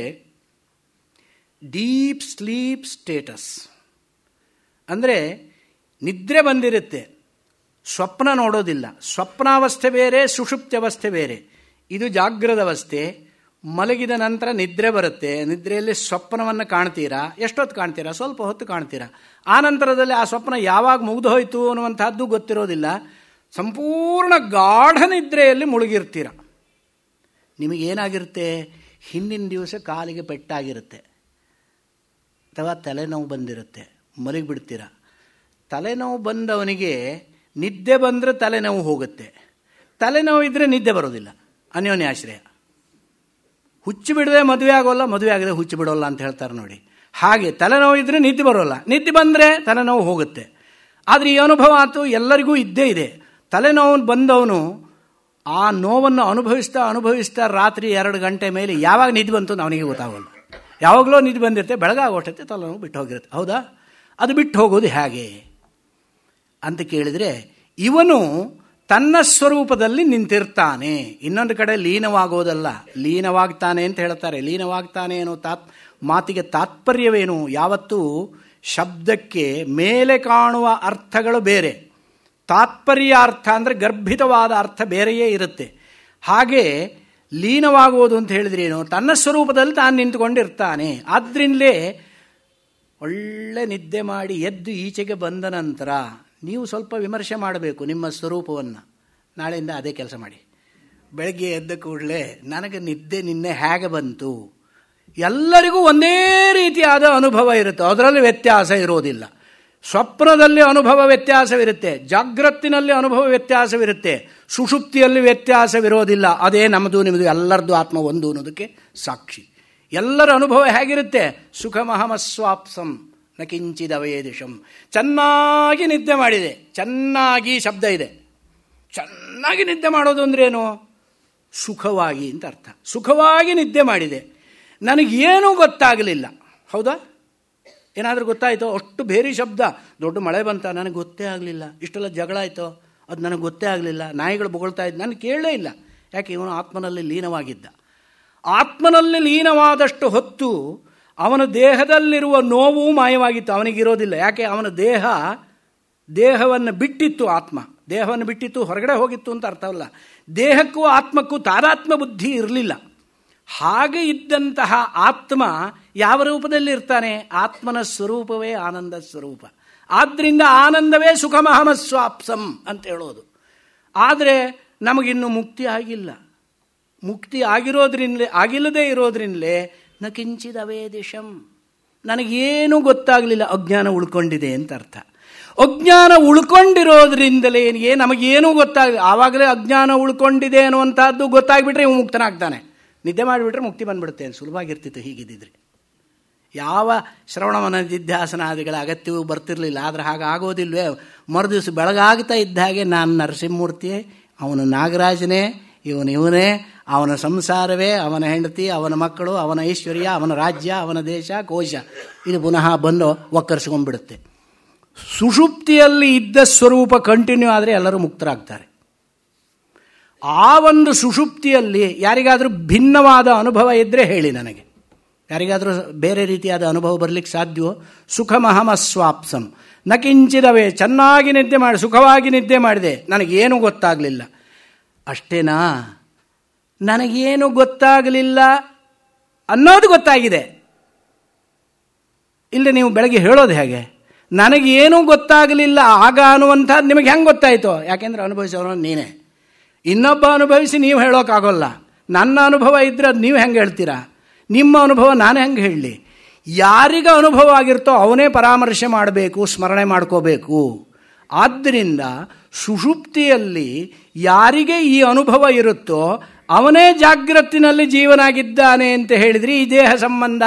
ಡೀಪ್ ಸ್ಲೀಪ್ ಸ್ಟೇಟಸ್. ಅಂದರೆ ನಿದ್ರೆ ಬಂದಿರುತ್ತೆ, ಸ್ವಪ್ನ ನೋಡೋದಿಲ್ಲ. ಸ್ವಪ್ನಾವಸ್ಥೆ ಬೇರೆ, ಸುಷುಪ್ತ್ಯವಸ್ಥೆ ಬೇರೆ. ಇದು ಜಾಗೃತ ಅವಸ್ಥೆ. ಮಲಗಿದ ನಂತರ ನಿದ್ರೆ ಬರುತ್ತೆ. ನಿದ್ರೆಯಲ್ಲಿ ಸ್ವಪ್ನವನ್ನು ಕಾಣ್ತೀರಾ. ಎಷ್ಟೊತ್ತು ಕಾಣ್ತೀರಾ? ಸ್ವಲ್ಪ ಹೊತ್ತು ಕಾಣ್ತೀರಾ. ಆ ನಂತರದಲ್ಲಿ ಆ ಸ್ವಪ್ನ ಯಾವಾಗ ಮುಗಿದು ಹೋಯಿತು ಅನ್ನುವಂಥದ್ದು ಗೊತ್ತಿರೋದಿಲ್ಲ. ಸಂಪೂರ್ಣ ಗಾಢ ನಿದ್ರೆಯಲ್ಲಿ ಮುಳುಗಿರ್ತೀರ. ನಿಮಗೇನಾಗಿರುತ್ತೆ? ಹಿಂದಿನ ದಿವಸ ಕಾಲಿಗೆ ಪೆಟ್ಟಾಗಿರುತ್ತೆ ಅಥವಾ ತಲೆನೋವು ಬಂದಿರುತ್ತೆ, ಮಲಗಿಬಿಡ್ತೀರ. ತಲೆನೋವು ಬಂದವನಿಗೆ ನಿದ್ದೆ ಬಂದರೆ ತಲೆನೋವು ಹೋಗುತ್ತೆ, ತಲೆನೋವು ಇದ್ದರೆ ನಿದ್ದೆ ಬರೋದಿಲ್ಲ. ಅನ್ಯೋನ್ಯಾಶ್ರಯ. ಹುಚ್ಚು ಬಿಡದೆ ಮದುವೆ ಆಗೋಲ್ಲ, ಮದುವೆ ಆಗದೆ ಹುಚ್ಚು ಬಿಡೋಲ್ಲ ಅಂತ ಹೇಳ್ತಾರೆ ನೋಡಿ. ಹಾಗೆ ತಲೆನೋವು ಇದ್ದರೆ ನಿದ್ದೆ ಬರೋಲ್ಲ, ನಿದ್ದೆ ಬಂದರೆ ತಲೆನೋವು ಹೋಗುತ್ತೆ. ಆದರೆ ಈ ಅನುಭವ ಅಂತೂ ಎಲ್ಲರಿಗೂ ಇದ್ದೇ ಇದೆ. ತಲೆನೋವು ಬಂದವನು ಆ ನೋವನ್ನು ಅನುಭವಿಸ್ತಾ ರಾತ್ರಿ 2 ಗಂಟೆ ಮೇಲೆ ಯಾವಾಗ ನಿದ್ದೆ ಬಂತು ಅವನಿಗೆ ಗೊತ್ತಾಗೋಲ್ಲ. ಯಾವಾಗಲೂ ನಿದ್ದೆ ಬಂದಿರುತ್ತೆ, ಬೆಳಗಾಗೋಷ್ಟತ್ತೆ ತಲೆನೋವು ಬಿಟ್ಟು ಹೋಗಿರುತ್ತೆ. ಹೌದಾ? ಅದು ಬಿಟ್ಟು ಹೋಗೋದು ಹೇಗೆ ಅಂತ ಕೇಳಿದರೆ, ಇವನು ತನ್ನ ಸ್ವರೂಪದಲ್ಲಿ ನಿಂತಿರ್ತಾನೆ. ಇನ್ನೊಂದು ಕಡೆ ಲೀನವಾಗೋದಲ್ಲ, ಲೀನವಾಗ್ತಾನೆ ಅಂತ ಹೇಳ್ತಾರೆ. ಲೀನವಾಗ್ತಾನೆ ಅನ್ನೋ ಮಾತಿಗೆ ತಾತ್ಪರ್ಯವೇನು? ಯಾವತ್ತೂ ಶಬ್ದಕ್ಕೆ ಮೇಲೆ ಕಾಣುವ ಅರ್ಥಗಳು ಬೇರೆ, ತಾತ್ಪರ್ಯಾರ್ಥ ಅಂದರೆ ಗರ್ಭಿತವಾದ ಅರ್ಥ ಬೇರೆಯೇ ಇರುತ್ತೆ. ಹಾಗೆ ಲೀನವಾಗುವುದು ಅಂತ ಹೇಳಿದ್ರೇನು, ತನ್ನ ಸ್ವರೂಪದಲ್ಲಿ ತಾನು ನಿಂತುಕೊಂಡಿರ್ತಾನೆ. ಆದ್ದರಿಂದಲೇ ಒಳ್ಳೆ ನಿದ್ದೆ ಮಾಡಿ ಎದ್ದು ಈಚೆಗೆ ಬಂದ ನಂತರ ನೀವು ಸ್ವಲ್ಪ ವಿಮರ್ಶೆ ಮಾಡಬೇಕು ನಿಮ್ಮ ಸ್ವರೂಪವನ್ನು. ನಾಳೆಯಿಂದ ಅದೇ ಕೆಲಸ ಮಾಡಿ. ಬೆಳಗ್ಗೆ ಎದ್ದ ಕೂಡಲೇ ನನಗೆ ನಿದ್ದೆ ನಿನ್ನೆ ಹೇಗೆ ಬಂತು. ಎಲ್ಲರಿಗೂ ಒಂದೇ ರೀತಿಯಾದ ಅನುಭವ ಇರುತ್ತೆ, ಅದರಲ್ಲಿ ವ್ಯತ್ಯಾಸ ಇರೋದಿಲ್ಲ. ಸ್ವಪ್ನದಲ್ಲಿ ಅನುಭವ ವ್ಯತ್ಯಾಸವಿರುತ್ತೆ, ಜಾಗ್ರತ್ತಿನಲ್ಲಿ ಅನುಭವ ವ್ಯತ್ಯಾಸವಿರುತ್ತೆ, ಸುಷುಪ್ತಿಯಲ್ಲಿ ವ್ಯತ್ಯಾಸವಿರೋದಿಲ್ಲ. ಅದೇ ನಮ್ಮದು ನಿಮ್ಮದು ಎಲ್ಲರದ್ದು ಆತ್ಮ ಒಂದು ಅನ್ನೋದಕ್ಕೆ ಸಾಕ್ಷಿ. ಎಲ್ಲರ ಅನುಭವ ಹೇಗಿರುತ್ತೆ? ಸುಖಮಹಮಸ್ವಾಪ್ಸಂ ನ ಕಿಂಚಿದವೇದಿಶಂ. ಚೆನ್ನಾಗಿ ನಿದ್ದೆ ಮಾಡಿದೆ, ಚೆನ್ನಾಗಿ ಶಬ್ದ ಇದೆ. ಚೆನ್ನಾಗಿ ನಿದ್ದೆ ಮಾಡೋದು ಅಂದ್ರೇನು? ಸುಖವಾಗಿ ಅಂತ ಅರ್ಥ. ಸುಖವಾಗಿ ನಿದ್ದೆ ಮಾಡಿದೆ, ನನಗೇನೂ ಗೊತ್ತಾಗಲಿಲ್ಲ. ಹೌದಾ? ಏನಾದರೂ ಗೊತ್ತಾಯಿತೋ? ಅಷ್ಟು ಬೇರೆ ಶಬ್ದ, ದೊಡ್ಡ ಮಳೆ ಬಂತ, ನನಗೆ ಗೊತ್ತೇ ಆಗಲಿಲ್ಲ. ಇಷ್ಟೆಲ್ಲ ಜಗಳ ಆಯಿತೋ, ಅದು ನನಗೆ ಗೊತ್ತೇ ಆಗಲಿಲ್ಲ. ನಾಯಿಗಳು ಬೊಗಳ್ತಾ ಇದ್ದು ನನಗೆ ಕೇಳಲೇ ಇಲ್ಲ. ಯಾಕೆ? ಇವನು ಆತ್ಮನಲ್ಲಿ ಲೀನವಾಗಿದ್ದ. ಆತ್ಮನಲ್ಲಿ ಲೀನವಾದಷ್ಟು ಹೊತ್ತು ಅವನ ದೇಹದಲ್ಲಿರುವ ನೋವು ಮಾಯವಾಗಿತ್ತು, ಅವನಿಗಿರೋದಿಲ್ಲ. ಯಾಕೆ? ಅವನ ದೇಹವನ್ನು ಬಿಟ್ಟಿತ್ತು. ಆತ್ಮ ದೇಹವನ್ನು ಬಿಟ್ಟಿತ್ತು, ಹೊರಗಡೆ ಹೋಗಿತ್ತು ಅಂತ ಅರ್ಥವಲ್ಲ. ದೇಹಕ್ಕೂ ಆತ್ಮಕ್ಕೂ ತಾದಾತ್ಮ ಬುದ್ಧಿ ಇರಲಿಲ್ಲ. ಹಾಗೆ ಇದ್ದಂತಹ ಆತ್ಮ ಯಾವ ರೂಪದಲ್ಲಿ ಇರ್ತಾನೆ? ಆತ್ಮನ ಸ್ವರೂಪವೇ ಆನಂದ ಸ್ವರೂಪ. ಆದ್ದರಿಂದ ಆನಂದವೇ ಸುಖಮಹಮಸ್ವಾಪ್ಸಂ ಅಂತ ಹೇಳೋದು. ಆದರೆ ನಮಗಿನ್ನೂ ಮುಕ್ತಿ ಆಗಿಲ್ಲ. ಮುಕ್ತಿ ಆಗಿಲ್ಲದೆ ಇರೋದ್ರಿಂದಲೇ ನ ಕಿಂಚಿದವೇದಿಶಂ, ನನಗೇನೂ ಗೊತ್ತಾಗಲಿಲ್ಲ. ಅಜ್ಞಾನ ಉಳ್ಕೊಂಡಿದೆ ಅಂತ ಅರ್ಥ. ಅಜ್ಞಾನ ಉಳ್ಕೊಂಡಿರೋದ್ರಿಂದಲೇ ನಮಗೇನೂ ಗೊತ್ತಾಗಲಿಲ್ಲ. ಆವಾಗಲೇ ಅಜ್ಞಾನ ಉಳ್ಕೊಂಡಿದೆ ಅನ್ನುವಂಥದ್ದು ಗೊತ್ತಾಗ್ಬಿಟ್ರೆ ಇವು ಮುಕ್ತನಾಗ್ತಾನೆ. ನಿದ್ದೆ ಮಾಡಿಬಿಟ್ರೆ ಮುಕ್ತಿ ಬಂದ್ಬಿಡುತ್ತೆ. ಸುಲಭವಾಗಿರ್ತಿತ್ತು ಹೀಗಿದ್ದಿದ್ರೆ. ಯಾವ ಶ್ರವಣ ನಿಧ್ಯಾಸನಾದಿಗಳ ಅಗತ್ಯವೂ ಬರ್ತಿರಲಿಲ್ಲ. ಆದರೆ ಹಾಗೆ ಆಗೋದಿಲ್ವೇ? ಮರುದಿವಸ ಬೆಳಗಾಗ್ತಾ ಇದ್ದ ಹಾಗೆ ನಾನು ನರಸಿಂಹಮೂರ್ತಿ, ಅವನು ನಾಗರಾಜನೇ, ಇವನೇ, ಅವನ ಸಂಸಾರವೇ, ಅವನ ಹೆಂಡತಿ, ಅವನ ಮಕ್ಕಳು, ಅವನ ಐಶ್ವರ್ಯ, ಅವನ ರಾಜ್ಯ, ಅವನ ದೇಶ, ಕೋಶ, ಇದು ಪುನಃ ಬಂದು ಒಕ್ಕರ್ಸ್ಕೊಂಡ್ಬಿಡುತ್ತೆ. ಸುಷುಪ್ತಿಯಲ್ಲಿ ಇದ್ದ ಸ್ವರೂಪ ಕಂಟಿನ್ಯೂ ಆದರೆ ಎಲ್ಲರೂ ಮುಕ್ತರಾಗ್ತಾರೆ. ಆ ಒಂದು ಸುಷುಪ್ತಿಯಲ್ಲಿ ಯಾರಿಗಾದರೂ ಭಿನ್ನವಾದ ಅನುಭವ ಇದ್ದರೆ ಹೇಳಿ ನನಗೆ. ಯಾರಿಗಾದರೂ ಬೇರೆ ರೀತಿಯಾದ ಅನುಭವ ಬರಲಿಕ್ಕೆ ಸಾಧ್ಯವೋ? ಸುಖಮಹಮಸ್ವಾಪ್ಸಂ ನ ಕಿಂಚಿದವೇ. ಚೆನ್ನಾಗಿ ನಿದ್ದೆ ಮಾಡಿ, ಸುಖವಾಗಿ ನಿದ್ದೆ ಮಾಡಿದೆ, ನನಗೇನು ಗೊತ್ತಾಗಲಿಲ್ಲ. ಅಷ್ಟೇನಾ? ನನಗೇನು ಗೊತ್ತಾಗಲಿಲ್ಲ ಅನ್ನೋದು ಗೊತ್ತಾಗಿದೆ. ಇಲ್ಲ, ನೀವು ಬೆಳಗ್ಗೆ ಹೇಳೋದು ಹೇಗೆ? ನನಗೇನೂ ಗೊತ್ತಾಗಲಿಲ್ಲ ಆಗ ಅನ್ನುವಂಥದ್ದು ನಿಮಗೆ ಹೆಂಗೆ ಗೊತ್ತಾಯಿತು? ಯಾಕೆಂದರೆ ಅನುಭವಿಸೋನು ನೀನೇ. ಇನ್ನೊಬ್ಬ ಅನುಭವಿಸಿ ನೀವು ಹೇಳೋಕ್ಕಾಗೋಲ್ಲ. ನನ್ನ ಅನುಭವ ಇದ್ದರೆ ಅದು ನೀವು ಹೆಂಗೆ ಹೇಳ್ತೀರಾ? ನಿಮ್ಮ ಅನುಭವ ನಾನು ಹೆಂಗೆ ಹೇಳಲಿ? ಯಾರಿಗೆ ಅನುಭವ ಆಗಿರ್ತೋ ಅವನೇ ಪರಾಮರ್ಶೆ ಮಾಡಬೇಕು, ಸ್ಮರಣೆ ಮಾಡ್ಕೋಬೇಕು. ಆದ್ದರಿಂದ ಸುಷುಪ್ತಿಯಲ್ಲಿ ಯಾರಿಗೆ ಈ ಅನುಭವ ಇರುತ್ತೋ ಅವನೇ ಜಾಗ್ರತ್ತಿನಲ್ಲಿ ಜೀವನಾಗಿದ್ದಾನೆ ಅಂತ ಹೇಳಿದ್ರಿ. ಈ ದೇಹ ಸಂಬಂಧ,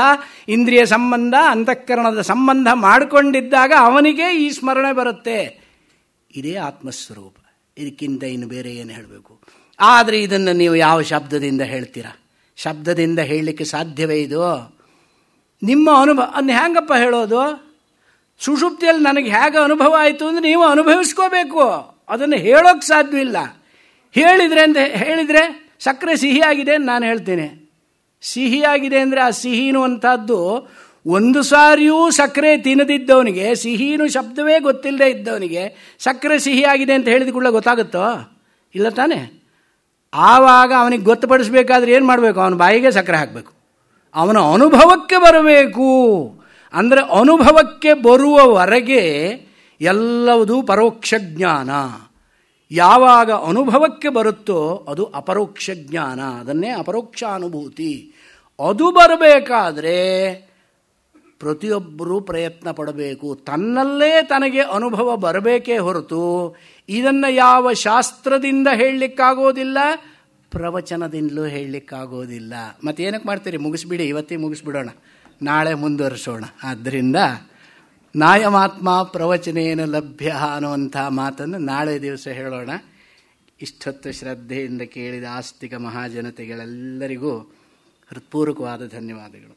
ಇಂದ್ರಿಯ ಸಂಬಂಧ, ಅಂತಃಕರಣದ ಸಂಬಂಧ ಮಾಡಿಕೊಂಡಿದ್ದಾಗ ಅವನಿಗೆ ಈ ಸ್ಮರಣೆ ಬರುತ್ತೆ. ಇದೇ ಆತ್ಮಸ್ವರೂಪ. ಇದಕ್ಕಿಂತ ಇನ್ನು ಬೇರೆ ಏನು ಹೇಳಬೇಕು? ಆದರೆ ಇದನ್ನು ನೀವು ಯಾವ ಶಬ್ದದಿಂದ ಹೇಳ್ತೀರಾ? ಶಬ್ದದಿಂದ ಹೇಳಲಿಕ್ಕೆ ಸಾಧ್ಯವೇ ಇದು? ನಿಮ್ಮ ಅನುಭವ ಅದನ್ನ ಹ್ಯಾಂಗಪ್ಪ ಹೇಳೋದು? ಸುಷುಪ್ತಿಯಲ್ಲಿ ನನಗೆ ಹೇಗೆ ಅನುಭವ ಆಯಿತು ಅಂದರೆ ನೀವು ಅನುಭವಿಸ್ಕೋಬೇಕು. ಅದನ್ನು ಹೇಳೋಕ್ಕೆ ಸಾಧ್ಯವಿಲ್ಲ. ಹೇಳಿದರೆ ಸಕ್ಕರೆ ಸಿಹಿಯಾಗಿದೆ ಅಂತ ನಾನು ಹೇಳ್ತೇನೆ. ಸಿಹಿಯಾಗಿದೆ ಅಂದರೆ ಆ ಸಿಹಿನು ಅಂಥದ್ದು ಒಂದು ಸಾರಿಯೂ ಸಕ್ಕರೆ ತಿನ್ನದಿದ್ದವನಿಗೆ, ಸಿಹಿನು ಶಬ್ದವೇ ಗೊತ್ತಿಲ್ಲದೆ ಇದ್ದವನಿಗೆ ಸಕ್ಕರೆ ಸಿಹಿಯಾಗಿದೆ ಅಂತ ಹೇಳಿದ ಕೂಡಲೇ ಗೊತ್ತಾಗುತ್ತೋ? ಇಲ್ಲ ತಾನೆ? ಆವಾಗ ಅವನಿಗೆ ಗೊತ್ತುಪಡಿಸ್ಬೇಕಾದ್ರೆ ಏನು ಮಾಡಬೇಕು? ಅವನ ಬಾಯಿಗೆ ಸಕ್ಕರೆ ಹಾಕಬೇಕು, ಅವನ ಅನುಭವಕ್ಕೆ ಬರಬೇಕು. ಅಂದರೆ ಅನುಭವಕ್ಕೆ ಬರುವವರೆಗೆ ಎಲ್ಲವೂ ಪರೋಕ್ಷ ಜ್ಞಾನ. ಯಾವಾಗ ಅನುಭವಕ್ಕೆ ಬರುತ್ತೋ ಅದು ಅಪರೋಕ್ಷ ಜ್ಞಾನ, ಅದನ್ನೇ ಅಪರೋಕ್ಷ ಅನುಭೂತಿ. ಅದು ಬರಬೇಕಾದ್ರೆ ಪ್ರತಿಯೊಬ್ಬರೂ ಪ್ರಯತ್ನ ಪಡಬೇಕು. ತನ್ನಲ್ಲೇ ತನಗೆ ಅನುಭವ ಬರಬೇಕೇ ಹೊರತು ಇದನ್ನು ಯಾವ ಶಾಸ್ತ್ರದಿಂದ ಹೇಳಲಿಕ್ಕಾಗೋದಿಲ್ಲ, ಪ್ರವಚನದಿಂದಲೂ ಹೇಳಲಿಕ್ಕಾಗೋದಿಲ್ಲ. ಮತ್ತೇನಕ್ಕೆ ಮಾಡ್ತೀರಿ? ಮುಗಿಸ್ಬಿಡಿ, ಇವತ್ತೇ ಮುಗಿಸ್ಬಿಡೋಣ, ನಾಳೆ ಮುಂದುವರಿಸೋಣ. ಆದ್ದರಿಂದ ನಾಯಮಾತ್ಮ ಪ್ರವಚನೇನ ಲಭ್ಯ ಅನ್ನುವಂಥ ಮಾತನ್ನು ನಾಳೆ ದಿವಸ ಹೇಳೋಣ. ಇಷ್ಟೊತ್ತು ಶ್ರದ್ಧೆಯಿಂದ ಕೇಳಿದ ಆಸ್ತಿಕ ಮಹಾಜನತೆಗಳೆಲ್ಲರಿಗೂ ಹೃತ್ಪೂರ್ವಕವಾದ ಧನ್ಯವಾದಗಳು.